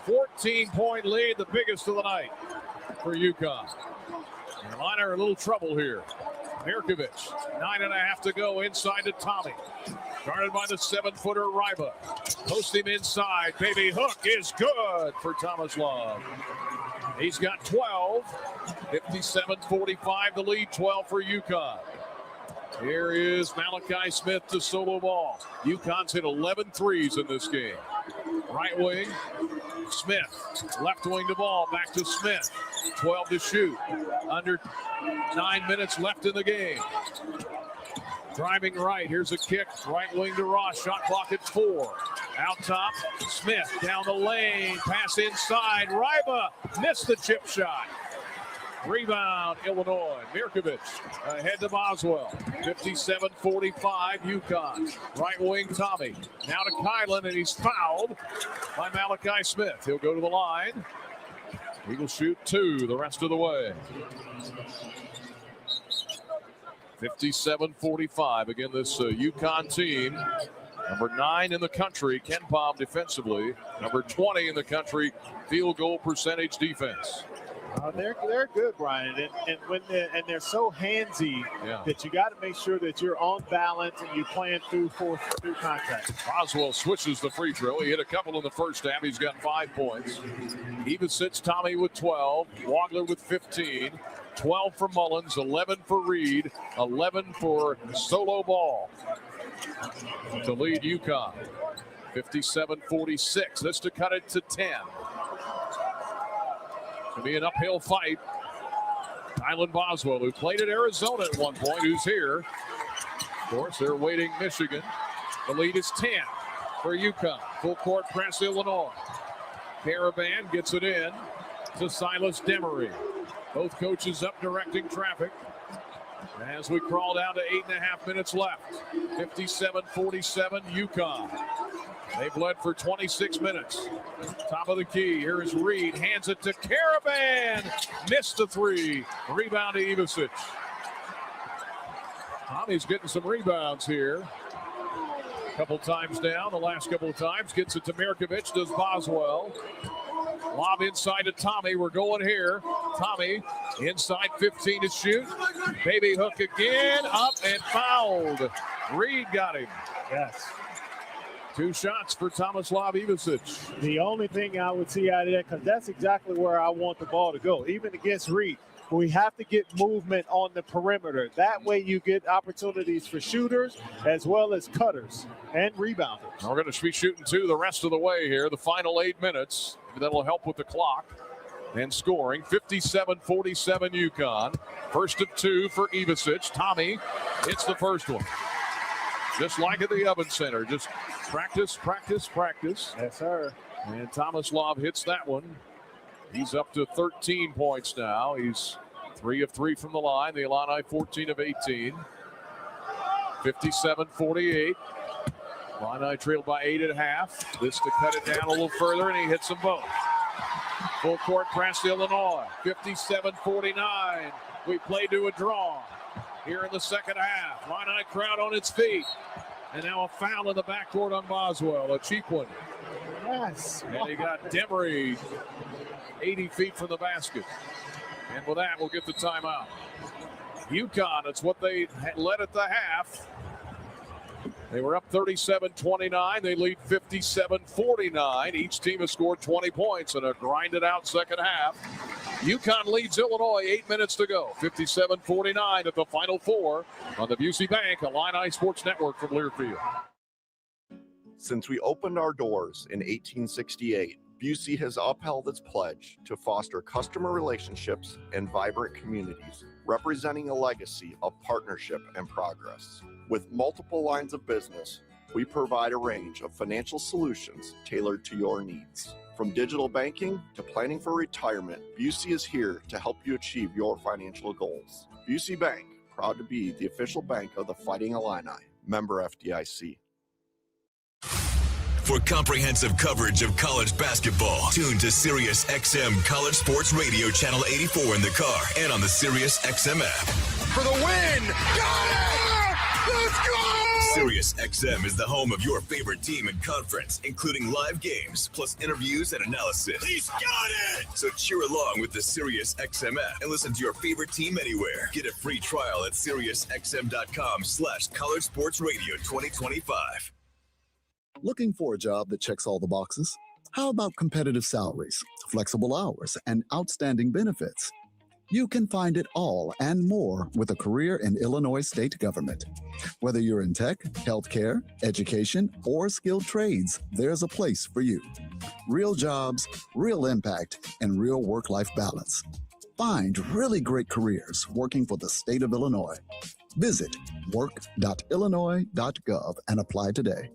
14-point lead, the biggest of the night for UConn. The Illini are in a little trouble here. Mirkovic, 9.5 to go, inside to Tommy. Guarded by the 7-footer Ryba. Post him inside. Baby hook is good for Thomas Love. He's got 12. 57-45 the lead, 12 for UConn. Here is Malachi Smith to solo ball. UConn's hit 11 threes in this game. Right wing, Smith. Left wing to ball, back to Smith. 12 to shoot. Under 9 minutes left in the game. Driving right, here's a kick. Right wing to Ross, shot clock at 4. Out top, Smith down the lane. Pass inside, Ryba missed the chip shot. Rebound, Illinois. Mirkovic ahead to Boswell. 57-45, UConn. Right wing, Tommy. Now to Kylan, and he's fouled by Malachi Smith. He'll go to the line. Eagles shoot 2 the rest of the way. 57-45. Again, this UConn team. Number 9 in the country, Ken Palm defensively. Number 20 in the country, field goal percentage defense. They're good, Brian, and they're so handsy that you got to make sure that you're on balance and you plan through contact. Boswell switches the free throw. He hit a couple in the first half. He's got 5 points. Evasich, Tommy with 12. Wagler with 15. 12 for Mullins. 11 for Reed. 11 for Solo Ball to lead UConn. 57-46. This to cut it to 10. To be an uphill fight. Kylan Boswell, who played at Arizona at one point, who's here. Of course, they're waiting Michigan. The lead is 10 for UConn. Full court press, Illinois. Caravan gets it in to Silas Demery. Both coaches up directing traffic. As we crawl down to 8.5 minutes left. 57-47, UConn. They've led for 26 minutes. Top of the key. Here is Reed. Hands it to Caravan. Missed the 3. Rebound to Evasich. Tommy's getting some rebounds here. A couple times down. The last couple of times. Gets it to Mirkovic. Does Boswell. Lob inside to Tommy. We're going here. Tommy inside 15 to shoot. Baby hook again. Up and fouled. Reed got him. Yes. 2 shots for Tomislav Ivasic. The only thing I would see out of that, because that's exactly where I want the ball to go, even against Reed. We have to get movement on the perimeter. That way you get opportunities for shooters as well as cutters and rebounders. We're going to be shooting 2 the rest of the way here, the final 8 minutes. That'll help with the clock and scoring. 57-47 UConn. First of 2 for Ivasic. Tommy hits the first one. Just like at the Oven Center. Just practice, practice, practice. Yes, sir. And Tomislav hits that one. He's up to 13 points now. He's 3 of 3 from the line. The Illini 14 of 18. 57-48. Illini trailed by 8.5. This to cut it down a little further, and he hits them both. Full court press, Illinois. 57-49. We play to a draw here in the second half. Illini crowd on its feet. And now a foul in the backcourt on Boswell, a cheap one. Yes. And he got Demery 80 feet from the basket. And with that, we'll get the timeout. UConn, it's what they led at the half. They were up 37-29. They lead 57-49. Each team has scored 20 points in a grinded-out second half. UConn leads Illinois, 8 minutes to go. 57-49 at the Final Four on the Busey Bank Illini Sports Network from Learfield. Since we opened our doors in 1868, Busey has upheld its pledge to foster customer relationships and vibrant communities, representing a legacy of partnership and progress. With multiple lines of business, we provide a range of financial solutions tailored to your needs. From digital banking to planning for retirement, Busey is here to help you achieve your financial goals. Busey Bank, proud to be the official bank of the Fighting Illini. Member FDIC. For comprehensive coverage of college basketball, tune to Sirius XM College Sports Radio Channel 84 in the car and on the Sirius XM app. For the win! Got it! Let's go! Sirius XM is the home of your favorite team and conference, including live games, plus interviews and analysis. He's got it! So cheer along with the Sirius XM app and listen to your favorite team anywhere. Get a free trial at SiriusXM.com/College Sports Radio 2025. Looking for a job that checks all the boxes? How about competitive salaries, flexible hours, and outstanding benefits? You can find it all and more with a career in Illinois state government. Whether you're in tech, healthcare, education, or skilled trades, there's a place for you. Real jobs, real impact, and real work-life balance. Find really great careers working for the state of Illinois. Visit work.illinois.gov and apply today.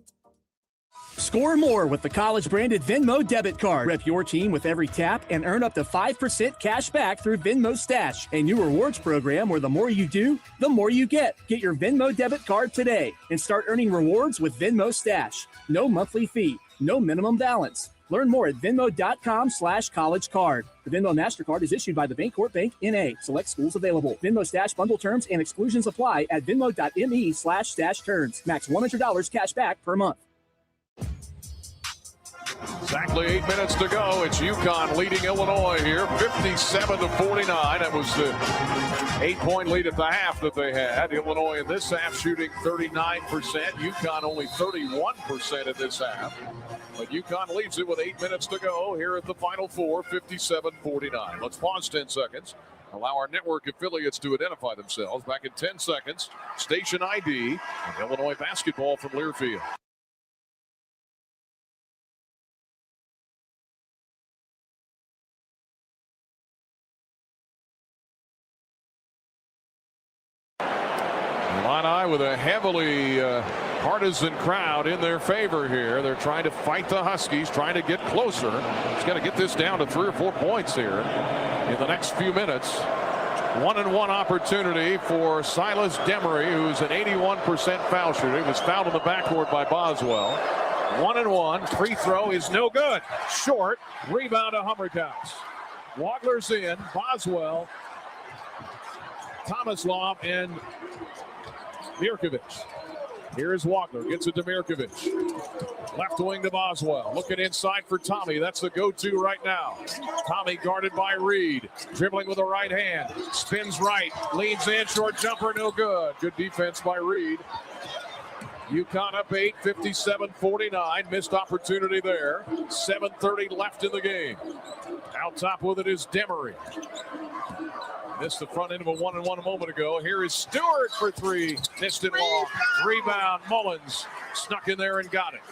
Score more with the college-branded Venmo debit card. Rep your team with every tap and earn up to 5% cash back through Venmo Stash, a new rewards program where the more you do, the more you get. Get your Venmo debit card today and start earning rewards with Venmo Stash. No monthly fee, no minimum balance. Learn more at venmo.com/collegecard. The Venmo MasterCard is issued by the Bancorp Bank, N.A. Select schools available. Venmo Stash bundle terms and exclusions apply at venmo.me/stash turns. Max $100 cash back per month. Exactly 8 minutes to go. It's UConn leading Illinois here, 57-49. That was the 8-point lead at the half that they had. Illinois in this half shooting 39%. UConn only 31% in this half. But UConn leads it with 8 minutes to go here at the Final Four, 57-49. Let's pause 10 seconds. Allow our network affiliates to identify themselves. Back in 10 seconds, station ID, and Illinois basketball from Learfield. Illini with a heavily partisan crowd in their favor here. They're trying to fight the Huskies, trying to get closer. He's got to get this down to 3 or 4 points here in the next few minutes. 1-and-1 opportunity for Silas Demery, who's an 81% foul shooter. He was fouled in the backcourt by Boswell. 1-and-1. Free throw is no good. Short. Rebound to Hummerkaus. Wagler's in. Boswell, Tomislav, and Mirkovic. Here's Wagler. Gets it to Mirkovic. Left wing to Boswell. Looking inside for Tommy. That's the go-to right now. Tommy guarded by Reed. Dribbling with the right hand. Spins right. Leans in. Short jumper. No good. Good defense by Reed. UConn up 8, 57-49. Missed opportunity there. 7:30 left in the game. Out top with it is Demery. Missed the front end of a 1-and-1 a moment ago. Here is Stewart for 3. Missed it long. Rebound. Mullins snuck in there and got it.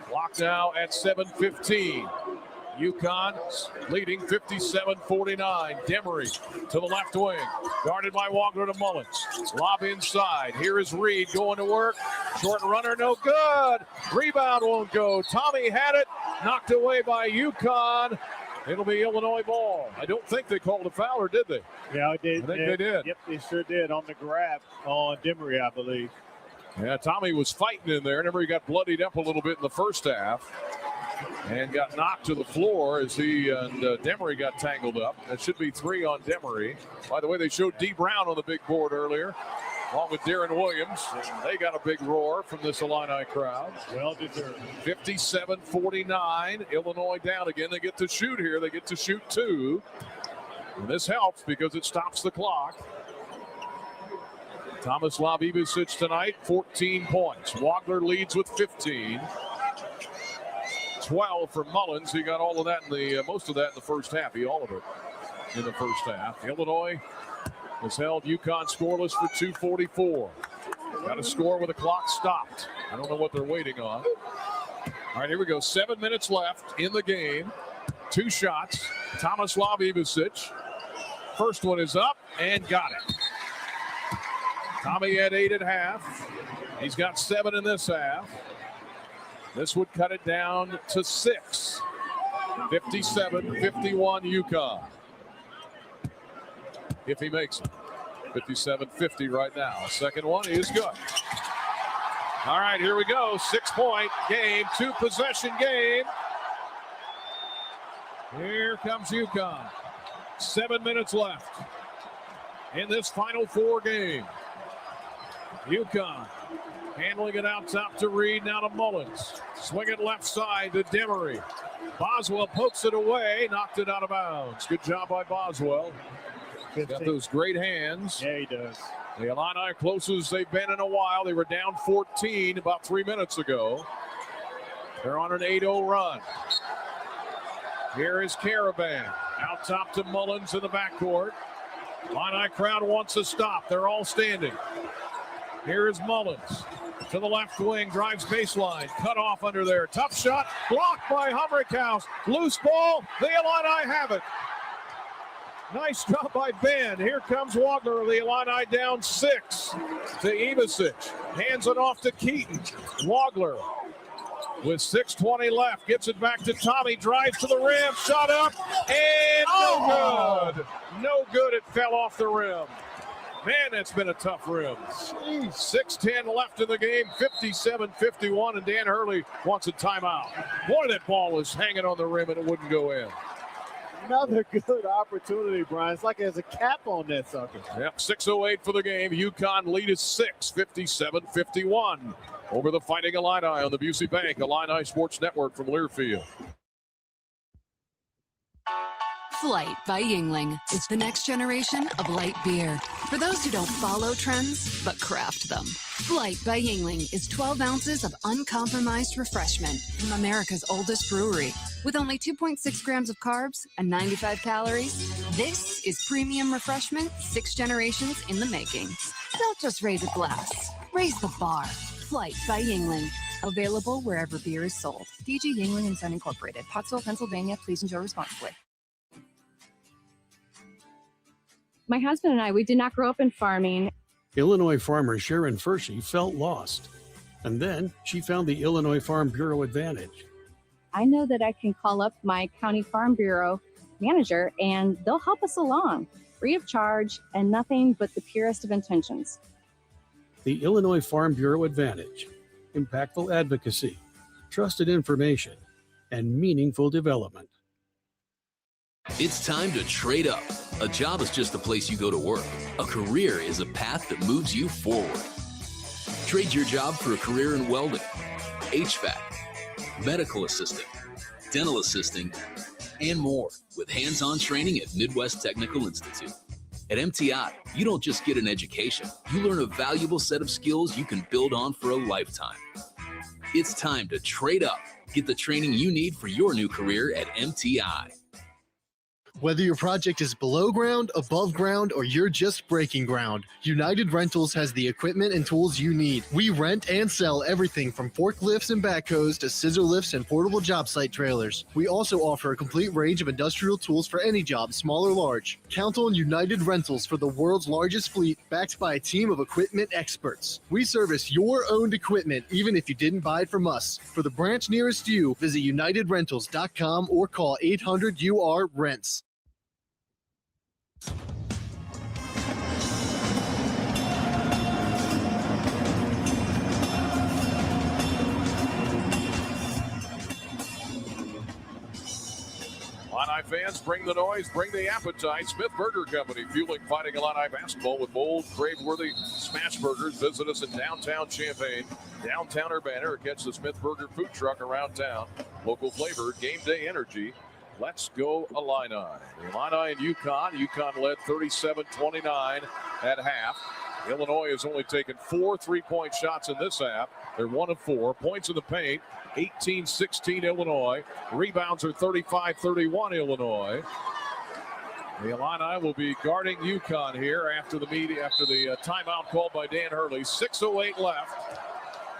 Clock now at 7:15. UConn leading 57-49. Demery to the left wing. Guarded by Wagler to Mullins. Lob inside. Here is Reed going to work. Short runner, no good. Rebound won't go. Tommy had it. Knocked away by UConn. It'll be Illinois ball. I don't think they called a foul, or did they? Yeah, they did. I think they did. Yep, they sure did on the grab on Demery, I believe. Yeah, Tommy was fighting in there. Remember, he got bloodied up a little bit in the first half and got knocked to the floor as he and Demery got tangled up. That should be 3 on Demery. By the way, they showed D. Brown on the big board earlier, along with Darren Williams. They got a big roar from this Illini crowd. Well deserved. 57-49. Illinois down again. They get to shoot here. They get to shoot 2. And this helps because it stops the clock. Tomislav Ivicic tonight, 14 points. Wagler leads with 15. 12 for Mullins. He got all of that in the most of that in the first half. All of it in the first half. Illinois has held UConn scoreless for 2:44. Got to score with the clock stopped. I don't know what they're waiting on. All right, here we go. 7 minutes left in the game. 2 shots. Tomislav Ivicic. First one is up and got it. Tommy had 8 at half. He's got 7 in this half. This would cut it down to 6. 57-51 UConn. If he makes it. 57-50 right now. Second one is good. All right, here we go. 6-point game, 2-possession game. Here comes UConn. 7 minutes left in this Final Four game. UConn handling it out top to Reed, now to Mullins. Swing it left side to Demery. Boswell pokes it away, knocked it out of bounds. Good job by Boswell. Got those great hands. Yeah, he does. The Illini closest they've been in a while. They were down 14 about 3 minutes ago. They're on an 8-0 run. Here is Caravan. Out top to Mullins in the backcourt. Illini crowd wants a stop. They're all standing. Here is Mullins. To the left wing, drives baseline. Cut off under there. Tough shot. Blocked by Humrickhouse. Loose ball. The Illini have it. Nice job by Ben. Here comes Wagner. The Illini down 6 to Ivasic. Hands it off to Keaton. Wagner with 6:20 left. Gets it back to Tommy. Drives to the rim. Shot up. And no good. No good. It fell off the rim. Man, that's been a tough rim. 6:10 left in the game. 57-51. And Dan Hurley wants a timeout. Boy, that ball was hanging on the rim and it wouldn't go in. Another good opportunity, Brian. It's like there's a cap on that sucker. Yep, 6:08 for the game. UConn lead is 6, 57-51 over the Fighting Illini on the Busey Bank Illini Sports Network from Learfield. Flight by Yingling is the next generation of light beer. For those who don't follow trends, but craft them. Flight by Yingling is 12 ounces of uncompromised refreshment from America's oldest brewery. With only 2.6 grams of carbs and 95 calories, this is premium refreshment 6 generations in the making. Don't just raise a glass, raise the bar. Flight by Yingling. Available wherever beer is sold. DG Yingling & Son Incorporated. Pottsville, Pennsylvania. Please enjoy responsibly. My husband and I, we did not grow up in farming. Illinois farmer Sharon Fershey felt lost. And then she found the Illinois Farm Bureau Advantage. I know that I can call up my county farm bureau manager and they'll help us along, free of charge and nothing but the purest of intentions. The Illinois Farm Bureau Advantage. Impactful advocacy, trusted information, and meaningful development. It's time to trade up. A job is just a place you go to work. A career is a path that moves you forward. Trade your job for a career in welding, HVAC, medical assistant, dental assisting, and more with hands-on training at Midwest Technical Institute. At MTI, you don't just get an education. You learn a valuable set of skills you can build on for a lifetime. It's time to trade up. Get the training you need for your new career at MTI. Whether your project is below ground, above ground, or you're just breaking ground, United Rentals has the equipment and tools you need. We rent and sell everything from forklifts and backhoes to scissor lifts and portable job site trailers. We also offer a complete range of industrial tools for any job, small or large. Count on United Rentals for the world's largest fleet, backed by a team of equipment experts. We service your owned equipment, even if you didn't buy it from us. For the branch nearest you, visit UnitedRentals.com or call 800-UR-RENTS. Illini fans, bring the noise, bring the appetite. Smith Burger Company, fueling Fighting Illini basketball with bold, crave-worthy smash burgers. Visit us in downtown Champaign, downtown Urbana, or catch the Smith Burger food truck around town. Local flavor, game day energy. Let's go Illini. Illini and UConn. UConn led 37-29 at half. Illinois has only taken 4 3-point shots in this half. They're 1 of 4. Points in the paint, 18-16 Illinois. Rebounds are 35-31 Illinois. The Illini will be guarding UConn here after the timeout called by Dan Hurley. 6:08 left.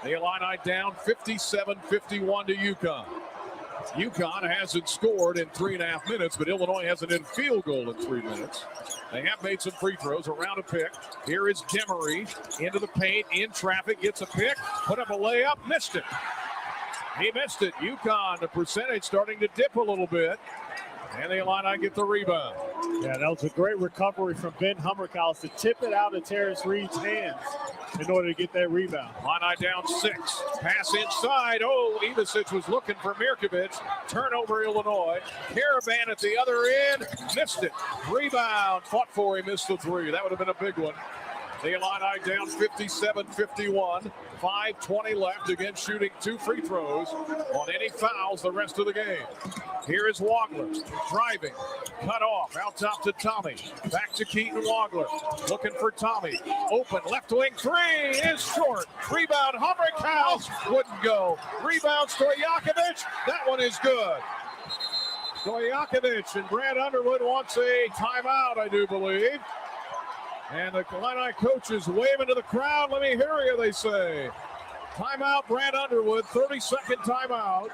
The Illini down 57-51 to UConn. UConn hasn't scored in 3.5 minutes, but Illinois hasn't in field goal in 3 minutes. They have made some free throws, around a pick. Here is Demery into the paint, in traffic, gets a pick, put up a layup, missed it. He missed it. UConn, the percentage starting to dip a little bit. And the Illini get the rebound. Yeah, that was a great recovery from Ben Humrickhouse to tip it out of Terrence Reed's hands in order to get that rebound. Illini down 6. Pass inside. Oh, Ivasic was looking for Mirkovic. Turnover, Illinois. Caravan at the other end. Missed it. Rebound. Fought for. He missed the 3. That would have been a big one. The Illini down 57-51. 5:20 left. Again, shooting 2 free throws on any fouls the rest of the game. Here is Wagler driving, cut off, out top to Tommy. Back to Keaton Wagler, looking for Tommy. Open, left wing 3 is short. Rebound, Humrickhouse wouldn't go. Rebound, Stojakovic. That one is good. Stojakovic and Brad Underwood wants a timeout, I do believe. And the Illini coaches waving to the crowd. Let me hear you, they say. Timeout, Brad Underwood, 30-second timeout.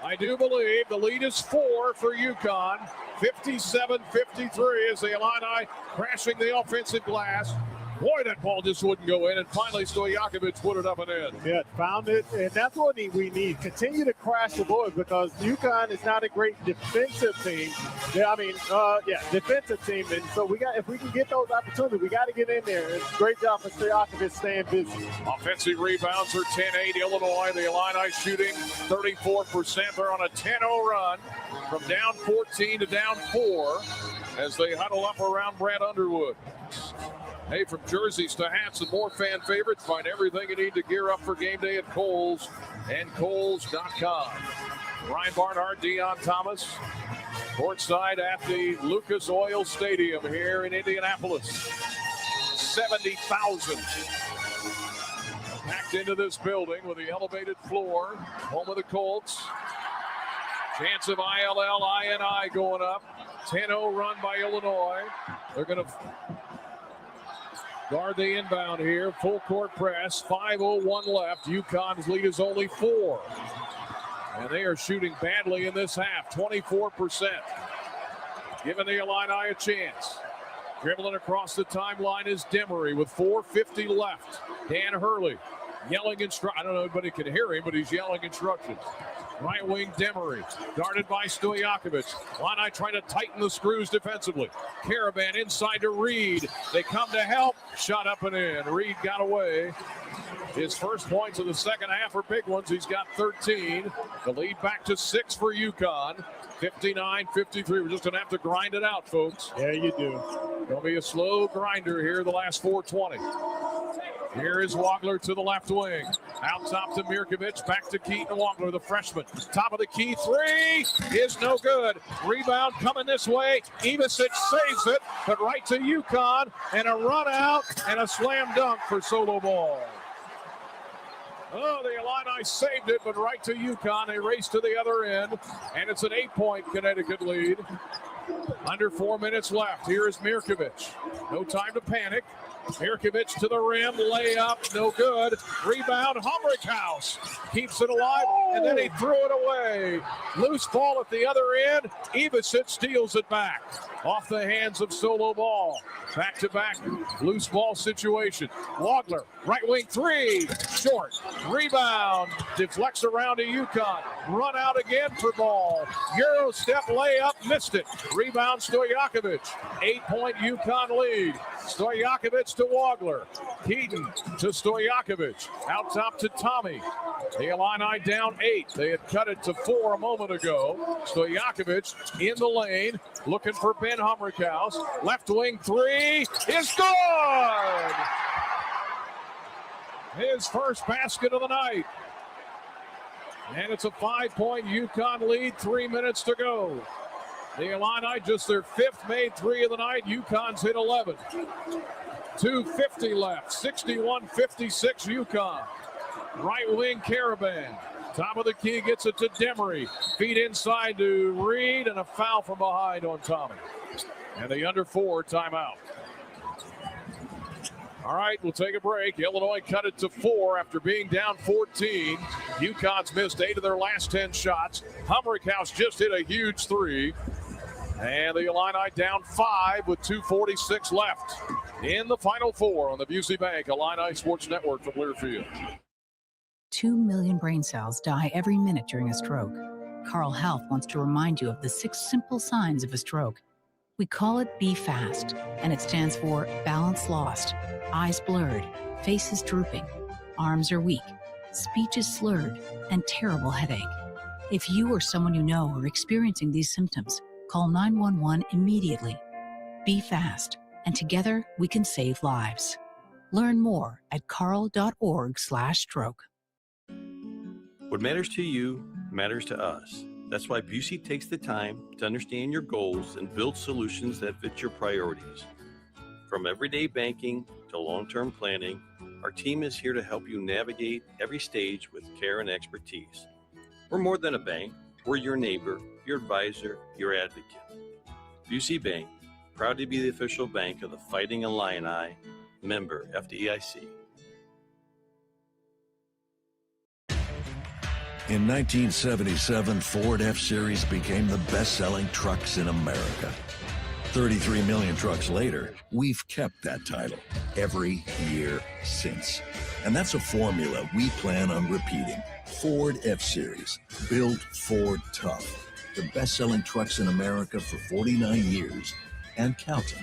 I do believe the lead is 4 for UConn. 57-53 as the Illini crashing the offensive glass. Boy, that ball just wouldn't go in, and finally Stojakovic put it up and in. Yeah, found it, and that's what we need. Continue to crash the boards because UConn is not a great defensive team. Defensive team, and so if we can get those opportunities, we got to get in there. It's a great job for Stojakovic staying busy. Offensive rebounds are 10-8 Illinois. The Illini shooting 34%. They're on a 10-0 run from down 14 to down 4 as they huddle up around Brad Underwood. Hey, from jerseys to hats and more fan favorites, find everything you need to gear up for game day at Kohl's and Kohls.com. Ryan Barnhart, Deion Thomas, courtside at the Lucas Oil Stadium here in Indianapolis. 70,000 packed into this building with the elevated floor, home of the Colts. Chance of ILL-INI going up. 10-0 run by Illinois. They're going to guard the inbound here. Full court press. 5:01 left. UConn's lead is only 4. And they are shooting badly in this half. 24%. Giving the Illini a chance. Dribbling across the timeline is Demery with 4:50 left. Dan Hurley yelling instructions. I don't know if anybody can hear him, but he's yelling instructions. Right wing Demery, guarded by Stojakovic. Illini trying to tighten the screws defensively. Caravan inside to Reed. They come to help. Shot up and in. Reed got away. His first points of the second half are big ones. He's got 13. The lead back to 6 for UConn. 59-53. We're just going to have to grind it out, folks. Yeah, you do. Going to be a slow grinder here the last 4:20. Here is Wagler to the left wing. Out top to Mirkovic. Back to Keaton Wagler, the freshman. Top of the key 3 is no good. Rebound coming this way. Ivasic saves it, but right to UConn. And a run out and a slam dunk for Solo Ball. Oh, the Illini saved it, but right to UConn. They race to the other end, and it's an 8-point Connecticut lead. Under 4 minutes left. Here is Mirkovic. No time to panic. Mirkovic to the rim, layup, no good. Rebound, Humrickhouse keeps it alive, and then he threw it away. Loose ball at the other end. Ivasic steals it back. Off the hands of Solo Ball. Back-to-back loose ball situation. Wagler, right wing 3, short. Rebound, deflects around to UConn. Run out again for Ball. Euro step layup, missed it. Rebound, Stojakovic. 8-point UConn lead. Stojakovic to Wagler. Keaton to Stojakovic. Out top to Tommy. The Illini down 8. They had cut it to 4 a moment ago. Stojakovic in the lane, looking for Ben Humrickhouse. Left wing 3 is good! His first basket of the night. And it's a 5-point UConn lead, 3 minutes to go. The Illini, just their 5th made 3 of the night. UConn's hit 11. 2:50 left, 61-56 UConn. Right wing Caravan. Top of the key gets it to Demery. Feed inside to Reed, and a foul from behind on Tommy. And the under 4 timeout. All right, we'll take a break. Illinois cut it to 4 after being down 14. UConn's missed 8 of their last 10 shots. Humrickhouse just hit a huge 3. And the Illini down 5 with 2:46 left in the Final Four on the Busey Bank Illini Sports Network from Learfield. 2 million brain cells die every minute during a stroke. Carle Health wants to remind you of the 6 simple signs of a stroke. We call it Be Fast, and it stands for balance lost, eyes blurred, faces drooping, arms are weak, speech is slurred, and terrible headache. If you or someone you know are experiencing these symptoms, call 911 immediately. Be fast And together we can save lives. Learn more at carl.org/stroke. What matters to you matters to us. That's why Busey takes the time to understand your goals and build solutions that fit your priorities. From everyday banking to long-term planning, our team is here to help you navigate every stage with care and expertise. We're more than a bank. We're your neighbor, your advisor, your advocate. Busey Bank, proud to be the official bank of the Fighting Illini, member FDIC. In 1977, Ford F-Series became the best-selling trucks in America. 33 million trucks later, we've kept that title every year since. And that's a formula we plan on repeating. Ford F-Series, built Ford tough. The best-selling trucks in America for 49 years and counting.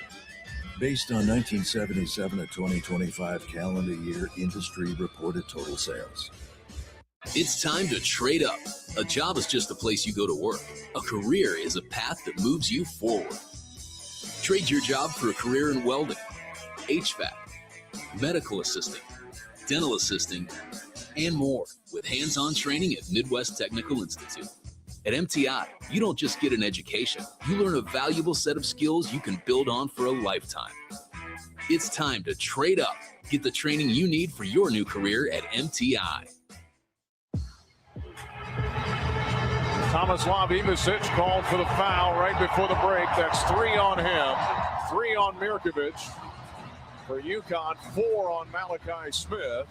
Based on 1977 to 2025 calendar year industry reported total sales. It's time to trade up. A job is just a place you go to work. A career is a path that moves you forward. Trade your job for a career in welding, HVAC, medical assisting, dental assisting, and more with hands-on training at Midwest Technical Institute. At MTI, you don't just get an education. You learn a valuable set of skills you can build on for a lifetime. It's time to trade up. Get the training you need for your new career at MTI. Tomislav Ivicic called for the foul right before the break. That's 3 on him, 3 on Mirkovic. For UConn, 4 on Malachi Smith.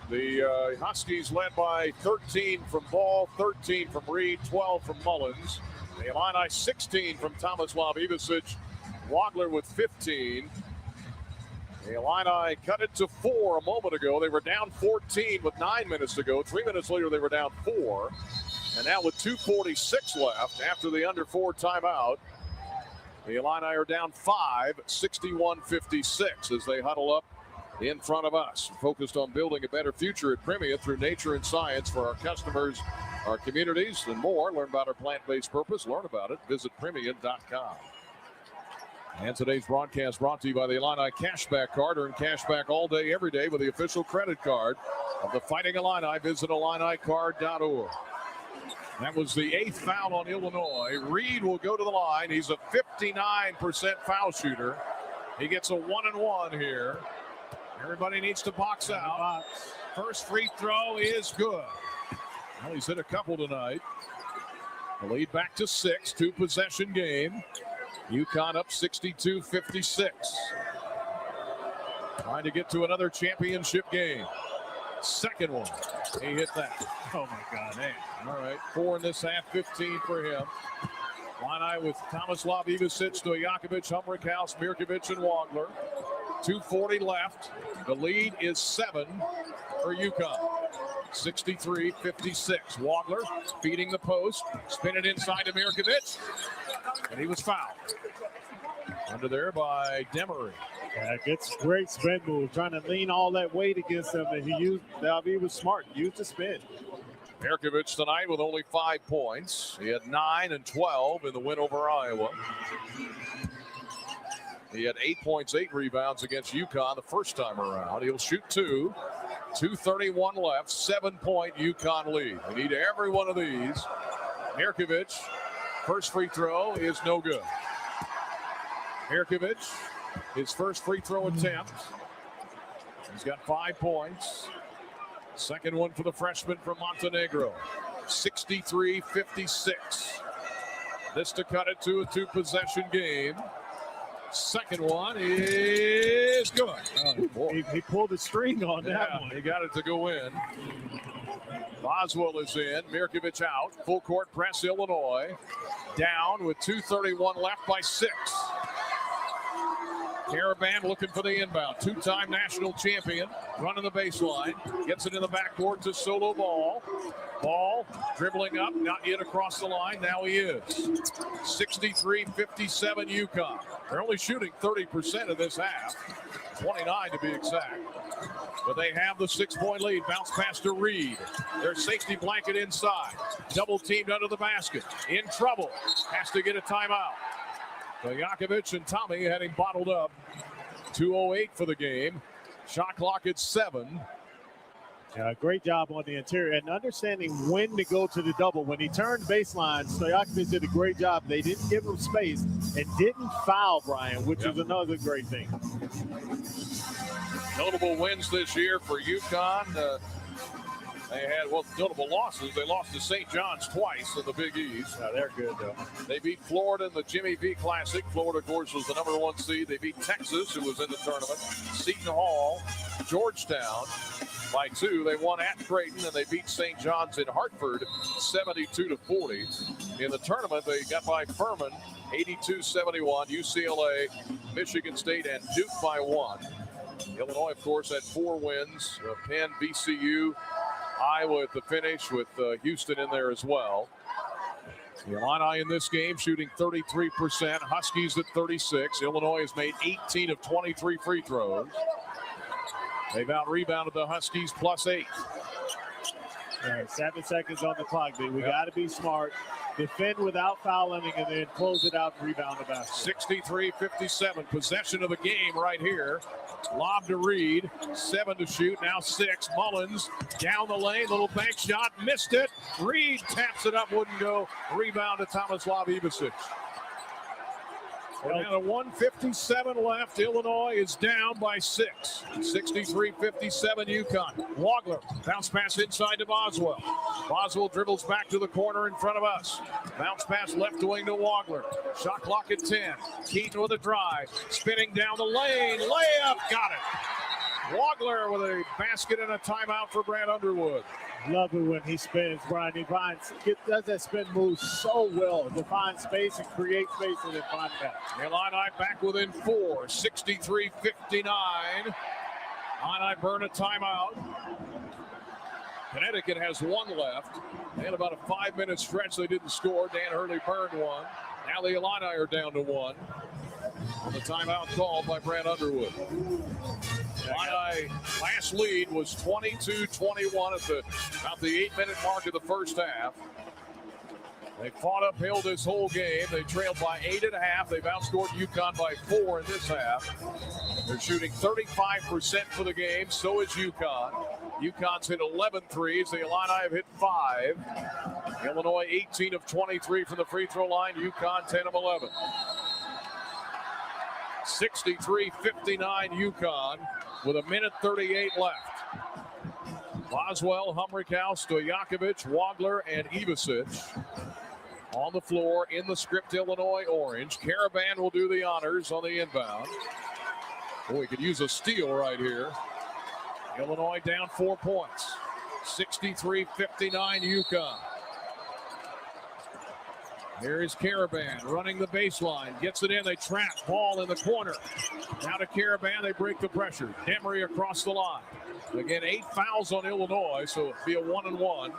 The Huskies led by 13 from Ball, 13 from Reed, 12 from Mullins. The Illini 16 from Tomislav Ivicic. Wagler with 15. The Illini cut it to 4 a moment ago. They were down 14 with 9 minutes to go. 3 minutes later, they were down 4. And now with 2:46 left after the under 4 timeout, the Illini are down 5, 61-56 as they huddle up in front of us. Focused on building a better future at Premia through nature and science for our customers, our communities, and more. Learn about our plant-based purpose. Learn about it. Visit Premia.com. And today's broadcast brought to you by the Illini Cashback Card. Earn cashback all day, every day with the official credit card of the Fighting Illini. Visit IlliniCard.org. That was the 8th foul on Illinois. Reed will go to the line. He's a 59% foul shooter. He gets a 1-and-1 here. Everybody needs to box out. First free throw is good. Well, he's hit a couple tonight. The lead back to 6, 2-possession game. UConn up 62-56. Trying to get to another championship game. Second one. He hit that. Oh, my God. Hey. All right. 4 in this half, 15 for him. Illini with Tomislav Ivicic, Stojakovic, Humrickhouse, Mirkovic, and Wagler. 2:40 left. The lead is 7 for UConn. 63-56. Wagler feeding the post. Spin it inside to Mirkovic. And he was fouled. Under there by Demery. Yeah, gets great spin move, trying to lean all that weight against him, and he was smart. Used the spin. Mirkovic tonight with only 5 points. He had 9 and 12 in the win over Iowa. He had 8 points, 8 rebounds against UConn the first time around. He'll shoot 2. 2:31 left, 7-point UConn lead. We need every one of these. Mirkovic, first free throw is no good. Mirkovic, his first free throw attempt. He's got 5 points. Second one for the freshman from Montenegro. 63-56. This to cut it to a 2-possession game. Second one is good. Oh, he pulled the string on that one. He got it to go in. Boswell is in. Mirkovic out. Full court press, Illinois. Down with 2:31 left by 6. Caravan looking for the inbound. 2-time national champion. Running the baseline. Gets it in the backcourt to Solo Ball. Ball dribbling up. Not yet across the line. Now he is. 63-57 UConn. They're only shooting 30% of this half. 29 to be exact. But they have the 6-point lead. Bounce pass to Reed. Their safety blanket inside. Double teamed under the basket. In trouble. Has to get a timeout. Stojakovic and Tommy had him bottled up. 2:08 for the game. Shot clock at 7. Yeah, great job on the interior and understanding when to go to the double. When he turned baseline, Stojakovic did a great job. They didn't give him space and didn't foul Brian, which is another great thing. Notable wins this year for UConn. They had, notable losses. They lost to St. John's twice in the Big East. Yeah, they're good, though. They beat Florida in the Jimmy V Classic. Florida, of course, was the #1 seed. They beat Texas, who was in the tournament. Seton Hall, Georgetown by 2. They won at Creighton, and they beat St. John's in Hartford 72-40. In the tournament, they got by Furman 82-71. UCLA, Michigan State, and Duke by 1. Illinois, of course, had 4 wins. Penn, VCU, Iowa at the finish with Houston in there as well. The Illini in this game shooting 33%. Huskies at 36. Illinois has made 18 of 23 free throws. They've out-rebounded the Huskies +8. All right, 7 seconds on the clock, dude. We got to be smart. Defend without fouling and then close it out and rebound the basket. 63-57. Possession of the game right here. Lob to Reed. 7 to shoot. Now 6. Mullins down the lane. Little bank shot. Missed it. Reed taps it up. Wouldn't go. Rebound to Tomislav Ivicic. Down to 1:57 left. Illinois is down by 6. 63-57 UConn. Wagler, bounce pass inside to Boswell. Boswell dribbles back to the corner in front of us. Bounce pass left wing to Wagler. Shot clock at 10. Keaton with a drive. Spinning down the lane. Layup. Got it. Wagler with a basket and a timeout for Brad Underwood. Love it when he spins, Brian. He does that spin move so well to find space and create space and then find that. Illini back within 4, 63-59. Illini burn a timeout. Connecticut has 1 left. They had about a 5-minute stretch they didn't score. Dan Hurley burned 1. Now the Illini are down to 1. On the timeout called by Brad Underwood. Illini last lead was 22-21 at about the 8-minute mark of the first half. They fought uphill this whole game. They trailed by 8 at half. They've outscored UConn by 4 in this half. They're shooting 35% for the game. So is UConn. UConn's hit 11 threes. The Illini have hit 5. Illinois 18 of 23 from the free throw line. UConn 10 of 11. 63-59 UConn with 1:38 left. Boswell, Humrichau, Stojakovic, Wagler, and Ivicic on the floor in the script Illinois orange. Caravan will do the honors on the inbound. Boy, we could use a steal right here. Illinois down 4 points. 63-59 UConn. Here is Caravan running the baseline. Gets it in. They trap. Ball in the corner. Now to Caravan. They break the pressure. Demery across the line. Again, 8 fouls on Illinois, so it'll be a 1-and-1.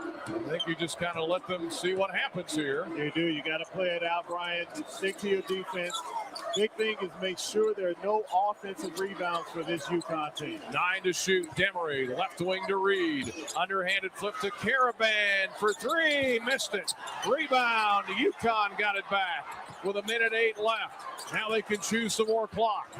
I think you just kind of let them see what happens here. You do. You got to play it out, Brian. Stick to your defense. Big thing is make sure there are no offensive rebounds for this UConn team. 9 to shoot. Demery, left wing to Reed. Underhanded flip to Caravan for 3. Missed it. Rebound. UConn got it back with 1:08 left. Now they can choose some more clock.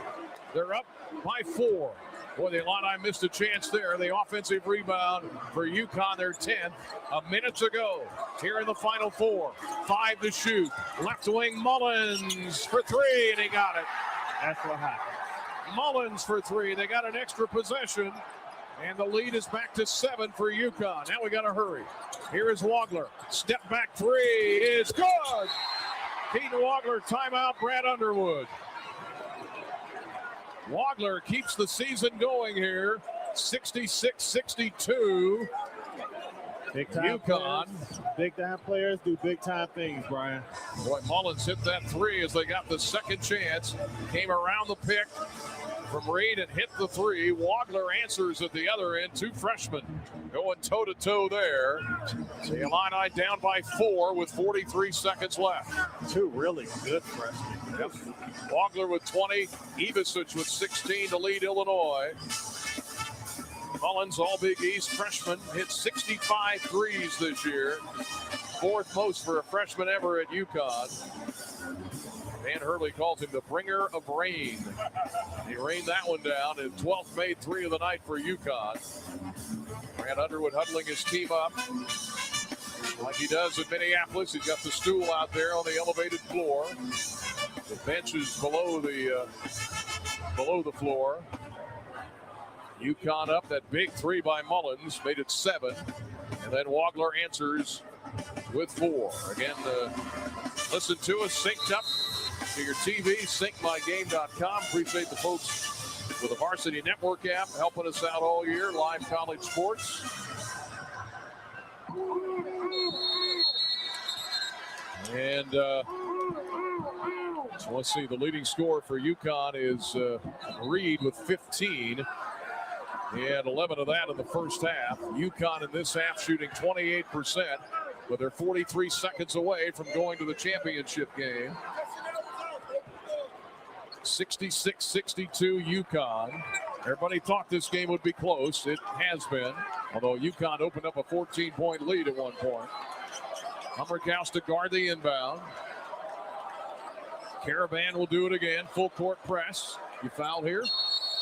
They're up by 4. Boy, the Illini missed a chance there. The offensive rebound for UConn, their 10th. A minute to go here in the final 4. 5 to shoot. Left wing Mullins for 3, and he got it. That's what happened. Mullins for 3. They got an extra possession, and the lead is back to 7 for UConn. Now we got to hurry. Here is Wagler. Step back 3 is good. Keaton Wagler, timeout, Brad Underwood. Wagler keeps the season going here. 66-62. Big time UConn. Big time players do big time things, Brian. Boy, Mullins hit that 3 as they got the second chance. Came around the pick from Reed and hit the 3. Wagler answers at the other end. 2 freshmen going toe-to-toe there. The Illini down by 4 with 43 seconds left. 2 really good freshmen. Yep. Wagler with 20. Ivicic with 16 to lead Illinois. Mullins, all Big East freshman, hit 65 threes this year. 4th most for a freshman ever at UConn. Dan Hurley calls him the bringer of rain. He rained that one down, and 12th made 3 of the night for UConn. Grant Underwood huddling his team up like he does in Minneapolis. He's got the stool out there on the elevated floor. The bench is below the floor. UConn up, that big 3 by Mullins made it 7. And then Wagler answers with 4. Again, listen to us synced up to your TV, syncmygame.com. Appreciate the folks with the Varsity Network app helping us out all year. Live college sports. And so let's see, the leading scorer for UConn is Reed with 15. He had 11 of that in the first half. UConn in this half shooting 28%, but they're 43 seconds away from going to the championship game. 66-62 UConn. Everybody thought this game would be close. It has been, although UConn opened up a 14-point lead at one point. Humberhouse to guard the inbound. Caravan will do it again. Full court press. You foul here?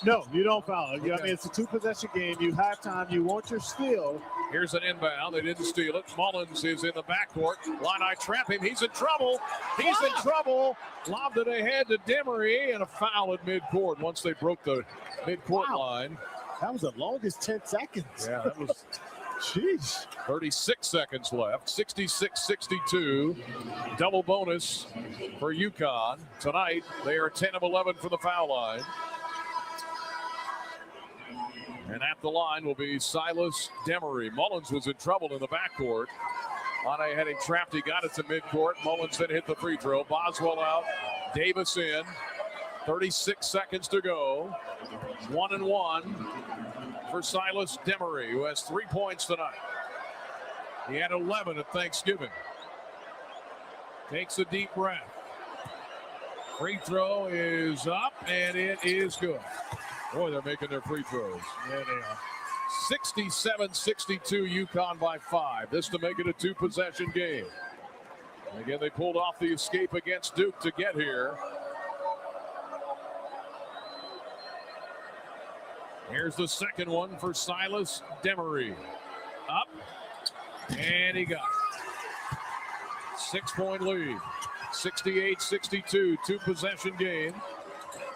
No, you don't foul. Okay. I mean, it's a 2-possession game. You have time. You want your steal. Here's an inbound. They didn't steal it. Mullins is in the backcourt. Illini trap him. He's in trouble. He's in trouble. Lobbed it ahead to Demery, and a foul at midcourt once they broke the midcourt line. That was the longest 10 seconds. Yeah, that was. Jeez. 36 seconds left. 66-62. Double bonus for UConn. Tonight, they are 10 of 11 from the foul line. And at the line will be Silas Demery. Mullins was in trouble in the backcourt. Lane had him trapped. He got it to midcourt. Mullins then hit the free throw. Boswell out. Davis in. 36 seconds to go. 1-1 for Silas Demery, who has 3 points tonight. He had 11 at Thanksgiving. Takes a deep breath. Free throw is up, and it is good. Boy, they're making their free throws. Yeah, they are. 67-62 UConn by 5. This to make it a 2-possession game. And again, they pulled off the escape against Duke to get here. Here's the second one for Silas Demery. Up, and he got it. 6-point lead. 68-62, 2-possession game.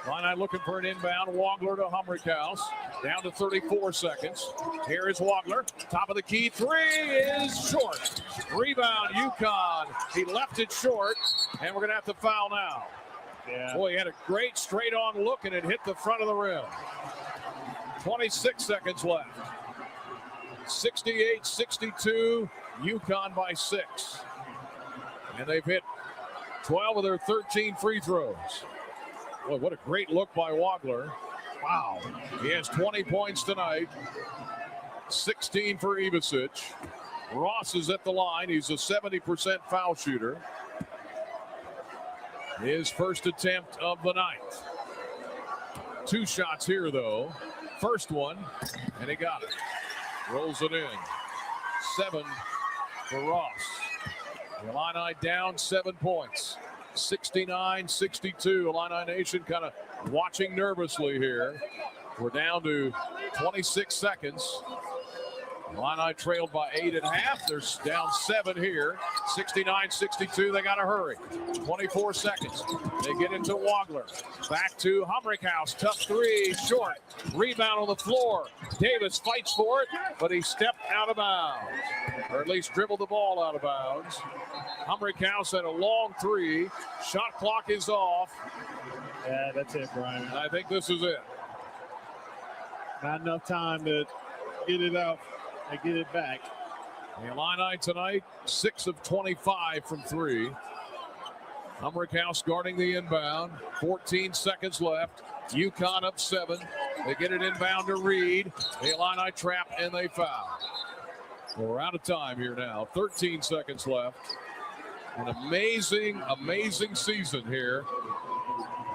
Illini looking for an inbound. Wagler to Humberhouse. Down to 34 seconds. Here is Wagler. Top of the key. 3 is short. Rebound, UConn. He left it short, and we're going to have to foul now. Yeah. Boy, he had a great straight-on look, and it hit the front of the rim. 26 seconds left. 68-62, UConn by 6. And they've hit 12 of their 13 free throws. Boy, what a great look by Wagler. Wow. He has 20 points tonight. 16 for Ivicic. Ross is at the line. He's a 70% foul shooter. His first attempt of the night. 2 shots here, though. First one, and he got it. Rolls it in. 7 for Ross. The Illini down 7 points. 69-62. Illini Nation kind of watching nervously here. We're down to 26 seconds. Illini trailed by 8.5. They're down 7 here. 69-62. They got to hurry. 24 seconds. They get into Wagler. Back to Humberhouse. Tough 3. Short. Rebound on the floor. Davis fights for it, but he stepped out of bounds. Or at least dribbled the ball out of bounds. Humberhouse had a long 3. Shot clock is off. Yeah, that's it, Brian. And I think this is it. Not enough time to get it out. I get it back. The Illini tonight, 6 of 25 from 3. Humberhouse guarding the inbound. 14 seconds left. UConn up 7. They get it inbound to Reed. The Illini trap, and they foul. Well, we're out of time here now. 13 seconds left. An amazing, amazing season here.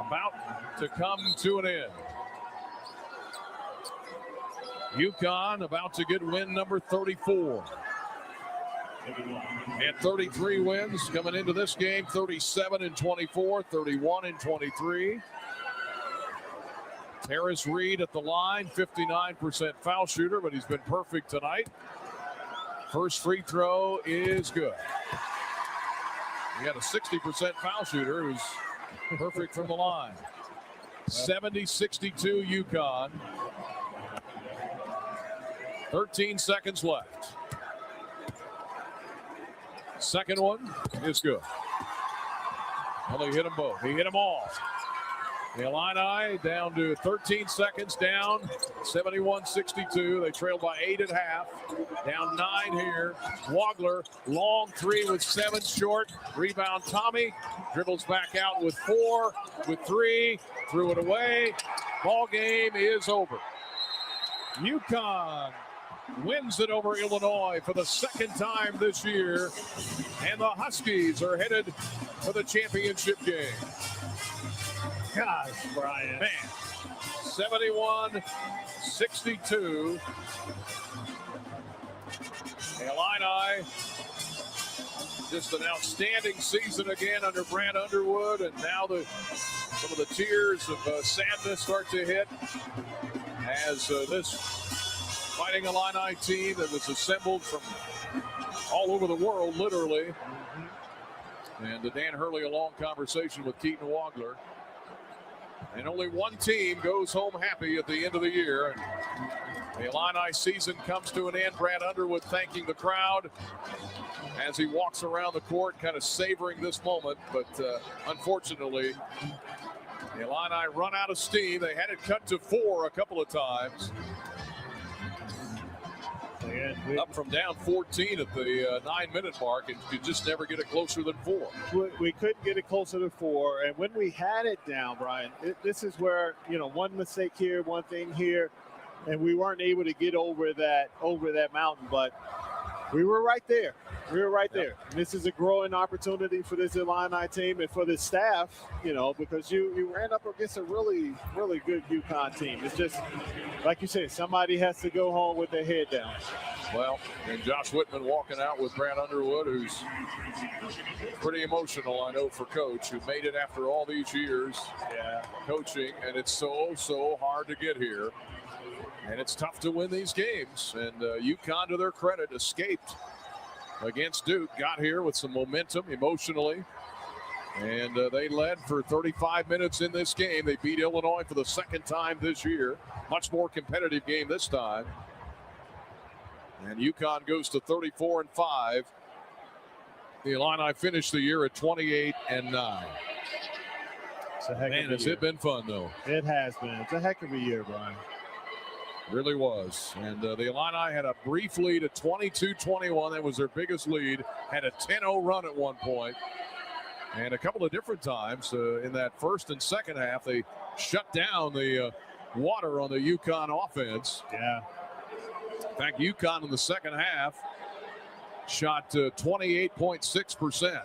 About to come to an end. UConn about to get win number 34. And 33 wins coming into this game, 37-24, 31-23. Terrace Reed at the line, 59% foul shooter, but he's been perfect tonight. First free throw is good. We got a 60% foul shooter who's perfect from the line. 70-62 UConn. 13 seconds left. Second one is good. Well, he hit them both. He hit them all. The Illini down to 13 seconds down, 71-62. They trailed by 8 at half. Down 9 here. Wagler, long three with 7 short. Rebound Tommy. Dribbles back out with 4, with 3. Threw it away. Ball game is over. UConn wins it over Illinois for the second time this year. And the Huskies are headed for the championship game. Gosh, Brian. Man, 71-62. The Illini, just an outstanding season again under Brad Underwood, and now some of the tears of sadness start to hit as this Fighting Illini team that was assembled from all over the world, literally. And Dan Hurley, a long conversation with Keaton Wagler. And only one team goes home happy at the end of the year. And the Illini season comes to an end. Brad Underwood thanking the crowd as he walks around the court, kind of savoring this moment. But unfortunately, the Illini run out of steam. They had it cut to 4 a couple of times. Up from down 14 at the 9-minute mark, and could just never get it closer than 4. We couldn't get it closer to 4, and when we had it down, Brian, this is where, one mistake here, one thing here, and we weren't able to get over that mountain, but we were right there. We were right there. And this is a growing opportunity for this Illini team and for the staff, because you ran up against a really, really good UConn team. It's just, like you said, somebody has to go home with their head down. Well, and Josh Whitman walking out with Brad Underwood, who's pretty emotional, I know, for Coach, who made it after all these years coaching, and it's so hard to get here. And it's tough to win these games. And UConn, to their credit, escaped against Duke. Got here with some momentum emotionally. And they led for 35 minutes in this game. They beat Illinois for the second time this year. Much more competitive game this time. And UConn goes to 34-5. The Illini finished the year at 28-9. Man, has it been fun, though? It has been. It's a heck of a year, Brian. Really was. And the Illini had a brief lead at 22-21. That was their biggest lead. Had a 10-0 run at one point. And a couple of different times in that first and second half, they shut down the water on the UConn offense. Yeah. In fact, UConn in the second half shot 28.6%.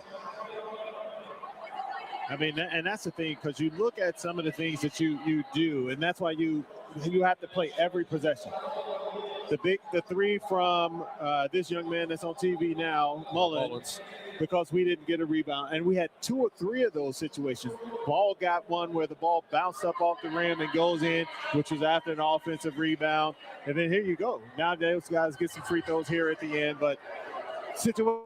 I mean, and that's the thing, because you look at some of the things that you do, and that's why you have to play every possession. The 3 from this young man that's on TV now, Mullins, because we didn't get a rebound. And we had 2 or 3 of those situations. Ball got one where the ball bounced up off the rim and goes in, which was after an offensive rebound. And then here you go. Now those guys get some free throws here at the end. But situation